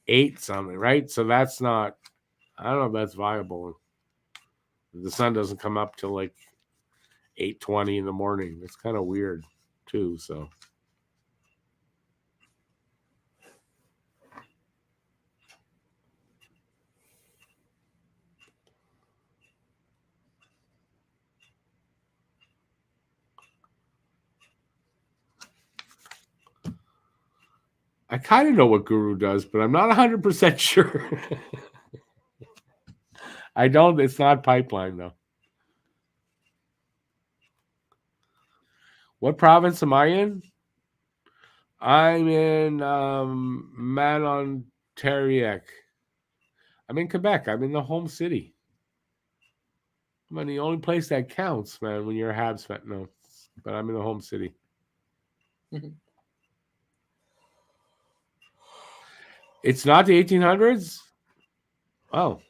[SPEAKER 1] 8 something, right? So that's not, I don't know if that's viable. The sun doesn't come up till like 8:20 in the morning. It's kind of weird too. So I kind of know what Guru does, but I'm not 100% sure. I don't. It's not pipeline though. What province am I in? I'm in Manonteriac. I'm in Quebec. I'm in the home city. I'm in the only place that counts, man, when you're a Habs fan. No, but I'm in the home city. It's not the 1800s? Oh.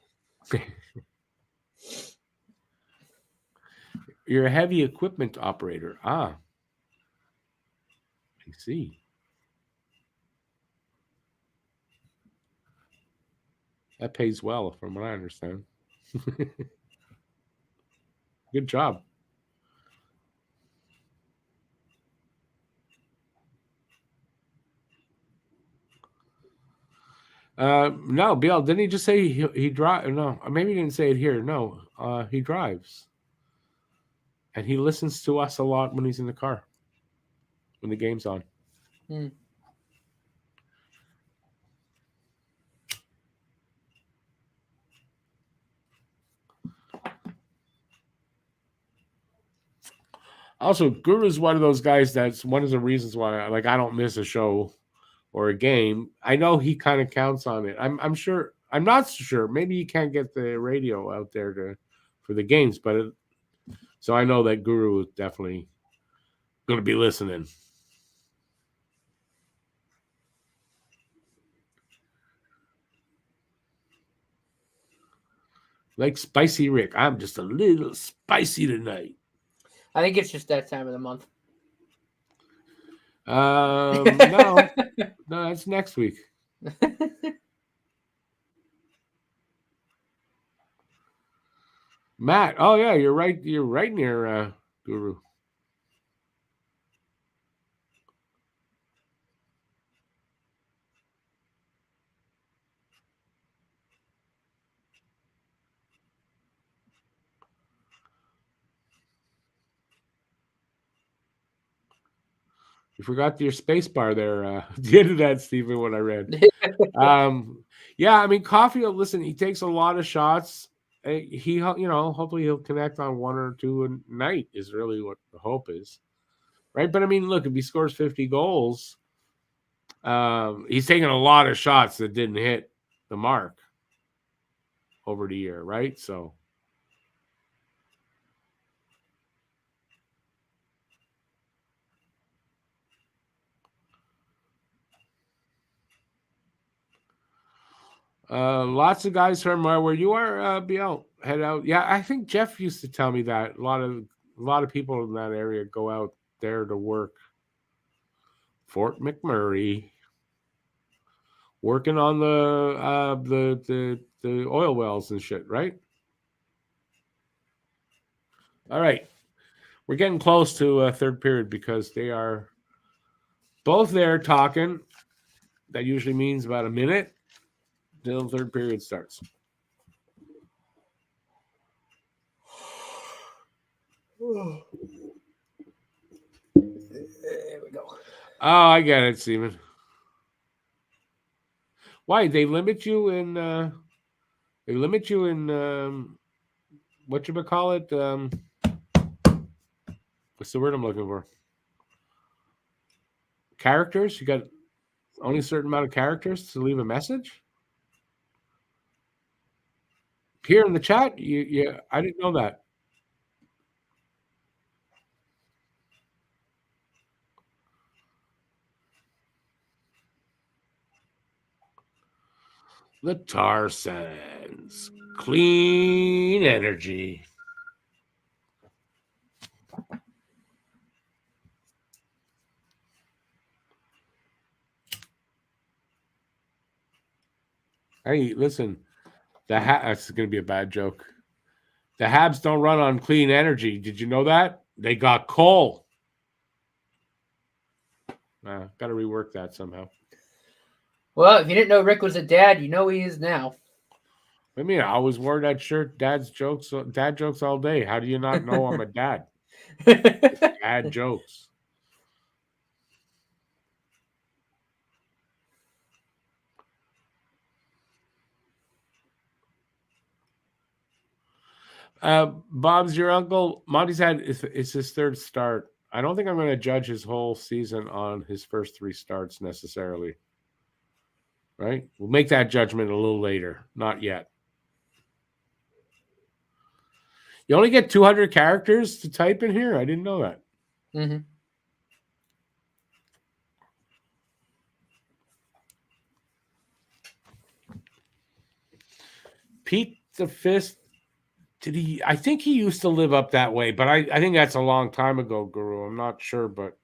[SPEAKER 1] You're a heavy equipment operator. Ah. I see. That pays well, from what I understand. Good job. No, Bill, didn't he just say he drive? No, maybe he didn't say it here. No, he drives. And he listens to us a lot when he's in the car, when the game's on. Also, Guru's one of those guys that's one of the reasons why I don't miss a show or a game. I know he kind of counts on it. I'm sure. I'm not sure. Maybe you can't get the radio out there for the games, but so I know that Guru is definitely going to be listening. Like Spicy Rick, I'm just a little spicy tonight.
[SPEAKER 2] I think it's just that time of the month.
[SPEAKER 1] No, that's next week. Matt, oh yeah, you're right. You're right near Guru. You forgot your space bar there at the end of that, Stephen, when I read. Yeah, I mean, Coffee, listen, he takes a lot of shots. He, hopefully he'll connect on one or two a night is really what the hope is. Right? But I mean, look, if he scores 50 goals, he's taking a lot of shots that didn't hit the mark over the year, right? So lots of guys from where you are, BL, head out. Yeah, I think Jeff used to tell me that a lot of people in that area go out there to work. Fort McMurray, working on the oil wells and shit, right? All right, we're getting close to third period because they are both there talking. That usually means about a minute till third period starts.
[SPEAKER 2] There we go.
[SPEAKER 1] Oh, I get it, Steven. Why they limit you in? They limit you in what you call it? What's the word I'm looking for? Characters. You got only a certain amount of characters to leave a message. Here in the chat, I didn't know that. The tar sands, clean energy. Hey, listen, that's going to be a bad joke. The Habs don't run on clean energy. Did you know that? They got coal. Got to rework that somehow.
[SPEAKER 2] Well, if you didn't know Rick was a dad, you know he is now.
[SPEAKER 1] I mean, I always wore that shirt. Dad jokes all day. How do you not know I'm a dad? Dad jokes. Bob's your uncle. Monty's had it's his third start. I don't think I'm going to judge his whole season on his first 3 starts necessarily. Right? We'll make that judgment a little later. Not yet. You only get 200 characters to type in here? I didn't know that.
[SPEAKER 2] Mm-hmm.
[SPEAKER 1] Pete the Fist, did he? I think he used to live up that way, but I think that's a long time ago, Guru. I'm not sure, but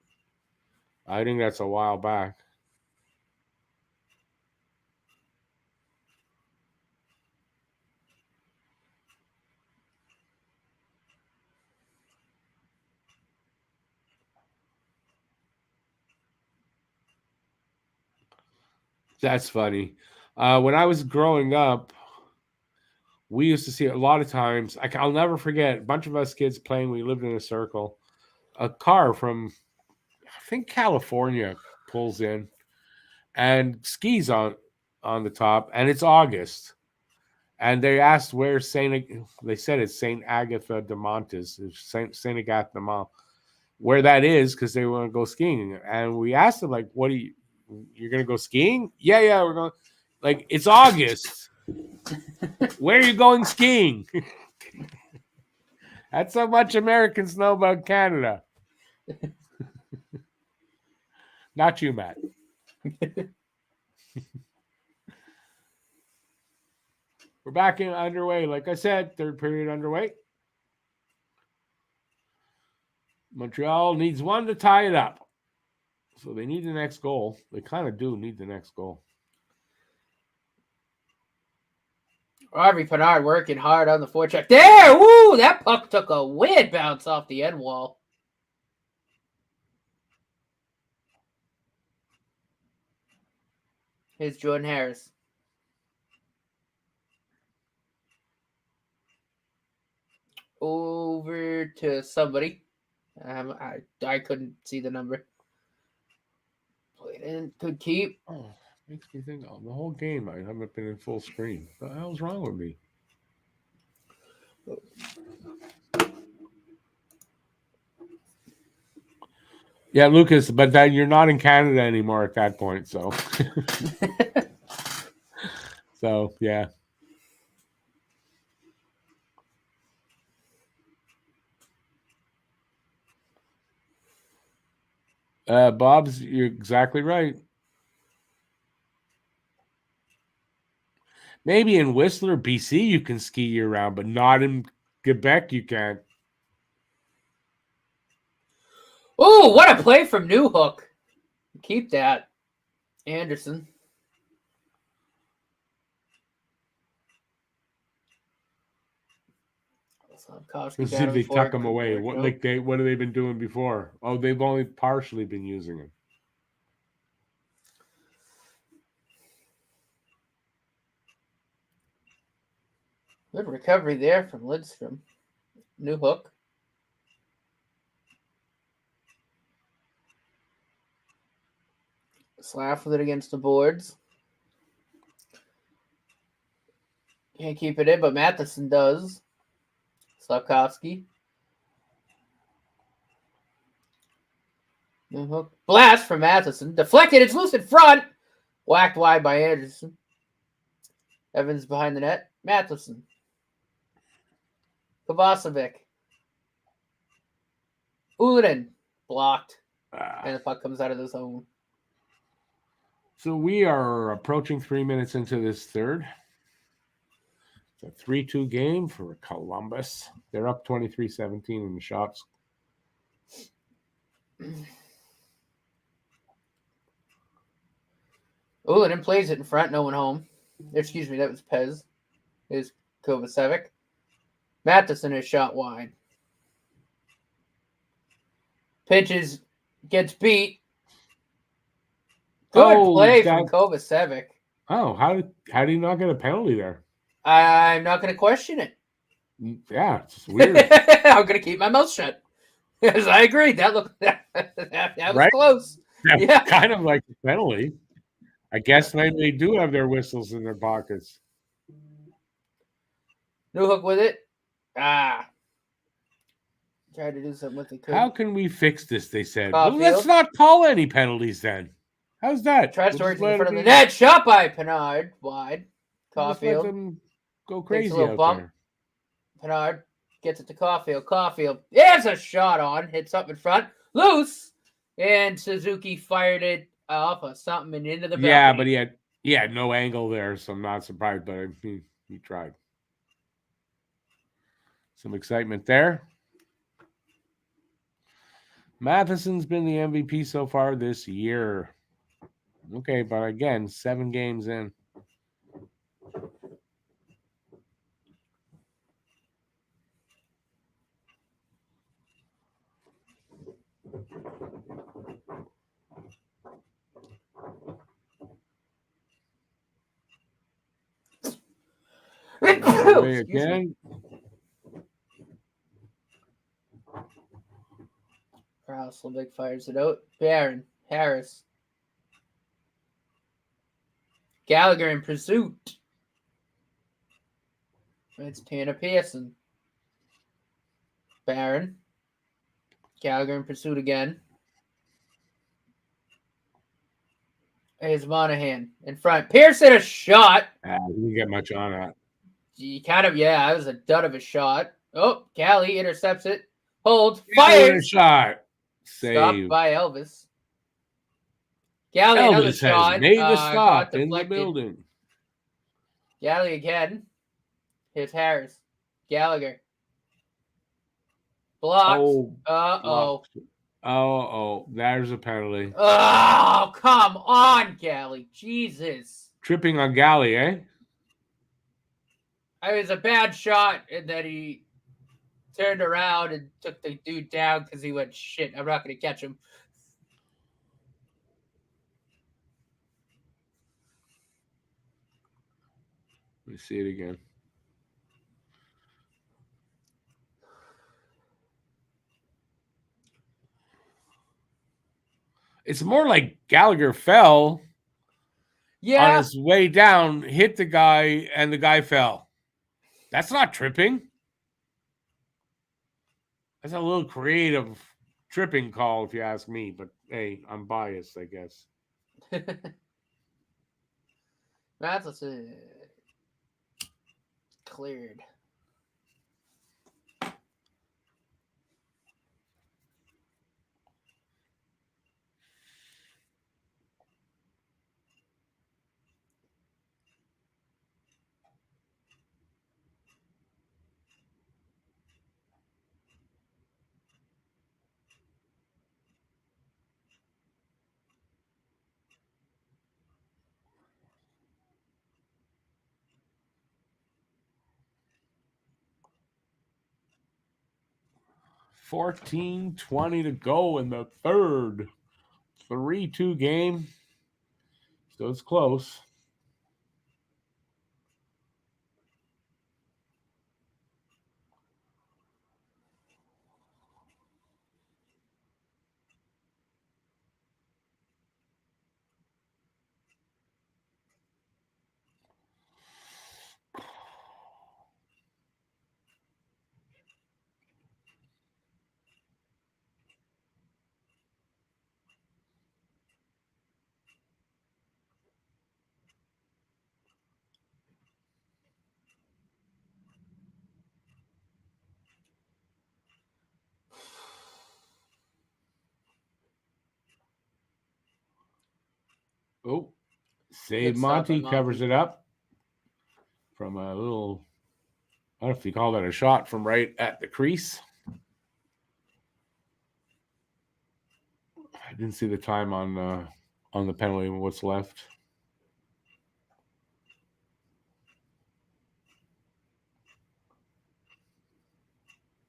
[SPEAKER 1] I think that's a while back. That's funny. When I was growing up, we used to see a lot of times. I'll never forget a bunch of us kids playing. We lived in a circle. A car from, I think, California pulls in and skis on the top, and it's August. And they asked where they said it's Saint Agatha de Montes, Saint Agatha de Mont, where that is, because they want to go skiing. And we asked them, like, you're going to go skiing? Yeah, we're going. Like, it's August. Where are you going skiing? That's how much Americans know about Canada. Not you, Matt. We're back in underway. Like I said, third period underway. Montreal needs one to tie it up. So they need the next goal. They kind of do need the next goal.
[SPEAKER 2] Harvey Pinard working hard on the forecheck. There! Woo! That puck took a weird bounce off the end wall. Here's Jordan Harris. Over to somebody. I couldn't see the number. Played in. Could keep.
[SPEAKER 1] Oh, makes me think the whole game I haven't been in full screen. What the hell's wrong with me? Yeah, Lucas, but then you're not in Canada anymore at that point, so. So, yeah. Bob's, you're exactly right. Maybe in Whistler, BC, you can ski year-round, but not in Quebec, you can't.
[SPEAKER 2] Oh, what a play from Newhook. Keep that. Anderson.
[SPEAKER 1] Let's see if they tuck them away. What have they been doing before? Oh, they've only partially been using them.
[SPEAKER 2] Good recovery there from Lidstrom. Newhook. Slav with it against the boards. Can't keep it in, but Matheson does. Slavkovsky. Newhook. Blast from Matheson. Deflected. It's loose in front. Whacked wide by Anderson. Evans behind the net. Matheson. Kovacevic. Ulinen. Blocked. And the puck comes out of the zone.
[SPEAKER 1] So we are approaching 3 minutes into this third. It's a 3-2 game for Columbus. They're up 23-17 in the shots.
[SPEAKER 2] Ulinen plays it in front, no one home. Excuse me, that was Pez. Is Kovacevic. Matheson is shot wide. Pitches, gets beat. Good play from Kovacevic.
[SPEAKER 1] Oh, how did he not get a penalty there?
[SPEAKER 2] I'm not going to question it.
[SPEAKER 1] Yeah, it's weird.
[SPEAKER 2] I'm going to keep my mouth shut. Because I agree. That was right? Close.
[SPEAKER 1] Yeah, kind of like a penalty. I guess maybe they do have their whistles in their pockets.
[SPEAKER 2] Newhook with it. Try to do something with it.
[SPEAKER 1] How can we fix this? They said.
[SPEAKER 2] Caulfield.
[SPEAKER 1] Well, let's not call any penalties then. How's that?
[SPEAKER 2] Tries to work
[SPEAKER 1] just
[SPEAKER 2] in front of the
[SPEAKER 1] be-
[SPEAKER 2] net. Shot by Pinard. Wide.
[SPEAKER 1] Just let
[SPEAKER 2] Caulfield.
[SPEAKER 1] them go
[SPEAKER 2] Takes a
[SPEAKER 1] crazy
[SPEAKER 2] little
[SPEAKER 1] out
[SPEAKER 2] bump.
[SPEAKER 1] there.
[SPEAKER 2] Pinard gets it to Caulfield. Caulfield. There's a shot on. Hits up in front. Loose. And Suzuki fired it off of something and into the balcony.
[SPEAKER 1] Yeah, but he had no angle there, so I'm not surprised. But he tried. Some excitement there. Matheson's been the MVP so far this year. Okay, but again, 7 games in. Again.
[SPEAKER 2] Rosselbeck fires it out. Barron. Harris. Gallagher in pursuit. It's Tanner Pearson. Barron. Gallagher in pursuit again. Here's Monahan in front. Pearson a shot.
[SPEAKER 1] He didn't get much on that.
[SPEAKER 2] He kind of, that was a dud of a shot. Oh, Galley intercepts it. Hold. Fires.
[SPEAKER 1] Shot. Save.
[SPEAKER 2] Stopped by Elvis. Galley another
[SPEAKER 1] Elvis
[SPEAKER 2] shot.
[SPEAKER 1] has made the stop in the
[SPEAKER 2] deflected.
[SPEAKER 1] building.
[SPEAKER 2] Galley again. Here's Harris. Gallagher. Blocked.
[SPEAKER 1] Oh. Oh, there's a penalty.
[SPEAKER 2] Oh, come on, Galley. Jesus.
[SPEAKER 1] Tripping on Galley, eh?
[SPEAKER 2] It was a bad shot, and then he turned around and took the dude down because he went, shit, I'm not going to catch him.
[SPEAKER 1] Let me see it again. It's more like Gallagher fell on his way down, hit the guy, and the guy fell. That's not tripping. That's a little creative tripping call, if you ask me. But, hey, I'm biased, I guess.
[SPEAKER 2] That's cleared.
[SPEAKER 1] $14:20 to go in the third. 3-2 game. So it's close. Oh, save Monty covers it up from a little, I don't know if you call that a shot from right at the crease. I didn't see the time on the penalty. What's left?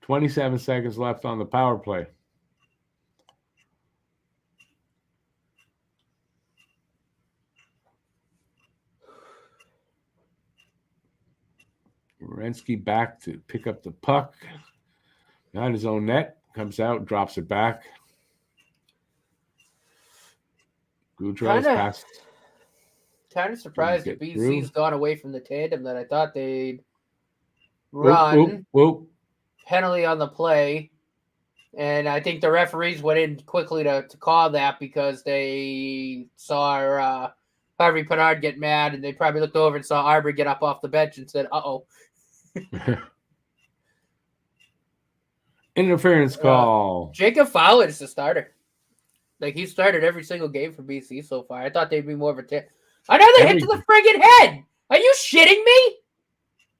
[SPEAKER 1] $27 seconds left on the power play. Werenski back to pick up the puck behind his own net. Comes out, drops it back. Goudreau's passed.
[SPEAKER 2] Kind of surprised that BC's gone away from the tandem that I thought they'd run.
[SPEAKER 1] Whoop.
[SPEAKER 2] Penalty on the play. And I think the referees went in quickly to call that because they saw Harvey Pinard get mad, and they probably looked over and saw Arbor get up off the bench and said, "Uh-oh."
[SPEAKER 1] Interference call.
[SPEAKER 2] Jacob Fowler is the starter. Like, he started every single game for BC so far. I thought they'd be more of a another hit to the friggin' head. Are you shitting me?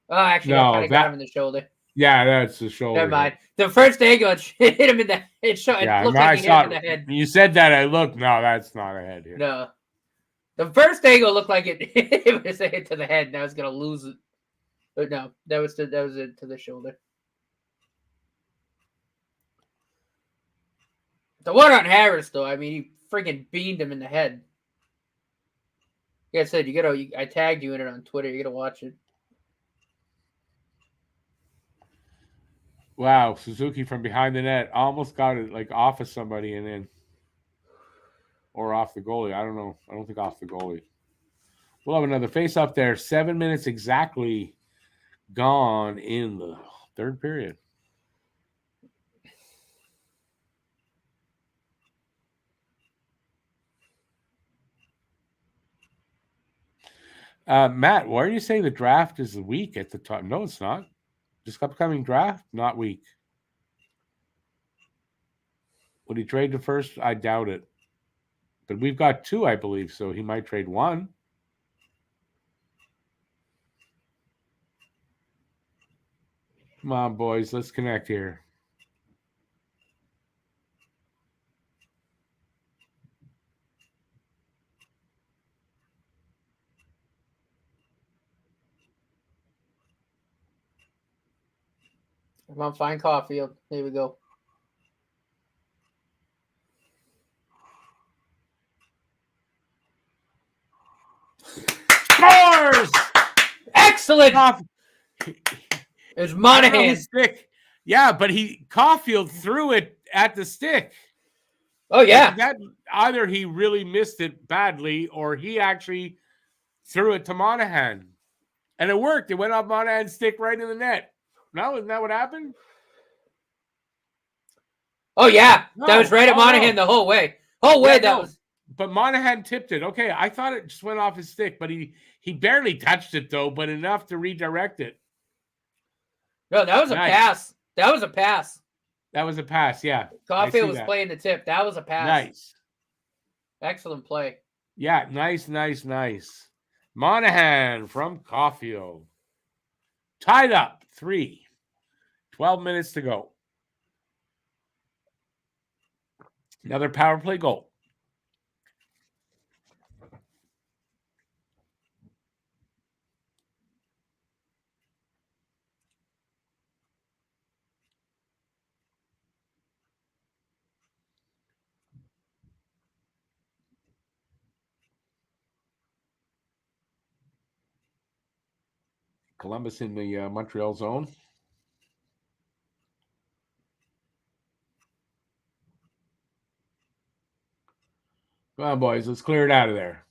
[SPEAKER 2] Oh, actually, I kind of got him in the shoulder.
[SPEAKER 1] Yeah, that's the shoulder.
[SPEAKER 2] Never mind. The first angle, it hit him in the head. It looked like he hit him in the head.
[SPEAKER 1] You said that. I looked. No, that's not a head here.
[SPEAKER 2] No. The first angle looked like it was a hit to the head, and I was going to lose it. But no, that was it to the shoulder. The one on Harris, though, I mean, he freaking beamed him in the head. Like I said, I tagged you in it on Twitter. You got to watch it.
[SPEAKER 1] Wow, Suzuki from behind the net almost got it like off of somebody and then, or off the goalie. I don't know. I don't think off the goalie. We'll have another face up there. 7 minutes exactly gone in the third period. Matt, why are you saying the draft is weak at the top? No, it's not. This upcoming draft, not weak. Would he trade the first? I doubt it. But we've got 2, I believe, so he might trade 1. Come on, boys. Let's connect here.
[SPEAKER 2] I'm on Fine Caulfield. Here we go.
[SPEAKER 1] Scores!
[SPEAKER 2] Excellent! It's Monahan.
[SPEAKER 1] Stick. Yeah, but Caulfield threw it at the stick.
[SPEAKER 2] Oh, yeah.
[SPEAKER 1] That either he really missed it badly or he actually threw it to Monahan. And it worked. It went off Monahan's stick right in the net. No, isn't that what happened?
[SPEAKER 2] Oh, yeah. No, that was right at Monahan the whole way. But
[SPEAKER 1] Monahan tipped it. Okay, I thought it just went off his stick, but he barely touched it, though, but enough to redirect it.
[SPEAKER 2] No, that was a pass. That was a pass.
[SPEAKER 1] That was a pass, yeah.
[SPEAKER 2] Caulfield was playing the tip. That was a pass.
[SPEAKER 1] Nice.
[SPEAKER 2] Excellent play.
[SPEAKER 1] Yeah, nice. Monahan from Caulfield. Tied up 3. 12 minutes to go. Another power play goal. Columbus in the Montreal zone. Come on, boys. Let's clear it out of there.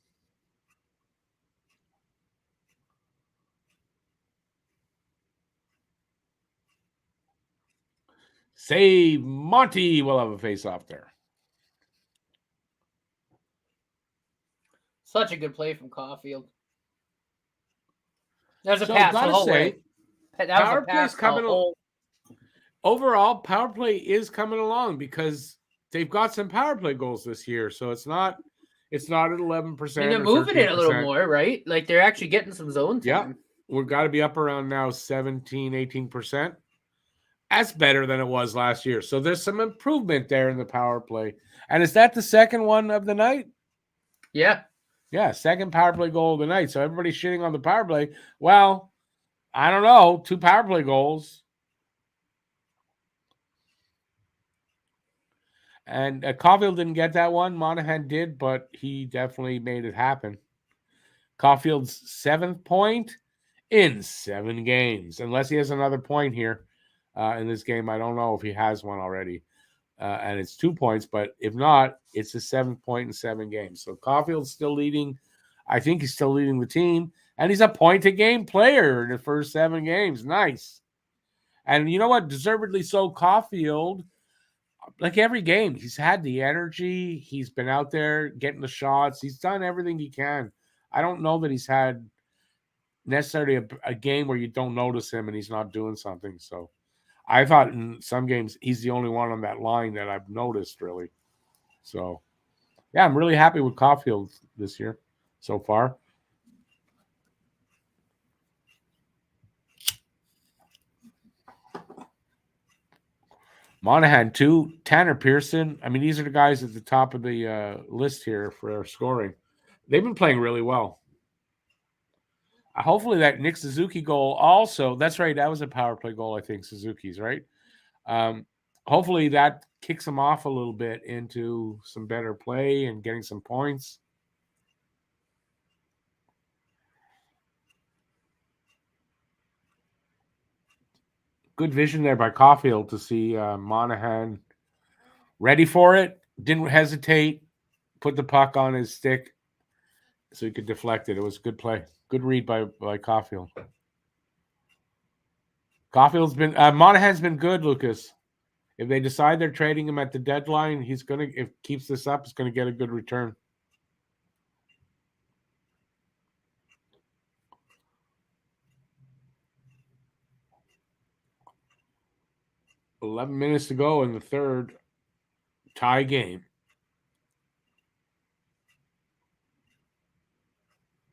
[SPEAKER 1] Save Monty. We'll have a face-off there.
[SPEAKER 2] Such a good play from Caulfield. That was a pass the whole way.
[SPEAKER 1] Power play's coming along. Overall, power play is coming along because they've got some power play goals this year. So it's not at 11%.
[SPEAKER 2] And they're moving it a little more, right? Like they're actually getting some zone time.
[SPEAKER 1] Yeah. We've got to be up around now 17, 18%. That's better than it was last year. So there's some improvement there in the power play. And is that the second one of the night?
[SPEAKER 2] Yeah.
[SPEAKER 1] Yeah, second power play goal of the night. So everybody's shitting on the power play. Well, I don't know. 2 power play goals. And Caulfield didn't get that one. Monahan did, but he definitely made it happen. Caulfield's 7th point in 7 games. Unless he has another point here in this game. I don't know if he has one already. And it's 2 points, but if not, it's a 7th point in 7 games. So Caulfield's still leading. I think he's still leading the team. And he's a point-a-game player in the first 7 games. Nice. And you know what? Deservedly so, Caulfield. like every game, he's had the energy. He's been out there getting the shots. He's done everything he can. I don't know that he's had necessarily a game where you don't notice him and he's not doing something. So I thought in some games he's the only one on that line that I've noticed, really. So, yeah, I'm really happy with Caulfield this year so far. Monahan, too. Tanner Pearson. I mean, these are the guys at the top of the list here for scoring. They've been playing really well. Hopefully that Nick Suzuki goal also, that's right, that was a power play goal, I think, Suzuki's, right? Hopefully that kicks them off a little bit into some better play and getting some points. Good vision there by Caulfield to see Monahan ready for it. Didn't hesitate. Put the puck on his stick so he could deflect it. It was a good play. Good read by Caulfield. Caulfield's been Monahan's been good, Lucas. If they decide they're trading him at the deadline, he's gonna, if keeps this up, he's gonna get a good return. $11 to go in the third. Tie game.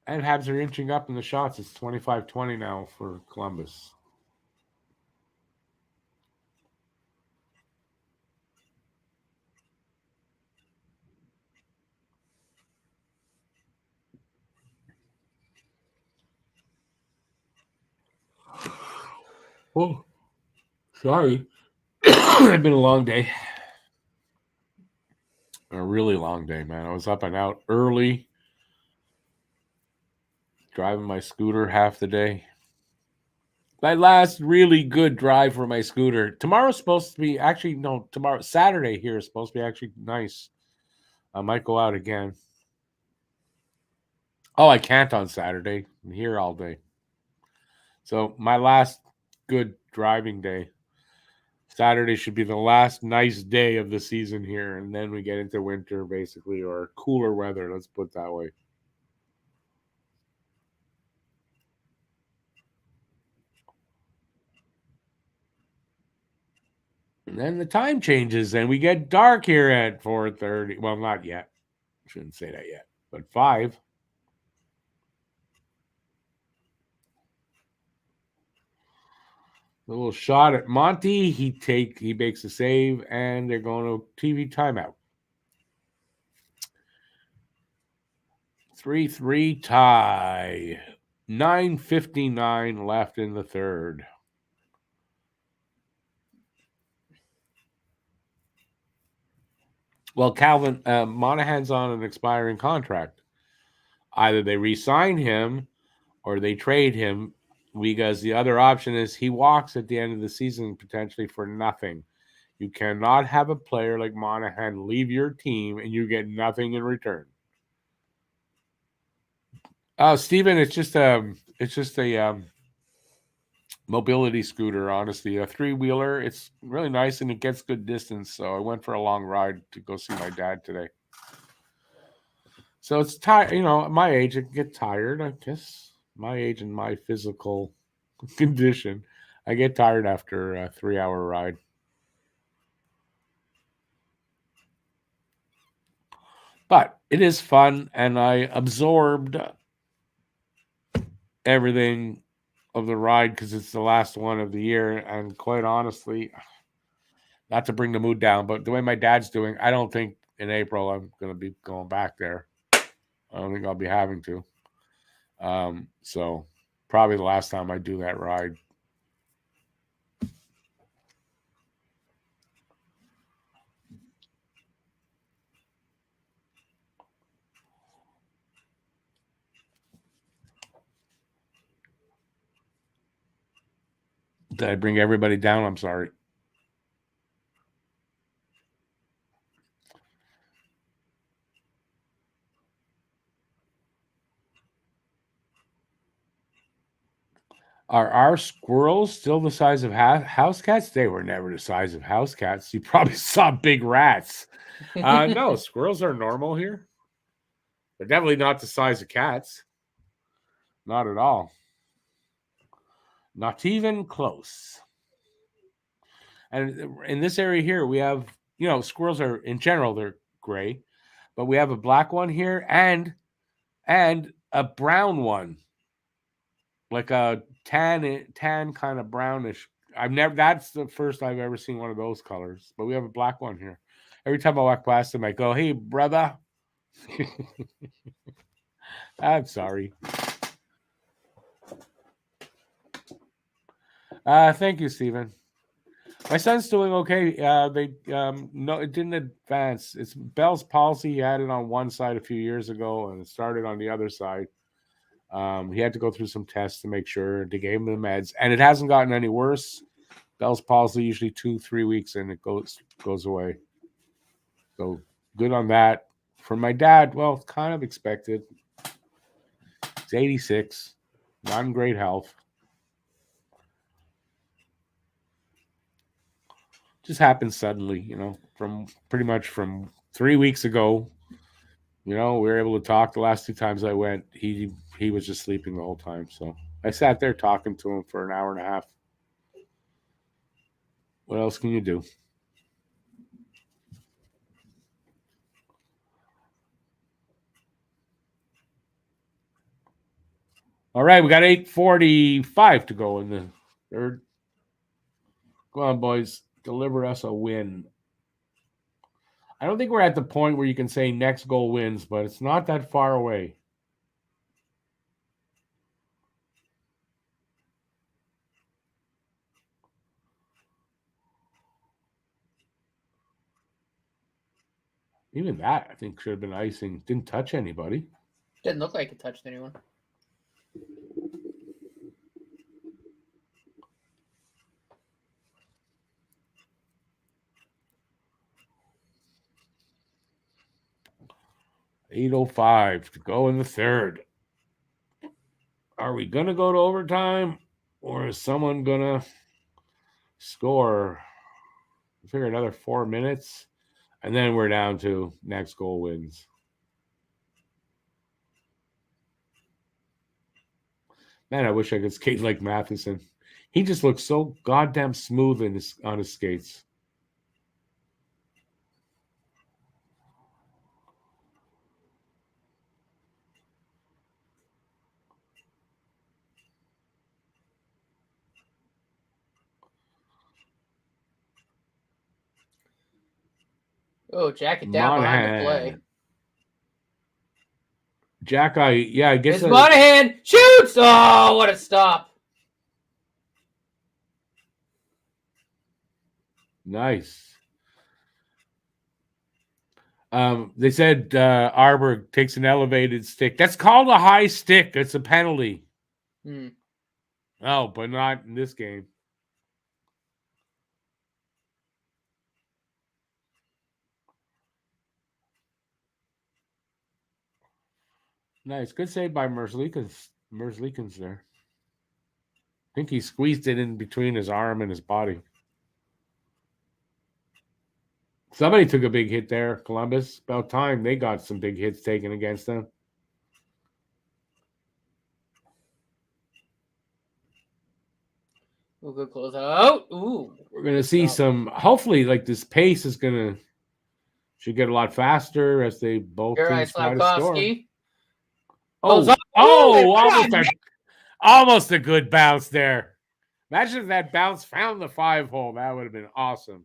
[SPEAKER 1] And Habs are inching up in the shots. It's 25-20 now for Columbus. Oh, sorry. It's been a long day. A really long day, man. I was up and out early, driving my scooter half the day. My last really good drive for my scooter. Tomorrow's supposed to be Saturday here is supposed to be actually nice. I might go out again. Oh, I can't on Saturday. I'm here all day. So my last good driving day. Saturday should be the last nice day of the season here, and then we get into winter, basically, or cooler weather. Let's put it that way. And then the time changes, and we get dark here at 4:30. Well, not yet. Shouldn't say that yet, but 5. A little shot at Monty. He makes a save, and they're going to TV timeout. 3-3 tie. 9:59 left in the third. Well, Calvin, Monahan's on an expiring contract. Either they re-sign him or they trade him, because the other option is he walks at the end of the season potentially for nothing. You cannot have a player like Monahan leave your team and you get nothing in return. Steven, it's just a mobility scooter, honestly. A 3-wheeler. It's really nice and it gets good distance. So I went for a long ride to go see my dad today. So it's tired, at my age, I get tired, I guess. My age and my physical condition, I get tired after a 3-hour ride. But it is fun, and I absorbed everything of the ride because it's the last one of the year. And quite honestly, not to bring the mood down, but the way my dad's doing, I don't think in April I'm going to be going back there. I don't think I'll be having to. So probably the last time I do that ride. Did I bring everybody down? I'm sorry. Are our squirrels still the size of house cats? They were never the size of house cats. You probably saw big rats. No, squirrels are normal here. They're definitely not the size of cats. Not at all. Not even close. And in this area here, we have, squirrels are, in general, they're gray. But we have a black one here and a brown one. Like a tan kind of brownish. That's the first I've ever seen one of those colors. But we have a black one here. Every time I walk past them, I go, "Hey, brother." I'm sorry. Thank you, Stephen. My son's doing okay. No, it didn't advance. It's Bell's palsy. He had it on one side a few years ago, and it started on the other side. He had to go through some tests to make sure. They gave him the meds, and it hasn't gotten any worse. Bell's palsy usually 2-3 weeks, and it goes away. So good on that. For my dad, well, kind of expected. He's 86, not in great health. Just happened suddenly, from 3 weeks ago. We were able to talk the last 2 times I went. He was just sleeping the whole time. So I sat there talking to him for an hour and a half. What else can you do? All right, we got 8:45 to go in the third. Come on, boys. Deliver us a win. I don't think we're at the point where you can say next goal wins, but it's not that far away. Even that, I think, should have been icing. Didn't touch anybody.
[SPEAKER 2] Didn't look like it touched anyone.
[SPEAKER 1] $8:05 to go in the third. Are we going to go to overtime, or is someone going to score? I figure another 4 minutes, and then we're down to next goal wins. Man, I wish I could skate like Matheson. He just looks so goddamn smooth on his skates.
[SPEAKER 2] Oh, jack it down behind the play.
[SPEAKER 1] Jack, I guess.
[SPEAKER 2] It's Monahan shoots! Oh, what a stop.
[SPEAKER 1] Nice. They said Arberg takes an elevated stick. That's called a high stick. It's a penalty. Oh, but not in this game. Nice. Good save by Merzlikins there. I think he squeezed it in between his arm and his body. Somebody took a big hit there, Columbus. About time they got some big hits taken against them.
[SPEAKER 2] We'll go close out. Ooh.
[SPEAKER 1] We're going to see some, hopefully, like this pace is should get a lot faster as they both teams try to score. Almost a good bounce there. Imagine if that bounce found the 5-hole. That would have been awesome.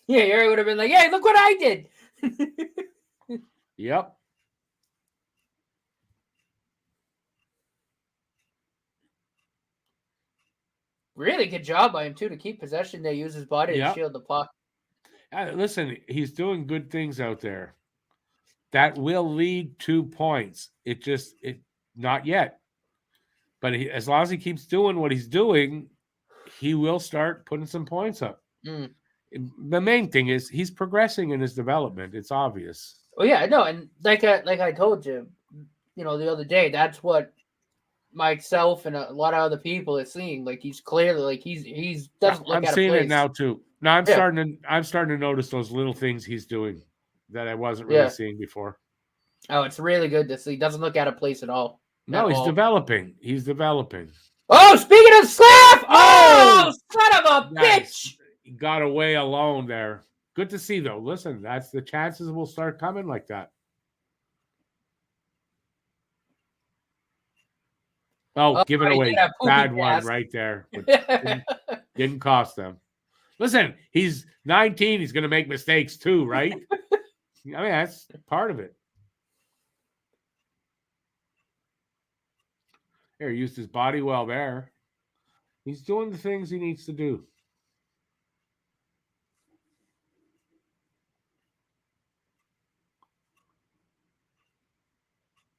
[SPEAKER 2] Yeah, Yuri would have been like, "Hey, look what I did."
[SPEAKER 1] Yep.
[SPEAKER 2] Really good job by him, too, to keep possession. They use his body to shield the puck.
[SPEAKER 1] Listen, he's doing good things out there. That will lead to points. Not yet. But as long as he keeps doing what he's doing, he will start putting some points up. The main thing is he's progressing in his development. It's obvious.
[SPEAKER 2] Oh, yeah, no, and like I told you, the other day, that's what myself and a lot of other people are seeing. Like he's clearly like he's doesn't look
[SPEAKER 1] I'm
[SPEAKER 2] at a
[SPEAKER 1] seeing
[SPEAKER 2] place.
[SPEAKER 1] it now too. Now I'm
[SPEAKER 2] Yeah.
[SPEAKER 1] starting to notice those little things he's doing that I wasn't really seeing before.
[SPEAKER 2] Oh, it's really good to see. He doesn't look out of place at all.
[SPEAKER 1] No, he's developing. He's developing.
[SPEAKER 2] Oh, speaking of Slav! Oh, son of a bitch!
[SPEAKER 1] He got away alone there. Good to see, though. Listen, that's the chances will start coming like that. Oh, give it away. Bad one right there. But didn't cost them. Listen, he's 19. He's going to make mistakes too, right? I mean, that's part of it. Here, he used his body well there. He's doing the things he needs to do.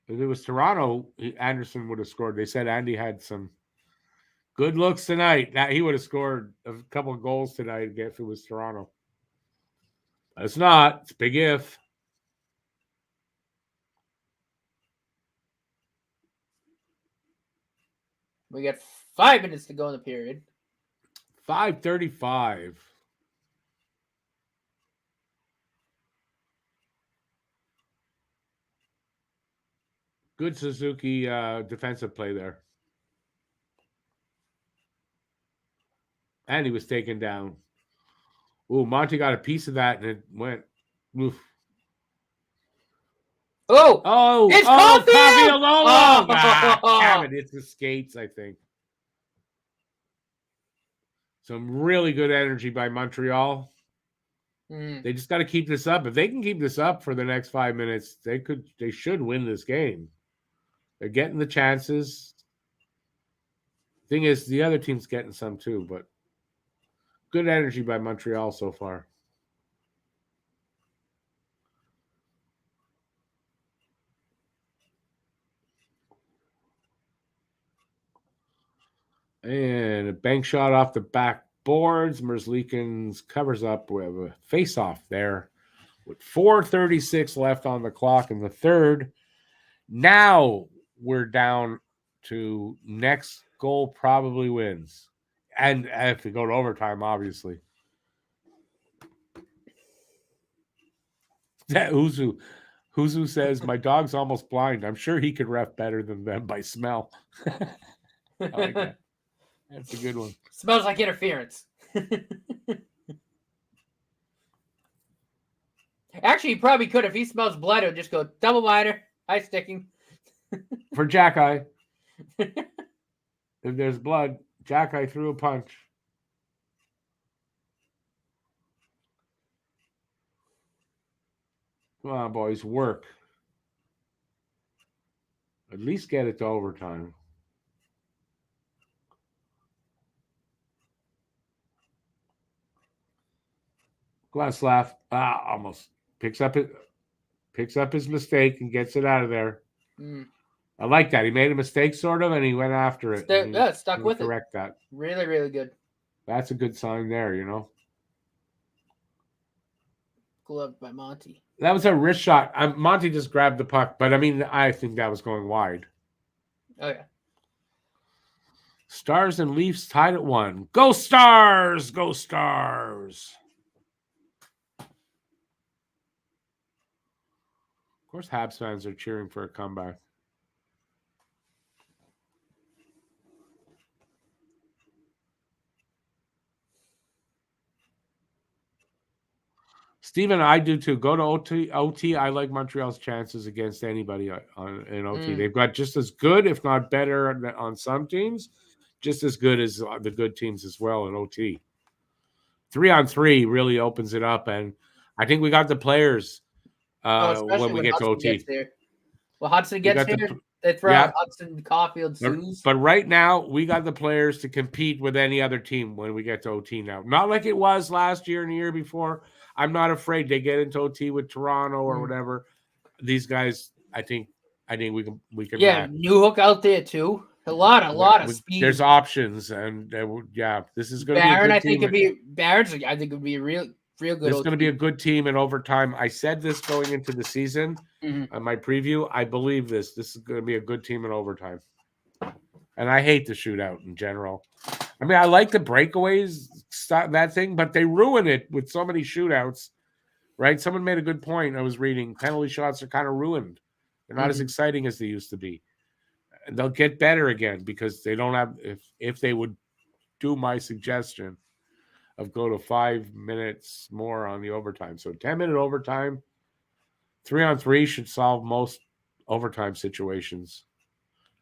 [SPEAKER 1] If it was Toronto, Anderson would have scored. They said Andy had some good looks tonight. That he would have scored a couple of goals tonight if it was Toronto. It's not. It's big if.
[SPEAKER 2] We got 5 minutes to go in the period.
[SPEAKER 1] 5:35. Good Suzuki defensive play there. And he was taken down. Ooh, Monty got a piece of that and it went. Oof.
[SPEAKER 2] It's Coffee!
[SPEAKER 1] Oh, damn it. It's the skates, I think. Some really good energy by Montreal. They just got to keep this up. If they can keep this up for the next 5 minutes, they should win this game. They're getting the chances. Thing is, the other team's getting some too, but good energy by Montreal so far. And a bank shot off the back boards. Merzlikins covers up with a face-off there with 4:36 left on the clock in the third. Now we're down to next goal probably wins. And if we go to overtime, obviously. That Huzu says, my dog's almost blind. I'm sure he could ref better than them by smell. I like that. That's a good one.
[SPEAKER 2] Smells like interference. Actually, he probably could. If he smells blood, he'll just go double minor, eye sticking.
[SPEAKER 1] For Jack Eye. If there's blood, Jack Eye threw a punch. Come on, boys, work. At least get it to overtime. Come on, Slav. Almost picks up his mistake and gets it out of there. I like that. He made a mistake, sort of, and he went after it.
[SPEAKER 2] Stuck with it.
[SPEAKER 1] Correct that.
[SPEAKER 2] Really, really good.
[SPEAKER 1] That's a good sign there, you know.
[SPEAKER 2] Gloved by Monty.
[SPEAKER 1] That was a wrist shot. Monty just grabbed the puck, but I mean, I think that was going wide.
[SPEAKER 2] Oh, yeah.
[SPEAKER 1] Stars and Leafs tied at 1. Go Stars! Go Stars! Of course, Habs fans are cheering for a comeback. Steven, I do too. Go to OT. I like Montreal's chances against anybody in OT. They've got just as good, if not better, on some teams, just as good as the good teams as well in OT. 3-on-3 really opens it up, and I think we got the players when we get to OT.
[SPEAKER 2] Well, Hudson gets here. They throw out Hudson, Caulfield, Suze.
[SPEAKER 1] But right now, we got the players to compete with any other team when we get to OT now. Not like it was last year and the year before. I'm not afraid they get into OT with Toronto or whatever. These guys, I think we can.
[SPEAKER 2] Yeah, New Hook out there too. A lot of speed.
[SPEAKER 1] There's options, and this is going to be a good team.
[SPEAKER 2] Barron's. I think would be a real good.
[SPEAKER 1] It's going to be a good team in overtime. I said this going into the season on my preview. I believe this. This is going to be a good team in overtime. And I hate the shootout in general. I mean, I like the breakaways, that thing, but they ruin it with so many shootouts, right? Someone made a good point. I was reading penalty shots are kind of ruined. They're not as exciting as they used to be. And they'll get better again because they don't have, if they would do my suggestion of go to 5 minutes more on the overtime. So 10-minute overtime, 3-on-3 should solve most overtime situations.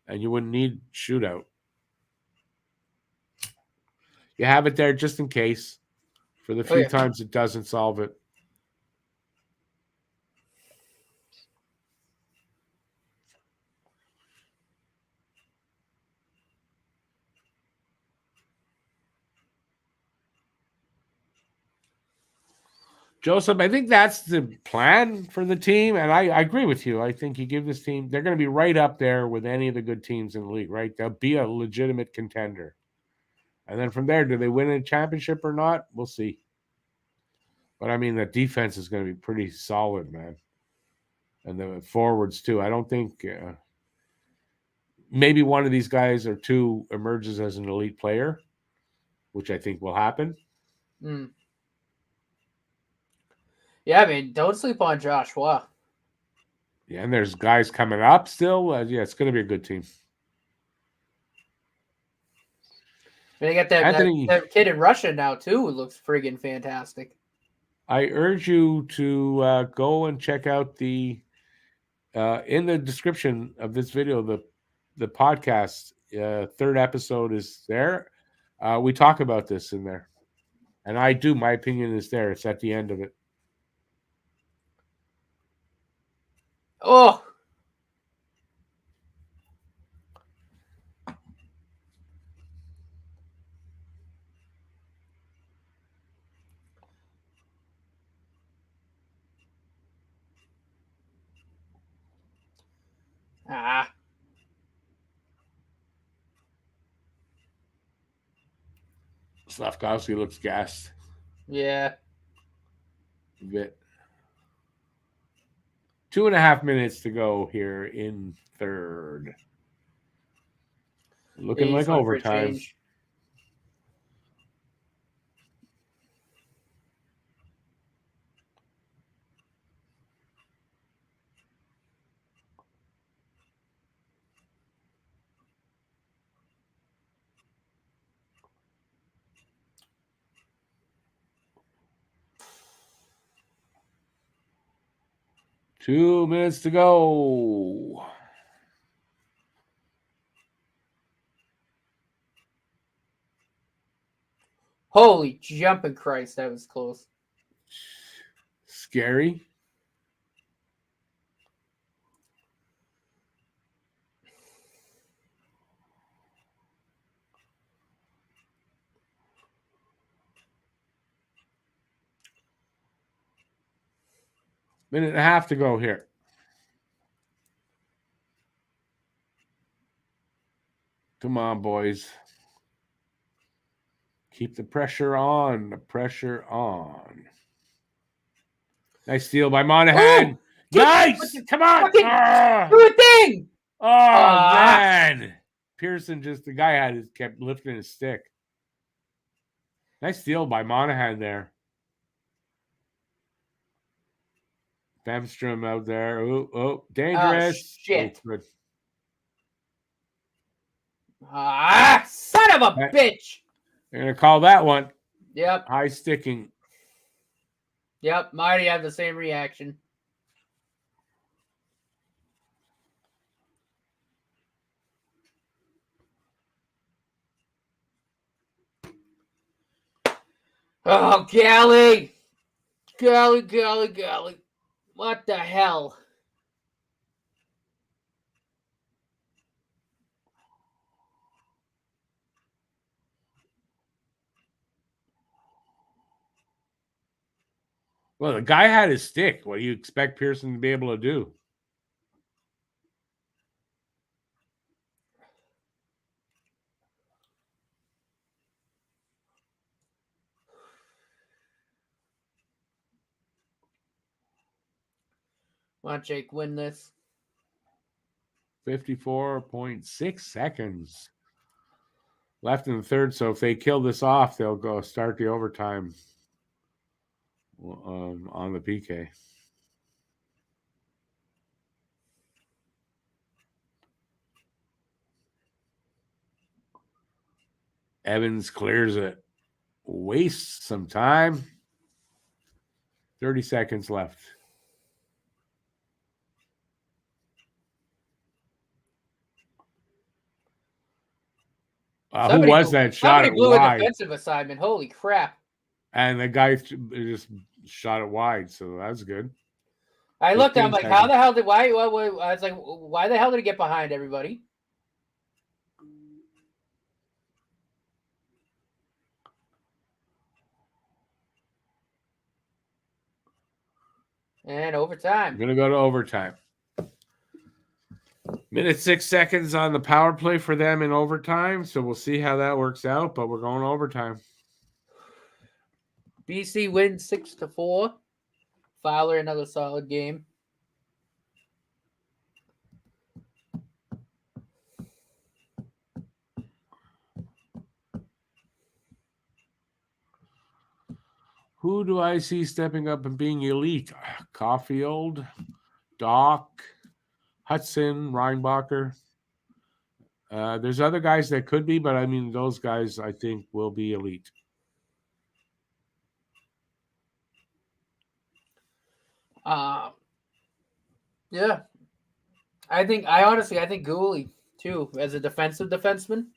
[SPEAKER 1] And you wouldn't need shootout. You have it there just in case for the few times it doesn't solve it. Joseph, I think that's the plan for the team, and I agree with you. I think you give this team, they're going to be right up there with any of the good teams in the league, right? They'll be a legitimate contender. And then from there, do they win a championship or not? We'll see. But I mean, the defense is going to be pretty solid, man. And the forwards, too. I don't think maybe one of these guys or two emerges as an elite player, which I think will happen.
[SPEAKER 2] Yeah, I mean, don't sleep on Joshua.
[SPEAKER 1] Yeah, and there's guys coming up still. Yeah, it's going to be a good team.
[SPEAKER 2] They got that kid in Russia now, too, who looks friggin' fantastic.
[SPEAKER 1] I urge you to go and check out the in the description of this video, the podcast, third episode is there. We talk about this in there. And my opinion is there. It's at the end of it.
[SPEAKER 2] Oh!
[SPEAKER 1] Slavkovsky looks gassed.
[SPEAKER 2] Yeah.
[SPEAKER 1] A bit. 2.5 minutes to go here in third. Looking like overtime. Two minutes to go.
[SPEAKER 2] Holy jumping Christ, that was close.
[SPEAKER 1] Scary. Minute and a half to go here. Come on, boys. Keep the pressure on. The pressure on. Nice steal by Monahan.
[SPEAKER 2] Ooh,
[SPEAKER 1] nice! Come on!
[SPEAKER 2] Do a thing!
[SPEAKER 1] Oh, man. Pearson the guy kept lifting his stick. Nice steal by Monahan there. Bemstrom out there. Oh, dangerous.
[SPEAKER 2] Oh, shit.
[SPEAKER 1] Good.
[SPEAKER 2] Son of a bitch.
[SPEAKER 1] They're going to call that one.
[SPEAKER 2] Yep.
[SPEAKER 1] High sticking.
[SPEAKER 2] Yep. Mighty had the same reaction. Oh, Galley. Galley. What the hell?
[SPEAKER 1] Well, the guy had his stick. What do you expect Pearson to be able to do?
[SPEAKER 2] Come on, Jake, win this.
[SPEAKER 1] 54.6 seconds. left in the third. So if they kill this off, they'll go start the overtime on the PK. Evans clears it. Wastes some time. 30 seconds left. Who was that shot it
[SPEAKER 2] blew
[SPEAKER 1] wide?
[SPEAKER 2] a defensive assignment. Holy crap.
[SPEAKER 1] And the guy just shot it wide, so that's good.
[SPEAKER 2] I looked, I'm like, how the hell did, why, I was like, why the hell did it get behind everybody? And overtime.
[SPEAKER 1] We're going to go to overtime. Minute 6 seconds on the power play for them in overtime, so we'll see how that works out, but we're going to overtime.
[SPEAKER 2] BC wins 6-4. Fowler, another solid game.
[SPEAKER 1] Who do I see stepping up and being elite? Caulfield, Doc, Hudson, Reinbacher. There's other guys that could be, but I mean, those guys I think will be elite.
[SPEAKER 2] Yeah. I honestly think Gooley, too, as a defensive defenseman.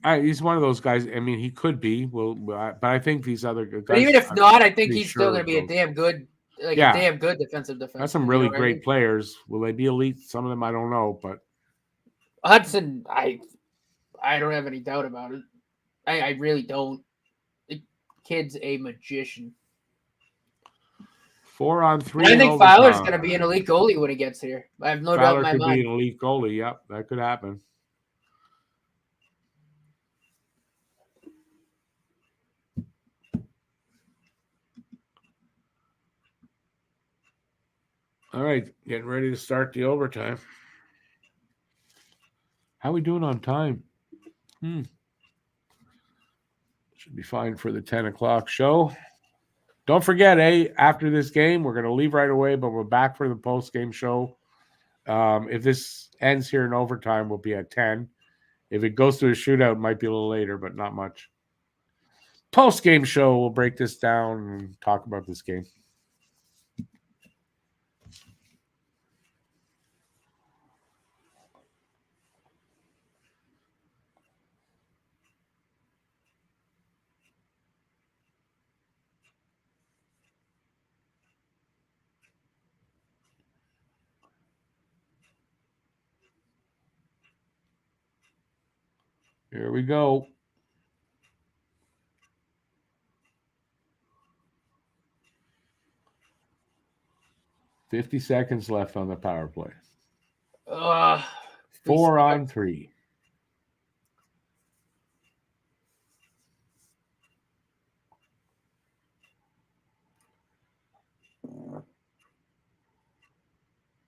[SPEAKER 1] He's one of those guys. I mean, he could be. But I think these other guys.
[SPEAKER 2] But even if not, I think he's still going to be a damn good, a damn good defensive defenseman.
[SPEAKER 1] That's some really great players. Will they be elite? Some of them I don't know, but
[SPEAKER 2] Hudson, I don't have any doubt about it. I really don't. The kid's a magician.
[SPEAKER 1] 4-on-3.
[SPEAKER 2] I think Fowler's going to be an elite goalie when he gets here. I have no doubt in my mind.
[SPEAKER 1] Fowler could be an elite goalie. Yep, that could happen. All right, getting ready to start the overtime. How are we doing on time? Should be fine for the 10 o'clock show. Don't forget, after this game, we're going to leave right away, but we're back for the post-game show. If this ends here in overtime, we'll be at 10. If it goes to a shootout, it might be a little later, but not much. Post-game show, we'll break this down and talk about this game. Here we go. $50 seconds left on the power play. 4-on-3.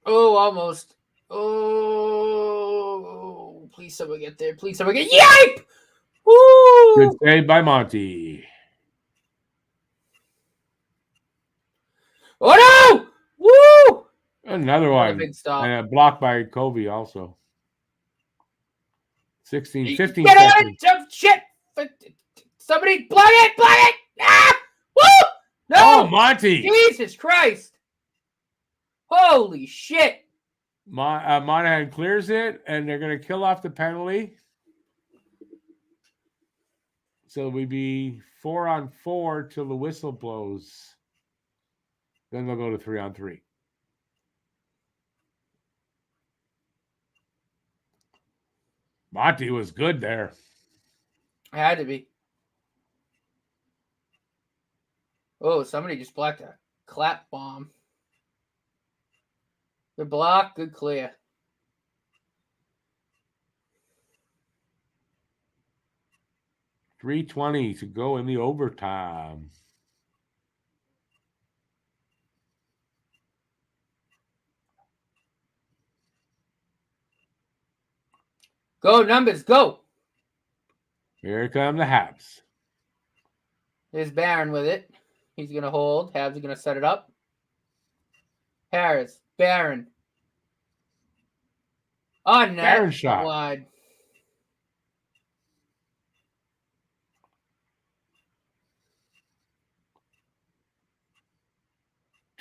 [SPEAKER 2] Oh, almost. Oh, please someone get there. Please someone get. Yipe! Woo!
[SPEAKER 1] Good save by Monty.
[SPEAKER 2] Oh, no! Woo!
[SPEAKER 1] Another one.
[SPEAKER 2] Big stop.
[SPEAKER 1] And a block by Covey also. 15
[SPEAKER 2] Get
[SPEAKER 1] seconds.
[SPEAKER 2] out! Shit! Somebody block it! Block it! Ah! Woo! No!
[SPEAKER 1] Oh, Monty!
[SPEAKER 2] Jesus Christ! Holy shit!
[SPEAKER 1] Monahan clears it, and they're going to kill off the penalty. So we'd be 4-on-4 till the whistle blows. Then they'll go to 3-on-3. Monty was good there.
[SPEAKER 2] I had to be. Oh, somebody just blocked a clap bomb. Good block, good clear.
[SPEAKER 1] .320 to go in the overtime.
[SPEAKER 2] Go, numbers, go.
[SPEAKER 1] Here come the Habs.
[SPEAKER 2] There's Barron with it. He's going to hold. Habs are going to set it up. Harris. Barron. On net.
[SPEAKER 1] Barron shot.
[SPEAKER 2] Wide.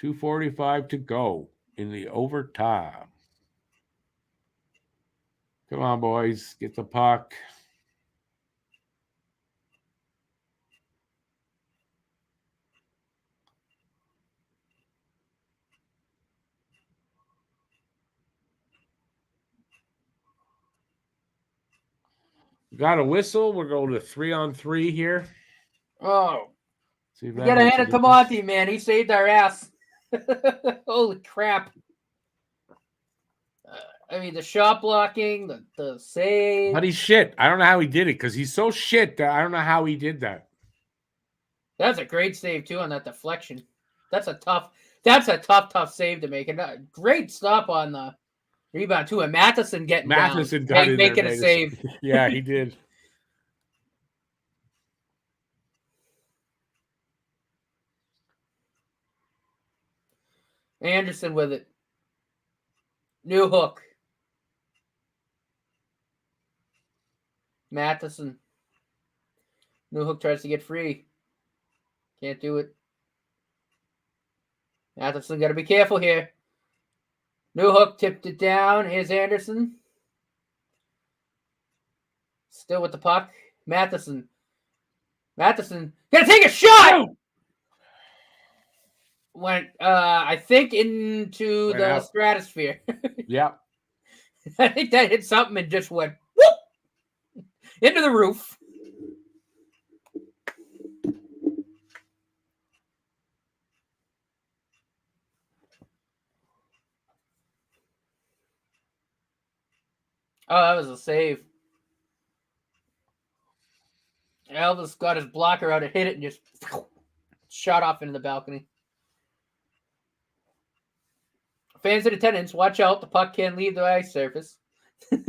[SPEAKER 1] .245 to go in the overtime. Come on, boys. Get the puck. Got a whistle. We're going to 3-on-3 here.
[SPEAKER 2] Oh.
[SPEAKER 1] See if
[SPEAKER 2] You
[SPEAKER 1] that
[SPEAKER 2] got to
[SPEAKER 1] makes
[SPEAKER 2] hand
[SPEAKER 1] a
[SPEAKER 2] it to
[SPEAKER 1] difference.
[SPEAKER 2] Monty, man. He saved our ass. Holy crap. I mean, the shot blocking, the save.
[SPEAKER 1] But he's shit. I don't know how he did it because he's so shit that I don't know how he did that.
[SPEAKER 2] That's a great save, too, on that deflection. That's a tough save to make. And great stop on the rebound, too. And Matheson getting
[SPEAKER 1] Matheson
[SPEAKER 2] down.
[SPEAKER 1] got in there,
[SPEAKER 2] making a
[SPEAKER 1] made
[SPEAKER 2] save.
[SPEAKER 1] Yeah, he did.
[SPEAKER 2] Anderson with it. New hook. Matheson. New hook tries to get free. Can't do it. Matheson got to be careful here. New hook tipped it down. Here's Anderson. Still with the puck. Matheson. Matheson gonna take a shot. Went, I think, into
[SPEAKER 1] Went
[SPEAKER 2] the
[SPEAKER 1] out.
[SPEAKER 2] stratosphere.
[SPEAKER 1] Yeah.
[SPEAKER 2] I think that hit something and just went whoop into the roof. Oh, that was a save. Elvis got his blocker out and hit it and just shot off into the balcony. Fans in attendance, watch out. The puck can't leave the ice surface.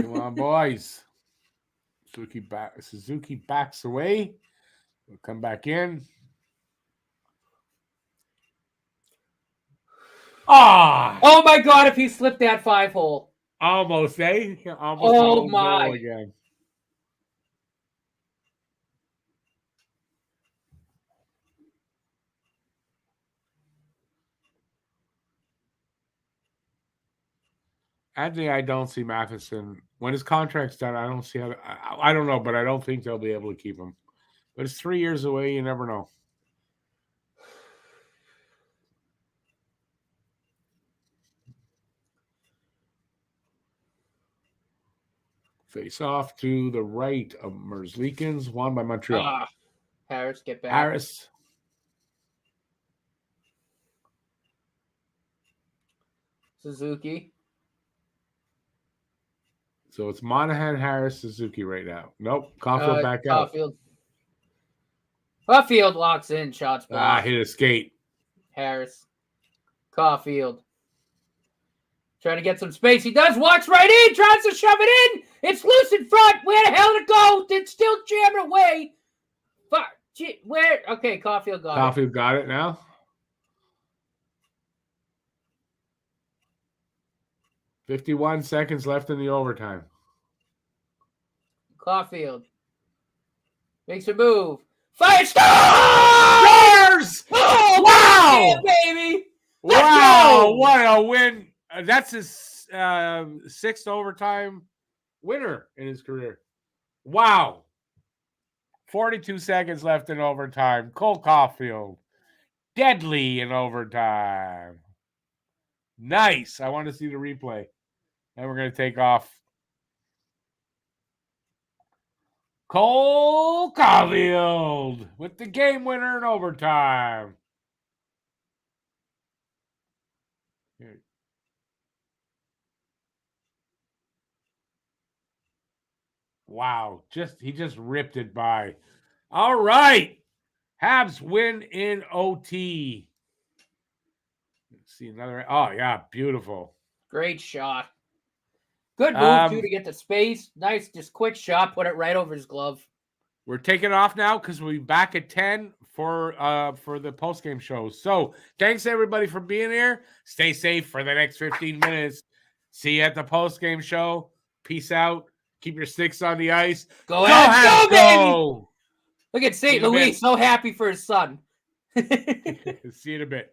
[SPEAKER 1] Come on, boys. Suzuki backs away. We'll come back in. Ah!
[SPEAKER 2] Oh my God! If he slipped that 5-hole.
[SPEAKER 1] Almost, eh? Almost
[SPEAKER 2] Oh,
[SPEAKER 1] a goal
[SPEAKER 2] my.
[SPEAKER 1] again. Actually, I don't see Matheson. When his contract's done, I don't see how. I don't know, but I don't think they'll be able to keep him. But it's 3 years away. You never know. Face off to the right of Merzlikins, won by Montreal.
[SPEAKER 2] Harris, get back.
[SPEAKER 1] Harris.
[SPEAKER 2] Suzuki.
[SPEAKER 1] So it's Monahan, Harris, Suzuki right now. Nope. Caulfield back out.
[SPEAKER 2] Caulfield locks in. Shots blocked.
[SPEAKER 1] Hit a skate.
[SPEAKER 2] Harris. Caulfield. Trying to get some space. He does. Walks right in. Tries to shove it in. It's loose in front. Where the hell to go? It's still jamming away. Fuck. Where? Okay, Caulfield got it.
[SPEAKER 1] Caulfield got it now. .51 seconds left in the overtime.
[SPEAKER 2] Caulfield. Makes a move. Fire scores! Oh,
[SPEAKER 1] wow!
[SPEAKER 2] Baby!
[SPEAKER 1] Wow, what a win. That's his sixth overtime winner in his career. Wow. 42 seconds left in overtime. Cole Caulfield. Deadly in overtime. Nice. I want to see the replay. And we're going to take off. Cole Caulfield with the game winner in overtime. Here. Wow, he just ripped it by. All right. Habs win in OT. Let's see another. Oh, yeah, beautiful.
[SPEAKER 2] Great shot. Good move, too, to get the space. Nice, just quick shot. Put it right over his glove.
[SPEAKER 1] we're taking off now because we'll be back at 10 for the post-game shows. So thanks everybody for being here. Stay safe for the next 15 minutes. See you at the post-game show. Peace out. Keep your sticks on the ice.
[SPEAKER 2] Go Habs, baby!
[SPEAKER 1] Go!
[SPEAKER 2] Look at St. Louis, so happy for his son.
[SPEAKER 1] See you in a bit.